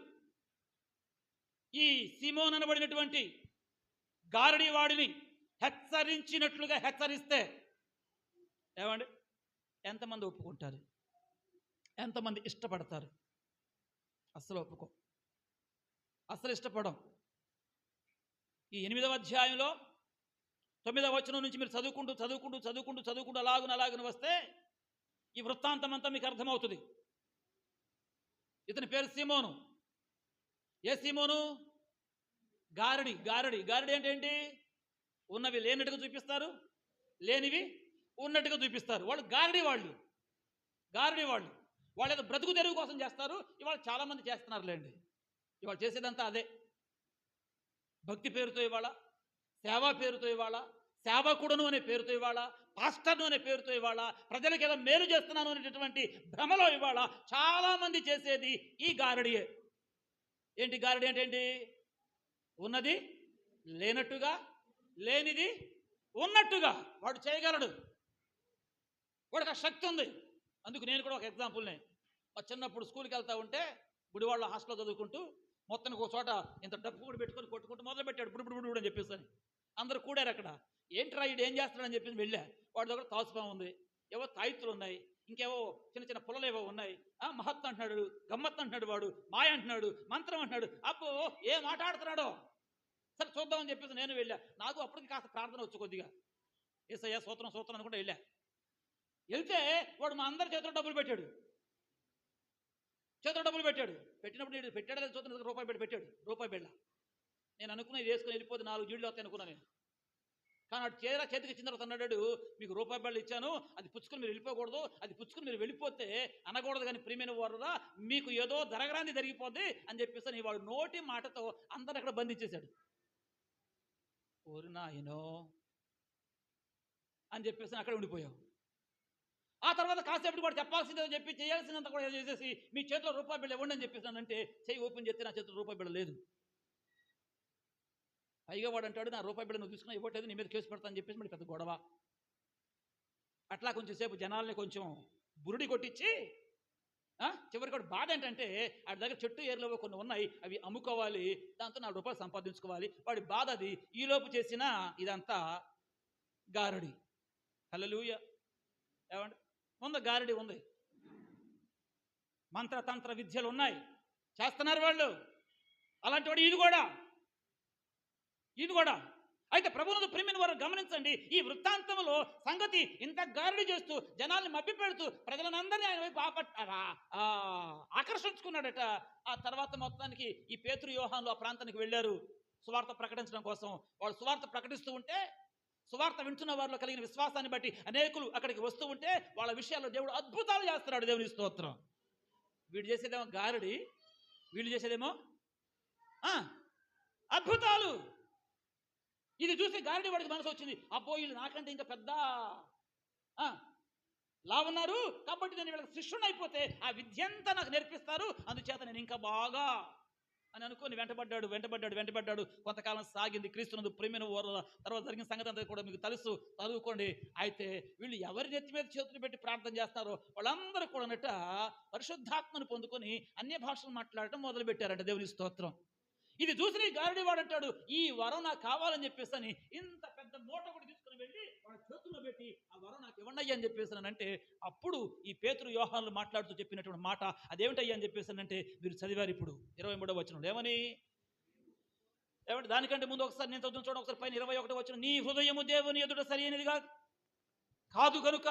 ఈ సీమోన్ అనబడినటువంటి గారడీవాడిని హెచ్చరించినట్లుగా హెచ్చరిస్తే, ఏమండి, ఎంతమంది ఒప్పుకుంటారు? ఎంతమంది ఇష్టపడతారు? అస్సలు ఒప్పుకో, అస్సలు ఇష్టపడం. ఈ 8వ అధ్యాయంలో 9వ వచనం నుంచి మీరు చదువుకుంటూ అలాగున వస్తే ఈ వృత్తాంతం అంతా మీకు అర్థమవుతుంది. ఇతని పేరు సీమోను. ఏ సీమోను? గారడి. గారడి అంటే ఏంటి? ఉన్నవి లేనట్టుగా చూపిస్తారు, లేనివి ఉన్నట్టుగా చూపిస్తారు. వాళ్ళు గారడి వాళ్ళు ఏదో బ్రతుకు తెరువు కోసం చేస్తారు. ఇవాళ చాలామంది చేస్తున్నారులేండి. ఇవాళ చేసేదంతా అదే. భక్తి పేరుతో ఇవాళ, సేవా పేరుతో ఇవాళ, సేవకుడును అనే పేరుతో ఇవాళ, పాస్టర్ను అనే పేరుతో ఇవాళ, ప్రజలకు ఏదో మేలు చేస్తున్నాను అనేటటువంటి భ్రమలో ఇవాళ చాలామంది చేసేది ఈ గారడియే. ఏంటి గారడి అంటే ఏంటి? ఉన్నది లేనట్టుగా, లేనిది ఉన్నట్టుగా వాడు చేయగలడు. వాడికి ఆ శక్తి ఉంది. అందుకు నేను కూడా ఒక ఎగ్జాంపుల్నే. మా చిన్నప్పుడు స్కూల్కి వెళ్తా ఉంటే గుడివాళ్ళ హాస్టల్లో చదువుకుంటూ మొత్తానికి ఒక చోట ఇంత డబ్బు కూడా పెట్టుకొని కొట్టుకుంటూ మొదలు పెట్టాడు. బుడు అని చెప్పేసి అందరూ కూడారు అక్కడ. ఏంట్రా ఇడు ఏం చేస్తాడని చెప్పేసి వెళ్ళా. వాడి దగ్గర తాసుపాము ఉంది, ఏవో తాయిత్తులు ఉన్నాయి, ఇంకేవో చిన్న పుల్లలు ఏవో ఉన్నాయి. మహత్వం అంటున్నాడు, గమ్మత్తు అంటున్నాడు, వాడు మాయ అంటున్నాడు, మంత్రం అంటున్నాడు. అబ్బో ఏం మాట్లాడుతున్నాడో, సరే చూద్దామని చెప్పేసి నేను వెళ్ళా. నాకు అప్పటికి కాస్త ప్రార్థన వచ్చు కొద్దిగా. యేసయ్యా సూత్రం అనుకుంటా వెళ్ళా. వెళ్తే వాడు మా అందరి చేతిలో డబ్బులు పెట్టాడు. పెట్టినప్పుడు పెట్టాడు చూద్దాం, రూపాయి పెట్టాడు. రూపాయి బిళ్ళ. నేను అనుకున్నా ఇది వేసుకుని వెళ్ళిపోతే 4 జీళ్ళు వస్తాయి అనుకున్నా నేను. కానీ అటు చేతికి ఇచ్చిన తర్వాత అన్నాడు, మీకు రూపాయి బిళ్ళ ఇచ్చాను, అది పుచ్చుకొని మీరు వెళ్ళిపోకూడదు, అది పుచ్చుకొని మీరు వెళ్ళిపోతే అనకూడదు, కానీ ప్రియమైన వారురా మీకు ఏదో జరగరాంది జరిగిపోద్ది అని చెప్పేసి వాడు నోటి మాటతో అందరు అక్కడ బంధించేశాడు. ఓరి నాయనో అని చెప్పేసి అక్కడ ఉండిపోయావు. ఆ తర్వాత కాసేపటి వాడు చెప్పాల్సిందో చెప్పి చేయాల్సినంత కూడా చేసేసి మీ చేతిలో రూపాయి బిళ్ళ ఇవ్వండి అని చెప్పేసానంటే చెయ్యి ఓపెన్ చేస్తే నా చేతిలో రూపాయి బిళ్ళ లేదు. పైగా వాడు అంటాడు, నా రూపాయి బిళ్ళ నువ్వు తీసుకున్నా ఇవ్వట్లేదు, నీ మీద కేసు పెడతాను చెప్పేసి మరి పెద్ద గొడవ. అట్లా కొంచెం సేపు జనాల్ని కొంచెం బురుడి కొట్టించి చివరికి వాడు బాధ ఏంటంటే వాడి దగ్గర చెట్టు ఏర్లో కొన్ని ఉన్నాయి, అవి అమ్ముకోవాలి, దాంతో 4 రూపాయలు సంపాదించుకోవాలి. వాడి బాధ అది. ఈలోపు చేసిన ఇదంతా గారడి. హల్లెలూయా. ఏమండి, ముందు గారడి ఉంది, మంత్రతంత్ర విద్యలు ఉన్నాయి, చేస్తున్నారు వాళ్ళు. అలాంటి వాడు ఇది కూడా. అయితే ప్రభువును ప్రియమైన వారు గమనించండి, ఈ వృత్తాంతంలో సంగతి ఇంత గారడి చేస్తూ జనాల్ని మభ్యపెడుతూ ప్రజలందరినీ ఆయన వైపు ఆకర్షించుకున్నాడట. ఆ తర్వాత మొత్తానికి ఈ పేతురు యోహానులు ఆ ప్రాంతానికి వెళ్ళారు సువార్త ప్రకటించడం కోసం. వాళ్ళు సువార్త ప్రకటిస్తూ ఉంటే, సువార్త వింటున్న వారిలో కలిగిన విశ్వాసాన్ని బట్టి అనేకులు అక్కడికి వస్తూ ఉంటే వాళ్ళ విషయాల్లో దేవుడు అద్భుతాలు చేస్తున్నాడు. దేవుని స్తోత్రం. వీడు చేసేదేమో గారడి, వీళ్ళు చేసేదేమో అద్భుతాలు. ఇది చూసి గారడి వాడికి మనసు వచ్చింది, అబ్బో వీళ్ళు నాకంటే ఇంకా పెద్ద లావున్నారు, కాబట్టి నేను వీళ్ళకి శిష్యుని అయిపోతే ఆ విద్యంతా నాకు నేర్పిస్తారు, అందుచేత నేను ఇంకా బాగా అని అనుకుని వెంటబడ్డాడు. కొంతకాలం సాగింది. క్రీస్తునందు ప్రేమైన తర్వాత జరిగిన సంగతి అంతా కూడా మీకు తెలుసు, చదువుకోండి. అయితే వీళ్ళు ఎవరి నెత్తి మీద చేతులు పెట్టి ప్రార్థన చేస్తారో వాళ్ళందరూ కూడా పరిశుద్ధాత్మను పొందుకొని అన్య భాషలు మాట్లాడటం మొదలు పెట్టారంట. దేవుని స్తోత్రం. ఇది చూసి గారడి వాడు అంటాడు, ఈ వరం నాకు కావాలని చెప్పేసి అని ఇంత పెద్ద మూట కూడా తీసుకుని వెళ్ళి వాళ్ళ చేతుల్లో పెట్టి ఆ వరం నాకు ఇవ్వండి అని చెప్పేసానంటే, అప్పుడు ఈ పేతురు యోహానులు మాట్లాడుతూ చెప్పినటువంటి మాట అదేమిటయ్యా అని చెప్పేసానంటే మీరు చదివారు ఇప్పుడు 23వ వచనం. ఏమని? దానికంటే ముందు ఒకసారి నేను చదువుతున్న చూడండి, ఒకసారి పైన 21వ వచనం. నీ హృదయము దేవుని ఎదుట సరి అయినదిగా కాదు కనుక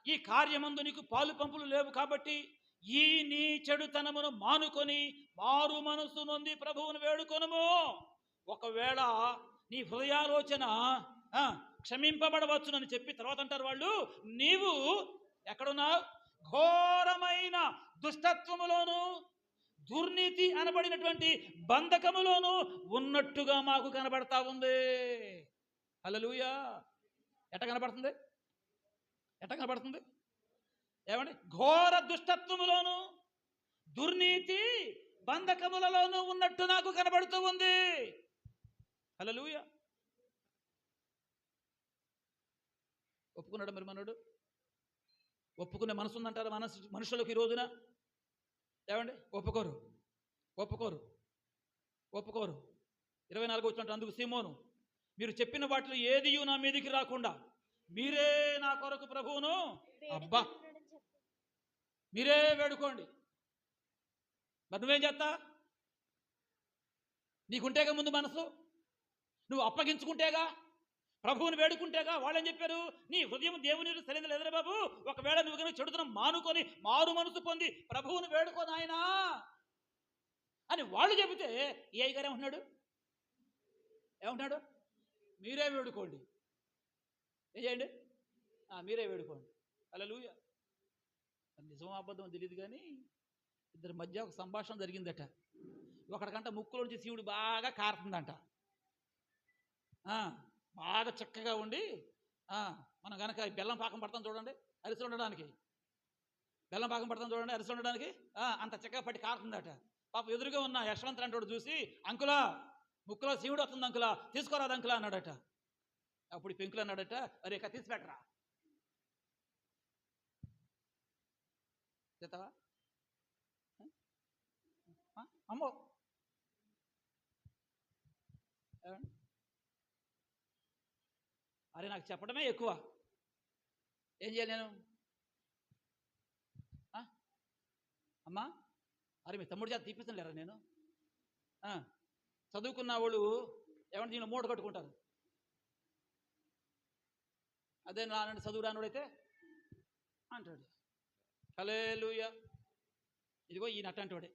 ఈ కార్యమందు నీకు పాలు పంపులు లేవు, కాబట్టి ఈ నీ చెడుతనమును మానుకొని మారు మనసు నొంది ప్రభువును వేడుకొనుము. ఒకవేళ నీ హృదయాలోచన క్షమింపబడవచ్చునని చెప్పి తర్వాత అంటారు వాళ్ళు, నీవు ఎక్కడున్నావు? ఘోరమైన దుష్టత్వములోను దుర్నీతి అనబడినటువంటి బంధకములోను ఉన్నట్టుగా మాకు కనబడతా ఉంది. హల్లెలూయా. ఎట్ట కనబడుతుంది? ఎట్ట కనబడుతుంది? ఏమండి? ఘోర దుష్టత్వములోను దుర్నీతి బంధకములలోనూ ఉన్నట్టు నాకు కనబడుతూ ఉంది. హల్లెలూయా. ఒప్పుకున్నాడు మరి మనోడు? ఒప్పుకునే మనసు ఉందంటారా మనుషులకు ఈ రోజున? ఏమండి? ఒప్పుకోరు, ఒప్పుకోరు, ఒప్పుకోరు. 24 వచ్చినట్టు అందుకు సీమోను, మీరు చెప్పిన వాటిలో ఏదియు నా మీదికి రాకుండా మీరే నా కొరకు ప్రభువును అబ్బా మీరే వేడుకోండి. మరి నువ్వేం చేస్తా? నీకుంటేగా ముందు మనసు, నువ్వు అప్పగించుకుంటేగా, ప్రభువుని వేడుకుంటేగా. వాళ్ళని చెప్పారు, నీ హృదయం దేవుని సరైన లేదురా బాబు, ఒకవేళ నువ్వు కనుక చెడుతనం మానుకొని మారు మనసు పొంది ప్రభువుని వేడుకో నాయనా అని వాళ్ళు చెబితే ఈ అయ్యగారు ఏమంటున్నాడు? ఏమంటున్నాడు? మీరే వేడుకోండి. ఏం చేయండి? మీరే వేడుకోండి. హల్లెలూయా. నిజమో అబద్ధం తెలియదు కానీ ఇద్దరి మధ్య ఒక సంభాషణ జరిగిందట. ఒకడికంట ముక్కులోంచి శివుడు బాగా కారుతుందంట. బాగా చక్కగా ఉండి మనం కనుక బెల్లం పాకం పడతాం చూడండి అరిసి ఉండడానికి, బెల్లం పాకం పడతాం చూడండి అరిసి ఉండడానికి, అంత చక్కగా పట్టి కారుతుందట. పాప ఎదురుగా ఉన్న యశ్వంత్ అంటోడు చూసి, అంకులా ముక్కులో శివుడు వస్తుంది అంకులా, తీసుకోరాదు అంకులా అన్నాడట. అప్పుడు పెంకులు అన్నాడట, అరే ఇక తీసి పెట్టరా చేతావా అమ్మో. అరే నాకు చెప్పడమే ఎక్కువ, ఏం చేయాలి నేను? అమ్మా అరే మీ తమ్ముడి చేత తీపిస్తాను లేరా నేను? చదువుకున్న వాళ్ళు ఏమంటే దీనిలో మూట కట్టుకుంటారు. అదే నానండి చదువు రానుడైతే అంటాడు. హల్లెలూయా. ఇదిగో ఈ నట్టంటోడే.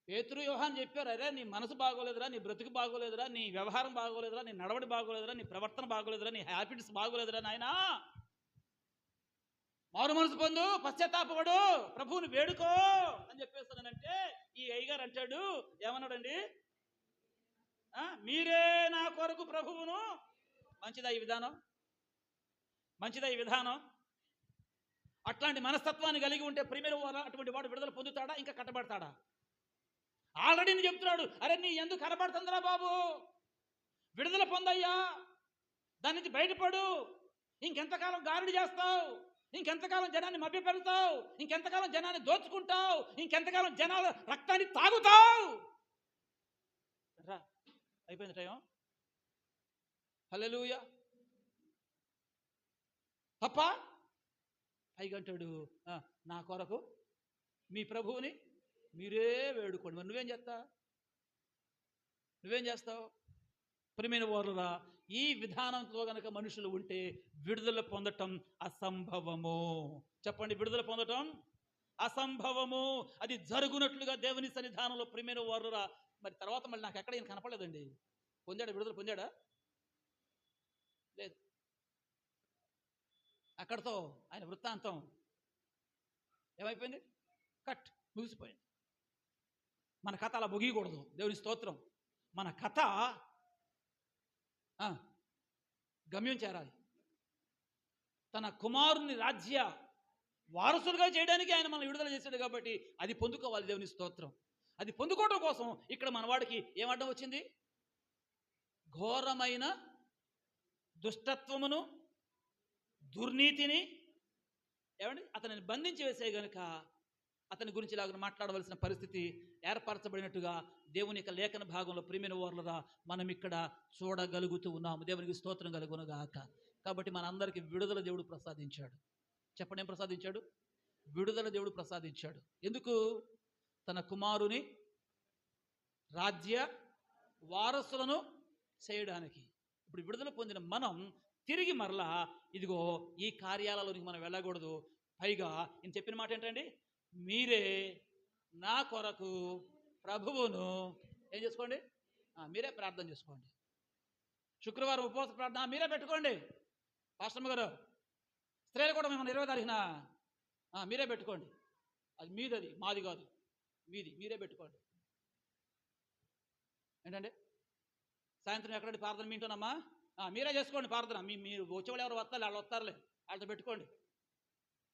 పేతురు యోహాను చెప్పారు, అరే నీ మనసు బాగోలేదురా, నీ బ్రతుకు బాగోలేదురా, నీ వ్యవహారం బాగోలేదురా, నీ నడవడి బాగోలేదురా, నీ ప్రవర్తన బాగోలేదురా, నీ హ్యాబిట్స్ బాగోలేదురా నాయనా, మారు మనసు పొందు, పశ్చాత్తాపపడు, ప్రభువుని వేడుకో అని చెప్పేస్తానంటే ఈ అయ్యగారు అంటాడు, ఏమన్నాడండి? మీరే నా కొరకు ప్రభువును. మంచిదా ఈ విధానం? మంచిదా ఈ విధానం? అట్లాంటి మనస్తత్వాన్ని కలిగి ఉంటే ప్రియమైన అటువంటి వాడు విడుదల పొందుతాడా, ఇంకా కట్టబడతాడా? ఆల్రెడీ నేను చెప్తున్నాడు, అరే నీ ఎందుకు కనబడుతుందిరా బాబు, విడుదల పొందయ్యా, దాని నుంచి బయటపడు. ఇంకెంతకాలం గారుడి చేస్తావు? ఇంకెంతకాలం జనాన్ని మభ్యపెడతావు? ఇంకెంతకాలం జనాన్ని దోచుకుంటావు? ఇంకెంతకాలం జనాల రక్తాన్ని తాగుతావు? రా, అయిపోయింది టైం. హల్లెలూయా. తప్ప పైగంటాడు, నా కొరకు మీ ప్రభువుని మీరే వేడుకోండి. మరి నువ్వేం చేస్తావు? నువ్వేం చేస్తావు? ప్రియమైన వారులారా, ఈ విధానంతో గనక మనుషులు ఉంటే విడుదల పొందటం అసంభవము. చెప్పండి, విడుదల పొందటం అసంభవము. అది జరుగునట్లుగా దేవుని సన్నిధానంలో ప్రియమైన వారులారా. మరి తర్వాత మళ్ళీ నాకు ఎక్కడ ఈయన కనపడలేదండి. పొందాడా? విడుదల పొందాడా? లేదు. అక్కడతో ఆయన వృత్తాంతం ఏమైపోయింది? కట్, ముగిసిపోయింది. మన కథ అలా ముగియకూడదు. దేవుని స్తోత్రం. మన కథ గమ్యం చేరాలి. తన కుమారుని రాజ్య వారసులుగా చేయడానికి ఆయన మనం విడుదల చేశాడు కాబట్టి అది పొందుకోవాలి. దేవుని స్తోత్రం. అది పొందుకోవడం కోసం ఇక్కడ మన వాడికి ఏమడ్డం వచ్చింది? ఘోరమైన దుష్టత్వమును, దుర్నీతిని ఏమండి అతనిని బంధించి వేసే గనుక అతని గురించి ఇలాగ మాట్లాడవలసిన పరిస్థితి ఏర్పరచబడినట్టుగా దేవుని యొక్క లేఖన భాగంలో ప్రియమైన వారులారా మనం ఇక్కడ చూడగలుగుతూ ఉన్నాము. దేవునికి స్తోత్రం కలుగునుగాక. కాబట్టి మనందరికీ విడుదల దేవుడు ప్రసాదించాడు. చెప్పండి, ఏం ప్రసాదించాడు? విడుదల దేవుడు ప్రసాదించాడు. ఎందుకు? తన కుమారుని రాజ్య వారసులను చేయడానికి. ఇప్పుడు విడుదల పొందిన మనం తిరిగి మరలా ఇదిగో ఈ కార్యాలలోనికి మనం వెళ్ళకూడదు. పైగా నేను చెప్పిన మాట ఏంటండి? మీరే నా కొరకు ప్రభువును ఏం చేసుకోండి? మీరే ప్రార్థన చేసుకోండి. శుక్రవారం ఉపవాస ప్రార్థన మీరే పెట్టుకోండి. పాస్టమ్మ గారు స్త్రీలు కూడా మేము 20 తారీఖున మీరే పెట్టుకోండి. అది మీదది, మాది కాదు, మీరే పెట్టుకోండి. ఏంటంటే సాయంత్రం ఎక్కడండి ప్రార్థన? మీ ఇంటోనమ్మా? మీరే చేసుకోండి ప్రార్థన. మీరు వచ్చేవాళ్ళు ఎవరు వస్తారు, వాళ్ళు వస్తారులే, వాళ్ళతో పెట్టుకోండి.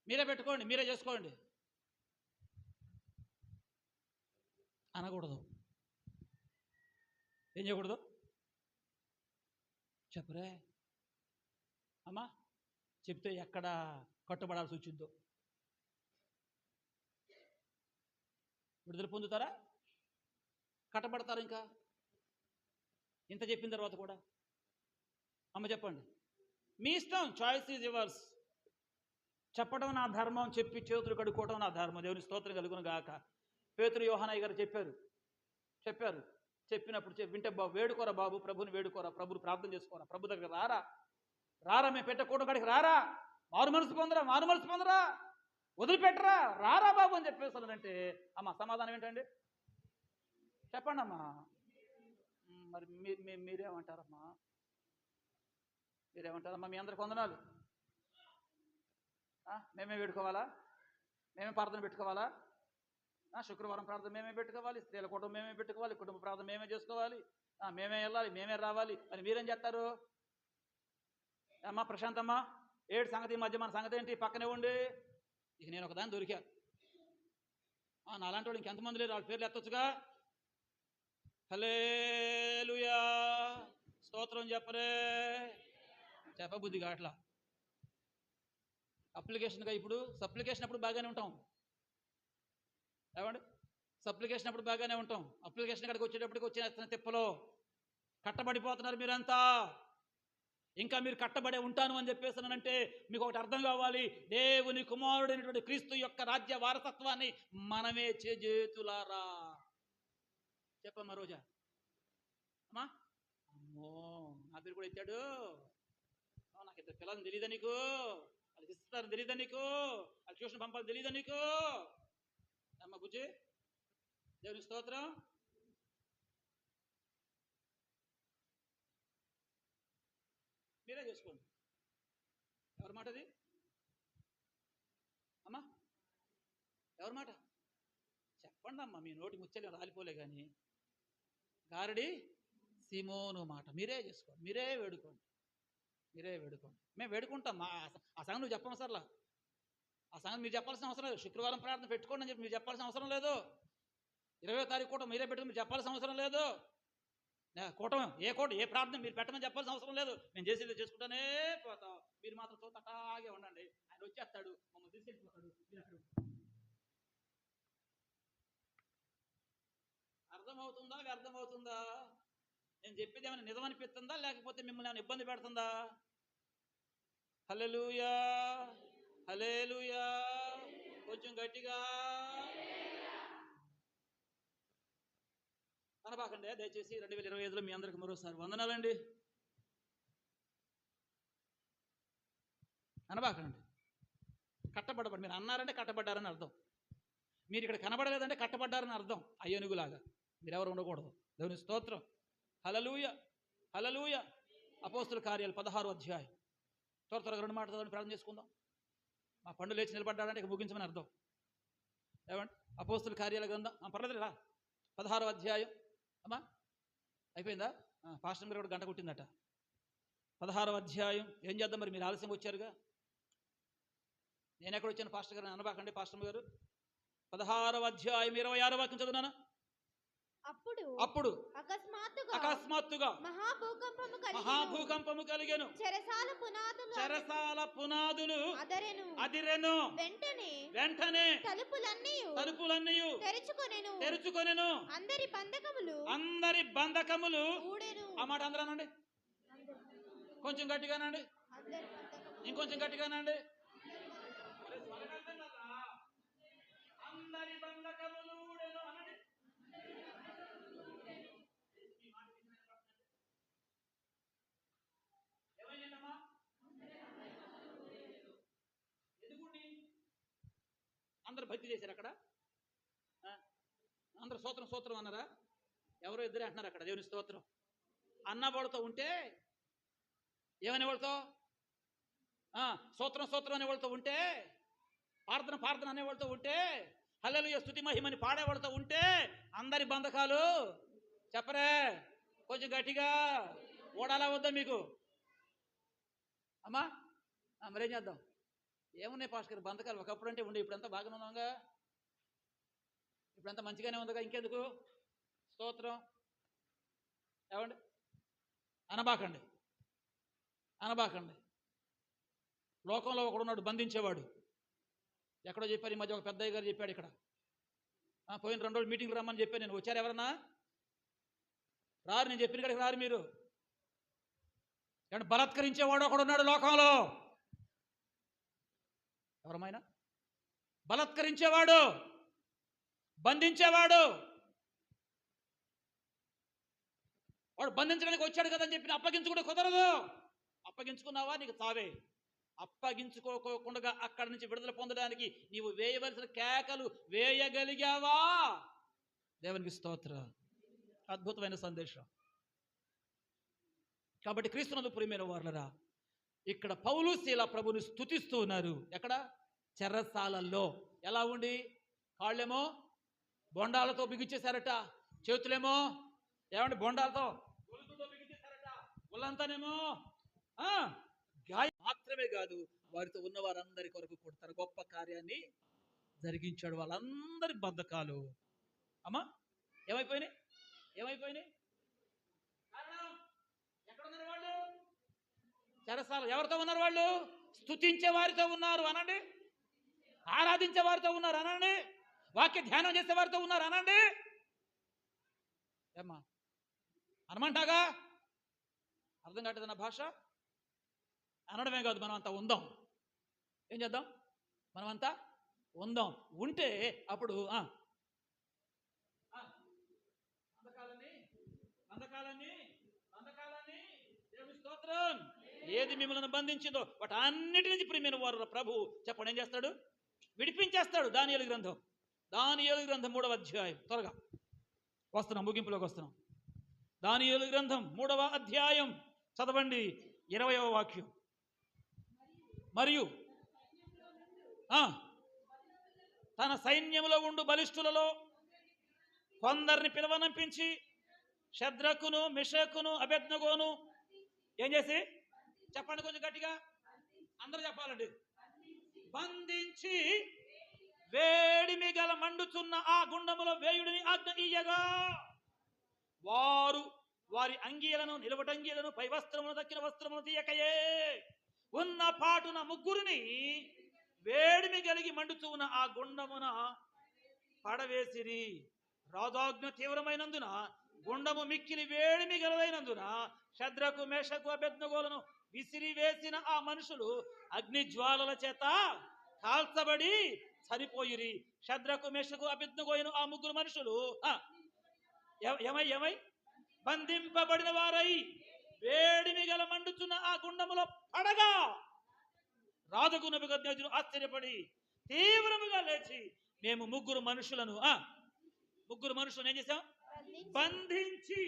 మీరే పెట్టుకోండి, మీరే చేసుకోండి అనకూడదు. ఏం చేయకూడదు చెప్పరే అమ్మా? చెప్తే ఎక్కడ కట్టుబడాల్సి వచ్చిందో విడుదల పొందుతారా? కట్టబడతారు? ఇంకా ఇంత చెప్పిన తర్వాత కూడా అమ్మ చెప్పండి, మీ ఇష్టం, చాయిస్ ఈజ్ యువర్స్. చెప్పడం నా ధర్మం, చెప్పి చేతులు కడుక్కోవడం నా ధర్మం. దేవుని స్తోత్రం కలుగును గాక. పేతురు యోహానయ్య గారు చెప్పారు. చెప్పినప్పుడు వింటే వేడుకోరా బాబు, ప్రభుని వేడుకోరా, ప్రభుని ప్రార్థన చేసుకోరా, ప్రభు దగ్గర రారా మేము పెట్టకూడదు కాడికి రారా, మారు మనసు పొందరా, వదిలిపెట్టరా, రారా బాబు అని చెప్పేస్తానంటే అమ్మ సమాధానం ఏంటండి? చెప్పండి అమ్మా. మరి మీరేమంటారమ్మా? మీ అందరికి వందనాలు. మేమే వేడుకోవాలా? మేమే ప్రార్థన పెట్టుకోవాలా? శుక్రవారం ప్రార్థన మేమే పెట్టుకోవాలి, స్త్రీల కుటుంబం మేమే పెట్టుకోవాలి, కుటుంబ ప్రార్థన మేమే చేసుకోవాలి, మేమే వెళ్ళాలి, మేమే రావాలి. మరి మీరేం చేస్తారు? అమ్మా ప్రశాంతమ్మా, ఏడు సంగతి మధ్య మన సంగతి ఏంటి? పక్కనే ఉండి ఇక నేను ఒకదాన్ని దొరికా. నాలాంటి వాళ్ళు ఇంకెంతమంది లేరు, వాళ్ళ పేర్లు ఎత్తొచ్చుగా. హల్లెలూయా, స్తోత్రం చెప్పరే. చెప్పబుద్ధి కావట్లా. అప్లికేషన్గా ఇప్పుడు సప్లికేషన్ అప్పుడు బాగానే ఉంటాం ఏమండి? సప్లికేషన్ అప్పుడు బాగానే ఉంటాం. అప్లికేషన్ కాడికి వచ్చేటప్పటికి వచ్చిన తిప్పలో కట్టబడిపోతున్నారు మీరంతా. ఇంకా మీరు కట్టబడే ఉంటాను అని చెప్పేసానంటే మీకు ఒకటి అర్థం కావాలి, దేవుని కుమారుడైనటువంటి క్రీస్తు యొక్క రాజ్య వారసత్వాన్ని మనమే చేతులారా. చెప్పమ్మా రోజా అమ్మా. అమ్మో, నా పేరు కూడా ఇచ్చాడు. నాకు ఇద్దరు పిల్లల్ని తెలియదా నీకు? వాళ్ళకి ఇస్తారని తెలియదా నీకు? వాళ్ళు ట్యూషన్ పంపాలని తెలియదా నీకు? అమ్మ బుజ్జి, దేవుని స్తోత్రం. మీరే చేసుకోండి. ఎవరి మాట అది అమ్మా? ఎవరి మాట చెప్పండి అమ్మా. మీ నోటి ముచ్చలు రాలిపోలే కానీ గారడి సీమోను మాట మీరే చేసుకోండి, మీరే వేడుకోండి. మేము వేడుకుంటాం. ఆ సంగతి నువ్వు చెప్పం సర్లా. ఆ సంగతి మీరు చెప్పాల్సిన అవసరం లేదు. శుక్రవారం ప్రార్థన పెట్టుకోండి అని చెప్పి మీరు చెప్పాల్సిన అవసరం లేదు. 20వ తారీఖు కూటం మీరే పెట్టుకుని మీరు చెప్పాల్సిన అవసరం లేదు. కూటం ఏ ప్రార్థన మీరు పెట్టమని చెప్పాల్సిన అవసరం లేదు. మేము చేసేది చేసుకుంటానే పోతాం. మీరు మాత్రం తోటలాగే ఉండండి. ఆయన వచ్చేస్తాడు, మమ్మల్ని తీసుకెళ్ళిపోతాడు. మీరు అక్కడ అర్థమవుతుందా? వ్యర్థమవుతుందా? నేను చెప్పేది ఏమైనా నిజం అనిపిస్తుందా, లేకపోతే మిమ్మల్ని ఏమైనా ఇబ్బంది పెడుతుందా? హల్లెలూయా, హల్లెలూయా. కొంచెం గట్టిగా అనబాకండి దయచేసి. 2025లో మీ అందరికి మరోసారి వందనాలండి. అనబాకండి. కట్టబడబడి మీరు అన్నారంటే కట్టబడ్డారని అర్థం. మీరు ఇక్కడ కనబడలేదంటే కట్టబడ్డారని అర్థం. అయ్యనుగులాగా మీరెవరు ఉండకూడదు. దేవుని స్తోత్రం. హల్లెలూయా, హల్లెలూయా. అపోస్తుల కార్యాలు 16వ అధ్యాయం. త్వరగా 2 మాటలు ప్రార్థన చేసుకుందాం. మా పండు లేచి నిలబడ్డాడంటే ఇక ముగించమని అర్థం. ఏమండి? అపోస్తుల కార్యాల గ్రంథం పర్లేదు రా, 16వ అధ్యాయం. అమ్మా అయిపోయిందా? పాస్టర్ గారు కూడా గంట కొట్టిందట. 16వ అధ్యాయం. ఏం చేద్దాం మరి? మీరు ఆలస్యంగా వచ్చారుగా. నేను ఎక్కడ వచ్చాను పాస్టర్ గారు అనబాకండి. పాస్టర్ గారు 16వ అధ్యాయం 26వ వాక్యం చదువునానా? అప్పుడు అకస్మాత్తుగా మహాభూకంపము కలిగెను. చెరసాల పునాదులు అదిరెను. వెంటనే తలుపులన్నీ తెరుచుకొనెను. అందరి బంధకములు. ఆ మాట అందరానండి, కొంచెం గట్టిగానండి, ఇంకొంచెం గట్టిగానండి. అందరి బంధకములు అనండి. అందరు భక్తి చేశారు అక్కడ. అందరు స్తోత్రం అన్నారా? ఎవరో ఇద్దరే అంటున్నారు అక్కడ. దేవుని స్తోత్రం అన్న వాళ్ళతో ఉంటే ఏమని వాళ్ళతో స్తోత్రం స్తోత్రం అనేవాళ్ళతో ఉంటే, ప్రార్థన ప్రార్థన అనేవాళ్ళతో ఉంటే, హల్లెలూయా స్తుతి మహిమని పాడేవాళ్ళతో ఉంటే అందరి బంధకాలు చెప్పరే కొంచెం గట్టిగా ఓడాలా వద్దా మీకు? అమ్మా మరేం చేద్దాం? ఏమున్నాయి పాస్టర్ గారు బంధకాలు? ఒకప్పుడు అంటే ఉండే, ఇప్పుడంతా బాగానే ఉన్నాగా, ఇప్పుడంతా మంచిగానే ఉందిగా, ఇంకెందుకు స్తోత్రం? ఏమండి అనబాకండి, అనబాకండి. లోకంలో ఒకడున్నాడు బంధించేవాడు. ఎక్కడో చెప్పారు ఈ మధ్య, ఒక పెద్దయ్య గారు చెప్పాడు ఇక్కడ. పోయిన 2 రోజులు మీటింగ్కి రమ్మని చెప్పాను నేను. వచ్చారు ఎవరన్నా? రారు. నేను చెప్పిన కాడికి రారు మీరు. బలత్కరించేవాడు ఒకడున్నాడు లోకంలో. ఎవరమైనా బలత్కరించేవాడు, బంధించేవాడు. వాడు బంధించడానికి వచ్చాడు కదని చెప్పి అప్పగించుకుంటే కుదరదు. అప్పగించుకున్నావా నీకు తావే. అప్పగించుకోకుండా అక్కడి నుంచి విడుదల పొందడానికి నీవు వేయవలసిన కేకలు వేయగలిగావా? దేవునికి స్తోత్రం. అద్భుతమైన సందేశం. కాబట్టి క్రీస్తునందు ప్రియమైన వారలారా, ఇక్కడ పౌలు శీల ప్రభుని స్తుతిస్తూ ఉన్నారు. ఎక్కడ? చెరసాలల్లో. ఎలా ఉండి? కాళ్ళేమో బొండాలతో బిగించేశారట, చేతులేమో ఏమంటే బొండాలతో బిగించేశారట, ఒళ్ళంతానేమో గాయం. మాత్రమే కాదు, వారితో ఉన్న వారందరి కొరకు కూడా తన గొప్ప కార్యాన్ని జరిగించాడు. వాళ్ళందరి బద్ధకాలు అమ్మా ఏమైపోయినాయి? ఏమైపోయినాయి? ఎక్కడ ఉన్నారు వాళ్ళు? చెరసాల. ఎవరితో ఉన్నారు వాళ్ళు? స్తుతించే వారితో ఉన్నారు అనండి, ఆరాధించే వారితో ఉన్నారు అనండి, వాక్య ధ్యానం చేసే వారితో ఉన్నారు అనండి. ఏమ్మా అనమంటాగా? అర్థం కావట్లేదు నా భాష. అనడమే కాదు, మనం అంతా ఉందాం. ఏం చేద్దాం? మనమంతా ఉందాం. ఉంటే అప్పుడు బంధకాలన్నీ దేవుని స్తోత్రం. ఏది మిమ్మల్ని బంధించిందో వాటి అన్నిటి నుంచి ప్రియమైన వారు ప్రభు చెప్పండి ఏం చేస్తాడు? విడిపించేస్తాడు. దానియేలు గ్రంథం 3వ అధ్యాయం. త్వరగా వస్తున్నాం, ముగింపులోకి వస్తున్నాం. దానియేలు గ్రంథం 3వ అధ్యాయం చదవండి, 20వ వాక్యం. మరియు తన సైన్యములో ఉండు బలిష్ఠులలో కొందరిని పిలవనంపించి షద్రకును మెషకును అబేద్నెగోను ఏం చేసి? చెప్పండి కొంచెం గట్టిగా, అందరూ చెప్పాలండి. బంధించి వేడిమి గల మండుచున్న ఆ గుండములో వేయుడిని ఆజ్ఞ ఇయ్యగా వారు వారి అంగీలను, నిలవటంగీలను, పై వస్త్రమును దక్కిన వస్త్రమును తీయకయే ఉన్న పాటున ముగ్గురిని వేడిమి కలిగి మండుతూ ఉన్న ఆ గుండమున పడవేసిరి. రాజాజ్ఞ తీవ్రమైనందున గుండము మిక్కిలి వేడిమి గలదైనందున షద్రకు మేషకు అబేద్నెగోలను విసిరి వేసిన ఆ మనుషులు అగ్ని జ్వాలల చేత కాల్చబడి చనిపోయిరి. షద్రకు మేషకు అబేద్నెగోను ఆ ముగ్గురు మనుషులు ఏమై బంధింపబడిన వారై వేడిమి గల మండుచున్న ఆ గుండములో పడగా రాజుకు నెబుకద్నెజరు ఆశ్చర్యపడి తీవ్రముగా లేచి మేము ముగ్గురు మనుషులను ఏం చేశాం? బంధించి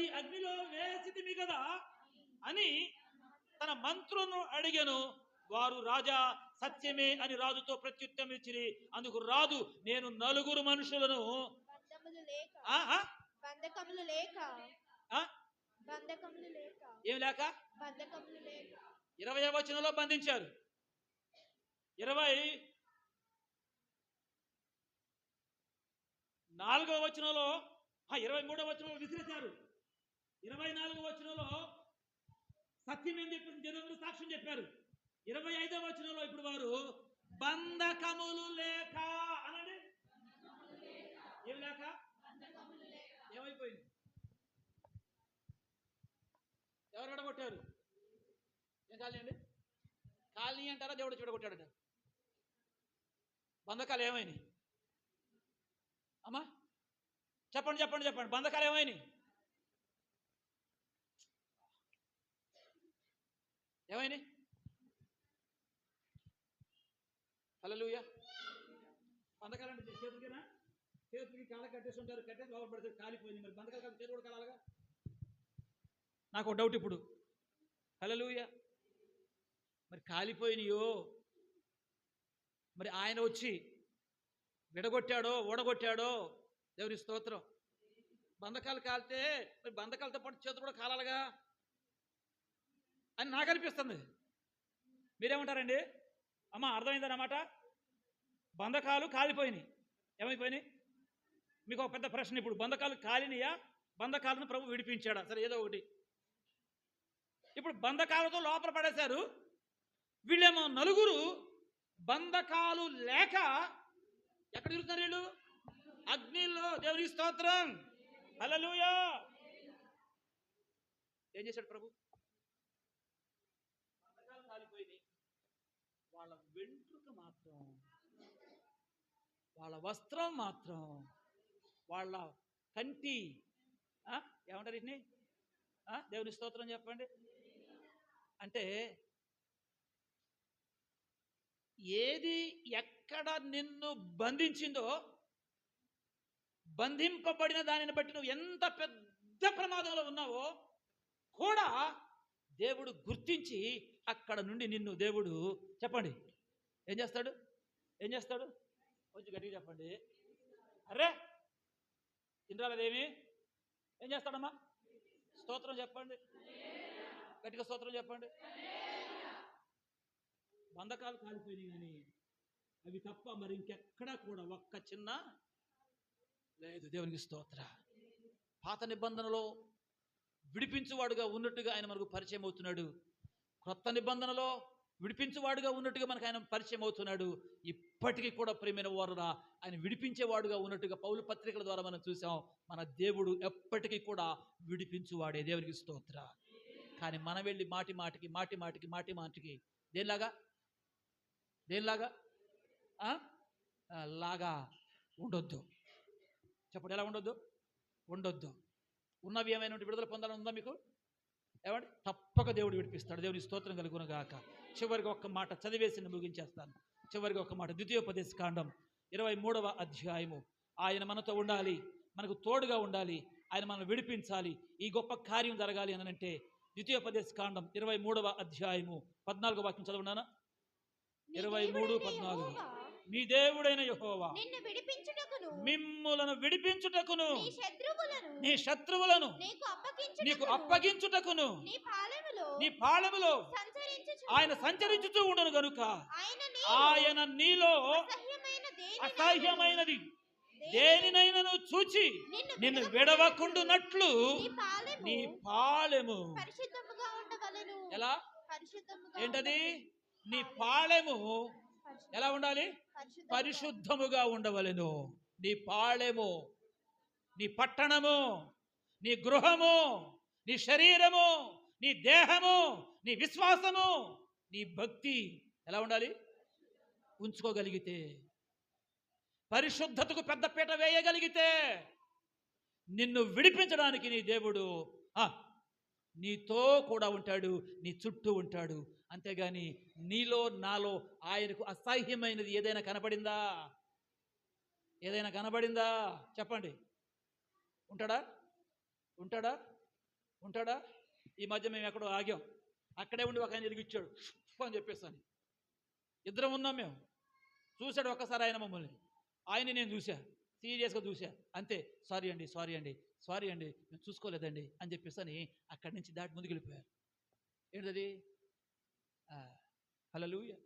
ఈ అగ్నిలో వేసితిమి కదా అని తన మంత్రులను అడిగెను. వారు రాజా సత్యమే అని రాజుతో ప్రత్యుత్తరం ఇచ్చిరి. అందుకు రాజు నేను 4 మనుషులను ఏం లేక 20వ వచనంలో బంధించారు. 24వ వచనంలో 23వ వచనంలో విసిరేశారు. 24వ వచనంలో సత్యం ఏం చెప్పి జనులు సాక్ష్యం చెప్పారు. 25వ వచనంలో ఇప్పుడు వారు బంధకములు లేక అనండి. ఏం లేక? ఏమైపోయింది? ఎవరు విడగొట్టారు? ఏం కాలనీ? కాలనీ అంటారా? దేవుడు విడగొట్టాడట. బంధకాలు ఏమైనాయి అమ్మా? చెప్పండి చెప్పండి చెప్పండి. బంధకాలు ఏమైనాయి? ఏమైనాయి? హల్లెలూయా. బంధకాలు అంటే చేతులకేనా? చేతులకి కాళ్ళ కట్టేసి ఉంటారు, కట్టేసి లోపల పడితే కాలిపోయింది. మరి బంధకాలు కాదు, చేతులు కూడా కాలాలిగా. నాకు ఒక డౌట్ ఇప్పుడు. హల్లెలూయా. మరి కాలిపోయినాయో, మరి ఆయన వచ్చి విడగొట్టాడో ఊడగొట్టాడో, దేవుని స్తోత్రం. బంధకాలు కాలితే మరి బంధకాలతో పాటు చేతులు కూడా కాలాలిగా అని నాకు అనిపిస్తుంది. మీరేమంటారండి? అమ్మ, అర్థమైందన్నమాట. బంధకాలు కాలిపోయినాయి. ఏమైపోయినాయి? మీకు ఒక పెద్ద ప్రశ్న. ఇప్పుడు బంధకాలు కాలినయా, బంధకాలను ప్రభు విడిపించాడా? సరే, ఏదో ఒకటి. ఇప్పుడు బంధకాలతో లోపల పడేశారు. వీళ్ళేమో నలుగురు బంధకాలు లేక ఎక్కడ తిరుగుతున్నారు? వీళ్ళు అగ్నిలో. దేవుని స్తోత్రం, హల్లెలూయా. ఏం చేశాడు ప్రభు? బంధకాలు కాలిపోయినాయి. వాళ్ళ వెంట్రుక మాత్రం, వాళ్ళ వస్త్రం మాత్రం, వాళ్ళ కంటి, ఏమంటారు వీటిని? దేవుని స్తోత్రం చెప్పండి. అంటే ఏది ఎక్కడ నిన్ను బంధించిందో, బంధింపబడిన దానిని బట్టి నువ్వు ఎంత పెద్ద ప్రమాదంలో ఉన్నావో కూడా దేవుడు గుర్తించి అక్కడ నుండి నిన్ను దేవుడు, చెప్పండి, ఏం చేస్తాడు? ఏం చేస్తాడు? కొంచెం గట్టిగా చెప్పండి. అరే, తినరాలేదేమి? ఏం చేస్తాడమ్మా? స్తోత్రం చెప్పండి, గట్టిగా స్తోత్రం చెప్పండి. బంధకాలు కాలిపోయినాయి, కానీ అవి తప్ప మరి ఇంకెక్కడా కూడా ఒక్క చిన్న లేదు. దేవునికి స్తోత్ర. పాత నిబంధనలో విడిపించువాడుగా ఉన్నట్టుగా ఆయన మనకు పరిచయం అవుతున్నాడు. క్రొత్త నిబంధనలో విడిపించువాడుగా ఉన్నట్టుగా మనకు ఆయన పరిచయం అవుతున్నాడు. ఇప్పటికీ కూడా ప్రియమైన వారురా, ఆయన విడిపించేవాడుగా ఉన్నట్టుగా పౌలు పత్రికల ద్వారా మనం చూసాం. మన దేవుడు ఎప్పటికీ కూడా విడిపించువాడే. దేవునికి స్తోత్ర. కానీ మనం వెళ్ళి మాటి మాటికి దేనిలాగా లాగా ఉండొద్దు. చెప్పండి, ఎలా ఉండొద్దు. ఉన్నవి ఏమైనా విడుదల పొందాలని ఉందా మీకు? ఏమండి? తప్పక దేవుడు విడిపిస్తాడు. దేవుని స్తోత్రం కలుగును గాక. చివరికి ఒక్క మాట చదివేసి ముగించేస్తాను. చివరికి ఒక మాట, ద్వితీయోపదేశ కాండం 23వ అధ్యాయము. ఆయన మనతో ఉండాలి, మనకు తోడుగా ఉండాలి, ఆయన మనల్ని విడిపించాలి. ఈ గొప్ప కార్యం జరగాలి అని అంటే ద్వితీయోపదేశ కాండం 23వ అధ్యాయము 14వ వాక్యం చదవనా? 23:14. మీ దేవుడైన యెహోవా మిమ్ములను విడిపించుటకును నీ శత్రువులను నీకు అప్పగించుటకును నీ పాళెములో ఆయన సంచరించుతూ ఉండను గనుక ఆయన నీలో అసహ్యమైనది దేనినైనా చూచి నిన్ను విడవకుండునట్లు నీ పాళెము ఎలా? ఏంటది? నీ పాళెము ఎలా ఉండాలి? పరిశుద్ధముగా ఉండవలెను. నీ పాళెము, నీ పట్టణము, నీ గృహము, నీ శరీరము, నీ దేహము, నీ విశ్వాసము, నీ భక్తి ఎలా ఉండాలి? ఉంచుకోగలిగితే, పరిశుద్ధతకు పెద్దపీట వేయగలిగితే, నిన్ను విడిపించడానికి నీ దేవుడు నీతో కూడా ఉంటాడు, నీ చుట్టూ ఉంటాడు. అంతేగాని నీలో నాలో ఆయనకు అసహ్యమైనది ఏదైనా కనబడిందా? చెప్పండి. ఉంటాడా? ఈ మధ్య మేము ఎక్కడో ఆగాం. అక్కడే ఉండి ఒక ఆయన ఎదిగిచ్చాడు అని చెప్పేసాను. ఇద్దరం ఉన్నాం మేము. చూశాడు ఒక్కసారి ఆయన మమ్మల్ని. ఆయన్ని నేను చూసా, సీరియస్గా చూసా. అంతే, సారీ అండి మేము చూసుకోలేదండి అని చెప్పేసి అక్కడి నుంచి దాటి ముందుకు వెళ్ళిపోయారు. ఏంటది? హల్లెలూయా.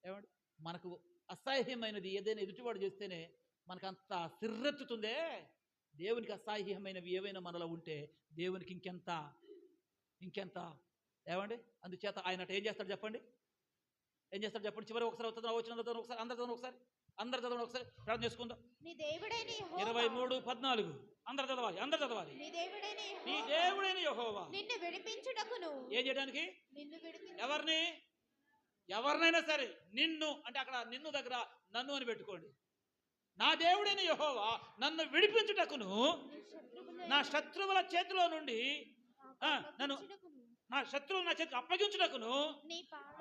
ఏమండి? మనకు అసహ్యమైనది ఏదైనా ఎదుటివాడు చేస్తేనే మనకు అంత సిర్రెత్తుతుందే. దేవునికి అసహ్యమైనవి ఏవైనా మనలో ఉంటే దేవునికి ఇంకెంత ఏమండి? అందుచేత ఆయన ఏం చేస్తాడు చెప్పండి? చివరి ఒకసారి వచ్చిన ఒకసారి అందరు చదవండి ఒకసారి ప్రార్థన చేసుకుందాం. 23:14 అందరు చదవాలి. నీ దేవుడైన యెహోవా నిన్ను విడిపించుటకును. ఏం చేయడానికి? ఎవరినైనా సరే. నిన్ను అంటే అక్కడ నిన్ను దగ్గర నన్ను అని పెట్టుకోండి. నా దేవుడైన యెహోవా నన్ను విడిపించుటకును, నా శత్రువుల చేతిలో నుండి నా శత్రువులు నా చేతికి అప్పగించుటకును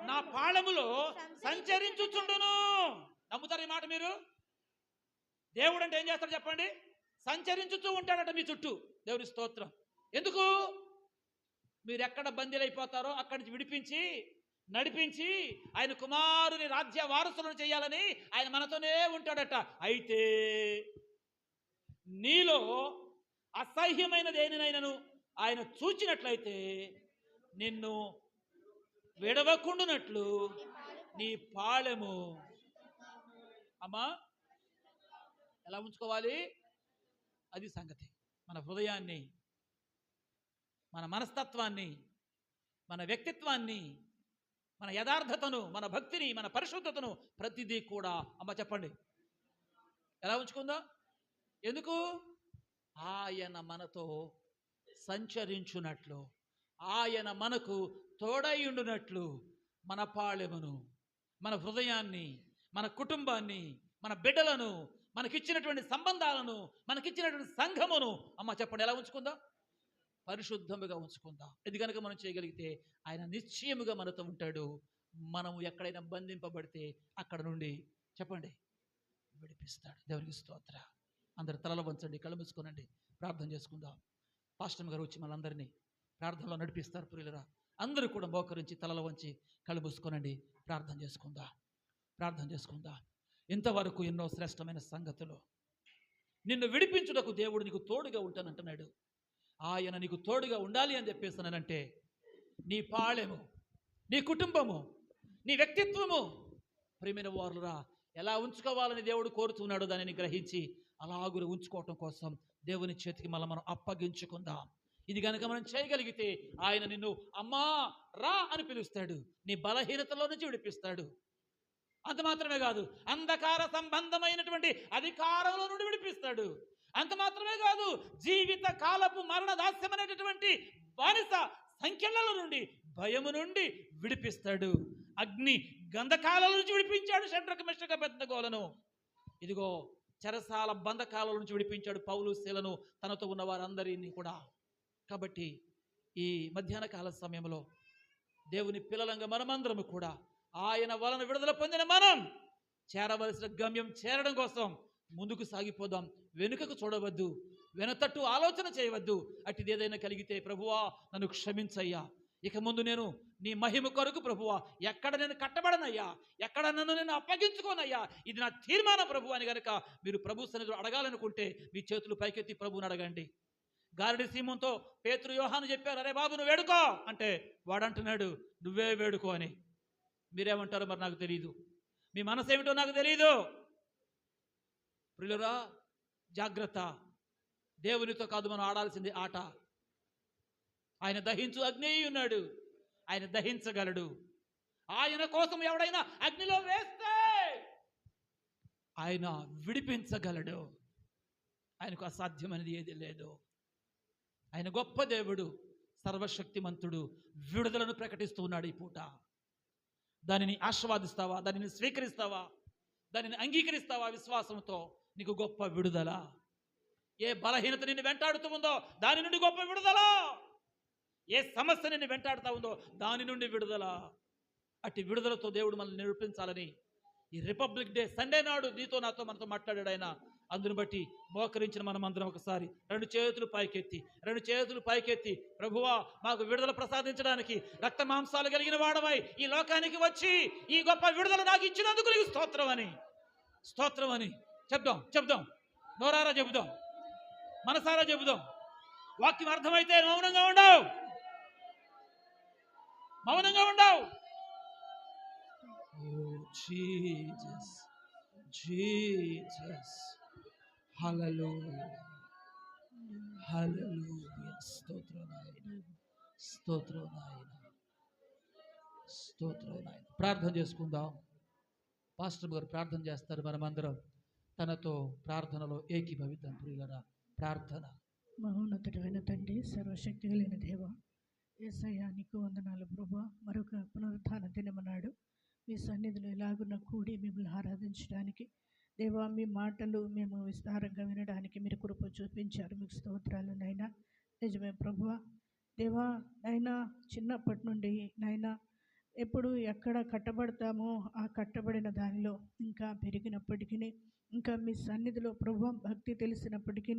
నా పాళెములో సంచరించుచుండును. నమ్ముతారు ఈ మాట మీరు? దేవుడు అంటే ఏం చేస్తాడు చెప్పండి? సంచరించుతూ ఉంటాడట మీ చుట్టూ. దేవుని స్తోత్రం. ఎందుకు? మీరు ఎక్కడ బందీలైపోతారో అక్కడి నుంచి విడిపించి నడిపించి ఆయన కుమారుని రాజ్య వారసులను చేయాలని ఆయన మనతోనే ఉంటాడట. అయితే నీలో అసహ్యమైన దేనినైనను ఆయన చూచినట్లయితే నిన్ను విడవకుండునట్లు నీ పాళెము అమ్మా ఎలా ఉంచుకోవాలి? అది సంగతి. మన హృదయాన్ని, మన మనస్తత్వాన్ని, మన వ్యక్తిత్వాన్ని, మన యథార్థతను, మన భక్తిని, మన పరిశుద్ధతను ప్రతిదీ కూడా అమ్మ చెప్పండి ఎలా ఉంచుకుందా? ఎందుకు? ఆయన మనతో సంచరించున్నట్లు, ఆయన మనకు తోడైయుండునట్లు మన పాళెమును, మన హృదయాన్ని, మన కుటుంబాన్ని, మన బిడ్డలను, మనకిచ్చినటువంటి సంబంధాలను, మనకిచ్చినటువంటి సంఘమును అమ్మ చెప్పండి ఎలా ఉంచుకుందాం? పరిశుద్ధముగా ఉంచుకుందాం. ఇది కనుక మనం చేయగలిగితే ఆయన నిశ్చయముగా మనతో ఉంటాడు. మనము ఎక్కడైనా బంధింపబడితే అక్కడ నుండి చెప్పండి విడిపిస్తాడు. దేవునికి స్తోత్ర. అందరు తలలు వంచండి, కళ్ళు మూసుకోనండి, ప్రార్థన చేసుకుందాం. పాస్టర్ గారు వచ్చి మనందరినీ ప్రార్థనలో నడిపిస్తారు. ప్రియులరా అందరూ కూడా మోకరించి తలలు వంచి కళ్ళు మూసుకోనండి, ప్రార్థన చేసుకుందాం. ప్రార్థన చేసుకుందాం. ఇంతవరకు ఎన్నో శ్రేష్టమైన సంగతులు. నిన్ను విడిపించుటకు దేవుడు నీకు తోడుగా ఉంటానంటున్నాడు. ఆయన నీకు తోడుగా ఉండాలి అని చెప్పేస్తానంటే నీ పాళెము, నీ కుటుంబము, నీ వ్యక్తిత్వము ప్రియమైన వారులరా ఎలా ఉంచుకోవాలని దేవుడు కోరుతున్నాడు దానిని గ్రహించి అలాగురు ఉంచుకోవటం కోసం దేవుని చేతికి మళ్ళీ మనం అప్పగించుకుందాం. ఇది కనుక మనం చేయగలిగితే ఆయన నిన్ను అమ్మా రా అని పిలుస్తాడు. నీ బలహీనతలో నుంచి విడిపిస్తాడు. అంత మాత్రమే కాదు, అంధకార సంబంధమైనటువంటి అధికారంలో నుండి విడిపిస్తాడు. అంత మాత్రమే కాదు, జీవిత కాలపు మరణ దాస్యమైనటువంటి బానిస సంఖ్యల నుండి, భయము నుండి విడిపిస్తాడు. అగ్ని గంధకాల నుంచి విడిపించాడు షడ్రక మెషక అబేద్నెగోలను. ఇదిగో చెరసాల బంధకాల నుంచి విడిపించాడు పౌలు శీలను, తనతో ఉన్న వారందరినీ కూడా. కాబట్టి ఈ మధ్యాహ్న కాల సమయంలో దేవుని పిల్లలంగా మనమందరము కూడా ఆయన వలన విడుదల పొందిన మనం చేరవలసిన గమ్యం చేరడం కోసం ముందుకు సాగిపోదాం. వెనుకకు చూడవద్దు, వెనతట్టు ఆలోచన చేయవద్దు. అటుది ఏదైనా కలిగితే ప్రభువా నన్ను క్షమించయ్యా, ఇక ముందు నేను నీ మహిమ కొరకు ప్రభువా ఎక్కడ నేను కట్టబడనయ్యా, ఎక్కడ నన్ను నేను అప్పగించుకోనయ్యా, ఇది నా తీర్మానం ప్రభు అని కనుక మీరు ప్రభు సన్నిధిలో అడగాలనుకుంటే మీ చేతులు పైకెత్తి ప్రభువుని అడగండి. గారడి సీమోనుతో పేతురు యోహాను చెప్పారు, అరే బాబు నువ్వు వేడుకో అంటే వాడంటున్నాడు నువ్వే వేడుకో అని. మీరేమంటారో మరి నాకు తెలియదు, మీ మనసు ఏమిటో నాకు తెలియదు. ప్రియులరా జాగ్రత్త. దేవునితో కాదు మనం ఆడాల్సింది ఆట. ఆయన దహించు అగ్ని ఉన్నాడు, ఆయన దహించగలడు. ఆయన కోసం ఎవడైనా అగ్నిలో వేస్తే ఆయన విడిపించగలడు. ఆయనకు అసాధ్యమైనది ఏది లేదు. ఆయన గొప్ప దేవుడు, సర్వశక్తిమంతుడు, విడుదలను ప్రకటిస్తూ ఉన్నాడు ఈ పూట. దానిని ఆస్వాదిస్తావా? దానిని స్వీకరిస్తావా? దానిని అంగీకరిస్తావా? విశ్వాసంతో నీకు గొప్ప విడుదల. ఏ బలహీనత నిన్ను వెంటాడుతూ ఉందో దాని నుండి గొప్ప విడుదల. ఏ సమస్య నిన్ను వెంటాడుతూ ఉందో దాని నుండి విడుదల. అట్టి విడుదలతో దేవుడు మనల్ని నిరూపించాలని ఈ రిపబ్లిక్ డే సండే నాడు నీతో నాతో మనతో మాట్లాడాడు ఆయన. అందును బట్టి మోకరించిన మనం అందరం ఒకసారి రెండు చేతులు పైకెత్తి ప్రభువా మాకు విడుదల ప్రసాదించడానికి రక్త మాంసాలు కలిగిన వాడవై ఈ లోకానికి వచ్చి ఈ గొప్ప విడుదల నాకు ఇచ్చినందుకు నీకు స్తోత్రం అని చెప్దాం. నోరారా చెబుదాం, మనసారా చెబుదాం. వాక్యం అర్థమైతే మౌనంగా ఉండవు. జీసస్ హల్లెలూయా. స్తోత్రం నాయన. ప్రార్థన చేసుకుందాం. పాస్టర్ గారు ప్రార్థన చేస్తారు, మనమందరం తనతో ప్రార్థనలో ఏకీభవిద్దాం. ప్రియులరా ప్రార్థన. మహోన్నతుడైన తండ్రి, సర్వశక్తి కలిగిన దేవ, యేసయ్యా నీకు వందనాలు ప్రభువా. మరొక పునరుత్థాన దినమన్నాడు మీ సన్నిధిలో ఎలాగున్న కూడి మిమ్మల్ని ఆరాధించడానికి దేవా, మీ మాటలు మేము విస్తారంగా వినడానికి మీరు కృప చూపించారు. మీకు స్తోత్రాలు నైనా. నిజమే ప్రభువా. దేవా నైనా, చిన్నప్పటి నుండి నైనా ఎప్పుడు ఎక్కడ కట్టబడతామో ఆ కట్టబడిన దానిలో ఇంకా పెరిగినప్పటికీ, ఇంకా మీ సన్నిధిలో ప్రభువా భక్తి తెలిసినప్పటికీ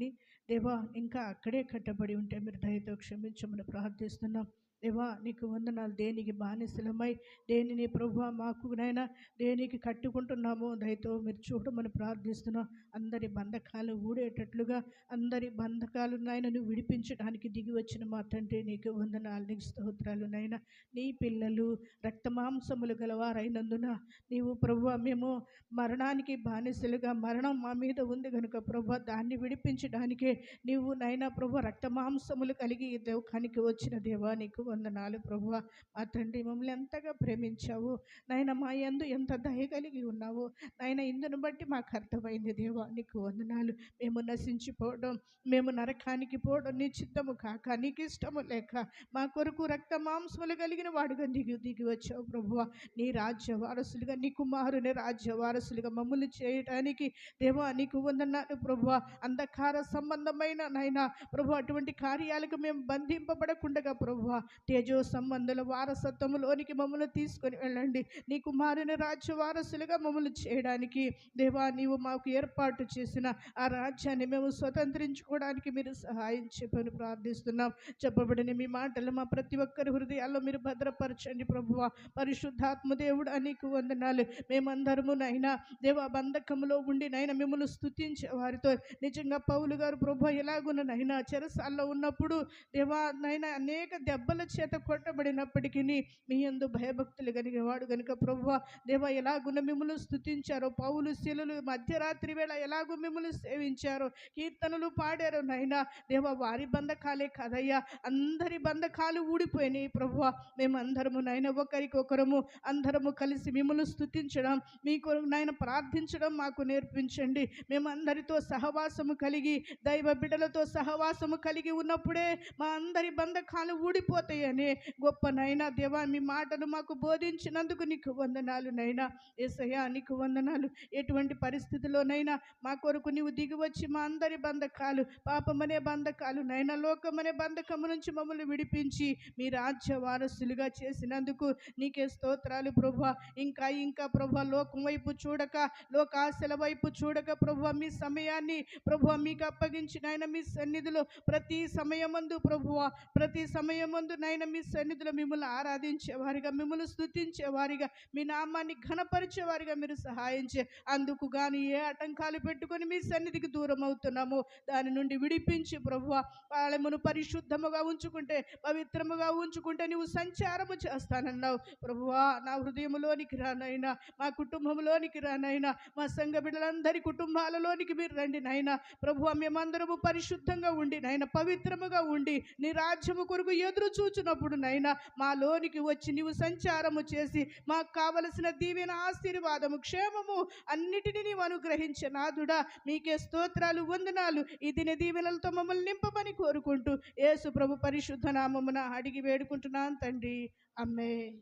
దేవా ఇంకా అక్కడే కట్టబడి ఉంటే మీరు దయతో క్షమించమని ప్రార్థిస్తున్నాం. దేవా నీకు వందనాలు. దేనికి బానిసలమై దేనిని ప్రభు మాకు నైనా దేనికి కట్టుకుంటున్నామో దయతో మీరు చూడమని ప్రార్థిస్తున్నాం. అందరి బంధకాలు ఊడేటట్లుగా అందరి బంధకాలు నాయన నువ్వు విడిపించడానికి దిగి వచ్చిన మా తండ్రి నీకు వందనాలు, నీకు స్తోత్రాలు. నాయన నీ పిల్లలు రక్తమాంసములు గలవారైనందున నీవు ప్రభువా మేము మరణానికి బానిసలుగా మరణం మా మీద ఉంది కనుక ప్రభు దాన్ని విడిపించడానికే నీవు నైనా ప్రభు రక్తమాంసములు కలిగి ఈ లోకానికి వచ్చిన దేవా నీకు వందనాలు. ప్రభువ మా తండ్రి మమ్మల్ని ఎంతగా ప్రేమించావు నాయన, మా యందు ఎంత దయ కలిగి ఉన్నావు నాయన, ఇందును బట్టి మాకు అర్థమైంది దేవా నీకు వందనాలు. మేము నశించిపోవడం, మేము నరకానికి పోవడం నీ చిత్తము కాక నీకు ఇష్టము లేక మా కొరకు రక్త మాంసములు కలిగిన వాడుగా దిగి వచ్చావు ప్రభువ. నీ రాజ్య వారసులుగా నీ కుమారుని రాజ్య వారసులుగా మమ్మల్ని చేయడానికి దేవా నీకు వందనాలు ప్రభువ. అంధకార సంబంధమైన నాయన ప్రభు అటువంటి కార్యాలకు మేము బంధింపబడకుండగా ప్రభువ తేజో సంబంధుల వారసత్వములోనికి మమ్మల్ని తీసుకొని వెళ్ళండి. నీ కుమారుని రాజ్య వారసులుగా మమ్మల్ని చేయడానికి దేవా నీవు మాకు ఏర్పాటు చేసిన ఆ రాజ్యాన్ని మేము స్వతంత్రించుకోవడానికి మీరు సహాయం చెప్పని ప్రార్థిస్తున్నాం. చెప్పబడిన మీ మాటలు మా ప్రతి ఒక్కరి హృదయాల్లో మీరు భద్రపరచండి ప్రభువ. పరిశుద్ధాత్మ దేవుడు నీకు వందనాలు. మేమందరము నైనా దేవా బంధకములో ఉండి నైనా మిమ్మల్ని స్తుతించే వారితో నిజంగా పౌలు గారు ప్రభు ఎలాగున్న నైనా చెరసాల్లో ఉన్నప్పుడు దేవా నైనా అనేక దెబ్బల చేత కొట్టబడినప్పటికీ మీ యందు భయభక్తులు కలిగిన వాడు కనుక ప్రభువ దేవా ఎలాగున్న మిమ్మల్ని స్తుతించారో, పౌలు శీలులు మధ్యరాత్రి వేళ ఎలాగో మిమ్మల్ని సేవించారో, కీర్తనలు పాడారో నైనా దేవా వారి బంధకాలే కదయ్యా అందరి బంధకాలు ఊడిపోయినాయి ప్రభువ. మేమందరము నైనా ఒకరికొకరము అందరము కలిసి మిమ్మల్ని స్తుతించడం మీకు నాయన ప్రార్థించడం మాకు నేర్పించండి. మేమందరితో సహవాసము కలిగి దైవ బిడ్డలతో సహవాసము కలిగి ఉన్నప్పుడే మా అందరి బంధకాలు ఊడిపోతాయని గొప్ప నైనా దేవా మీ మాటలు మాకు బోధించినందుకు నీకు వందనాలు నైనా. యేసయ్యా నీకు వందనాలు. ఎటువంటి పరిస్థితిలోనైనా మా కొరకు నీవు దిగి వచ్చి మా అందరి బంధకాలు, పాపమనే బంధకాలు నైనా లోకమనే బంధకము నుంచి మమ్మల్ని విడిపించి మీ రాజ్య వారసులుగా చేసినందుకు నీకే స్తోత్రాలు ప్రభువా. ఇంకా ఇంకా ప్రభువా లోకం వైపు చూడక, లోకాశల వైపు చూడక ప్రభువా మీ సమయాన్ని ప్రభువా మీకు అప్పగించి నాయన మీ సన్నిధిలో ప్రతి సమయమందు ప్రభువా ప్రతి సమయమందు నాయన మీ సన్నిధిలో మిమ్మల్ని ఆరాధించేవారిగా, మిమ్మల్ని స్తుతించేవారిగా, మీ నామాన్ని ఘనపరిచేవారిగా మీరు సహాయం చే. అందుకు గాను ఏ ఆటంకాలు పెట్టుకొని మీ సన్నిధికి దూరం అవుతున్నామో దాని నుండి విడిపించి ప్రభువా పాలెమును పరిశుద్ధముగా ఉంచుకుంటే, పవిత్రముగా ఉంచుకుంటే నీవు సంచారము చేస్తానన్నావు ప్రభువా. నా హృదయంలోనికి రానైనా, మా కుటుంబంలోనికి రానైనా, మా సంఘ బిడ్డలందరి కుటుంబాలలోనికి మీరు రండి నాయనా ప్రభువా. మేమందరము పరిశుద్ధంగా ఉండి నాయన పవిత్రముగా ఉండి నీ రాజ్యము కొరకు ఎదురు చూచినప్పుడు నైనా మాలోనికి వచ్చి నీవు సంచారము చేసి మాకు కావలసిన దీవెన, ఆశీర్వాదము, క్షేమము అన్నిటినీ నీవు అనుగ్రహించే నాథుడా మీకే స్తోత్రాలు, వందనాలు. ఈ దిన దీవెనలతో మమ్మల్ని నింపమని కోరుకుంటూ యేసు ప్రభు పరిశుద్ధ నామమున అడిగి వేడుకుంటున్నాను తండ్రి, ఆమేన్.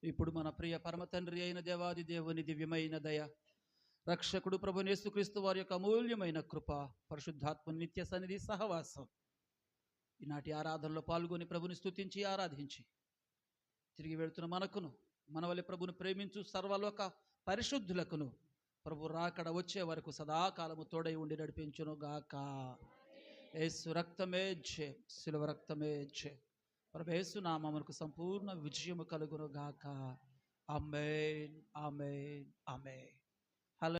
ఇప్పుడు మన ప్రియ పరమ తండ్రి అయిన దేవాది దేవుని దివ్యమైన దయ, రక్షకుడు ప్రభు యేసుక్రీస్తు వారి యొక్క అమూల్యమైన కృప, పరిశుద్ధాత్మ నిత్య సన్నిధి సహవాసం ఈనాటి ఆరాధనలో పాల్గొని ప్రభుని స్తుతించి ఆరాధించి తిరిగి వెళుతున్న మనకును, మన వలె ప్రభుని ప్రేమించు సర్వలోక పరిశుద్ధులకును ప్రభు రాకడ వచ్చే వరకు సదాకాలము తోడై ఉండి నడిపించును గాక. యేసు రక్తమే జయం, శిలువ రక్తమే జయం. ప్రభు యేసు నామమునకు సంపూర్ణ విజయము కలుగును గాక. ఆమేన్, ఆమేన్, ఆమేన్.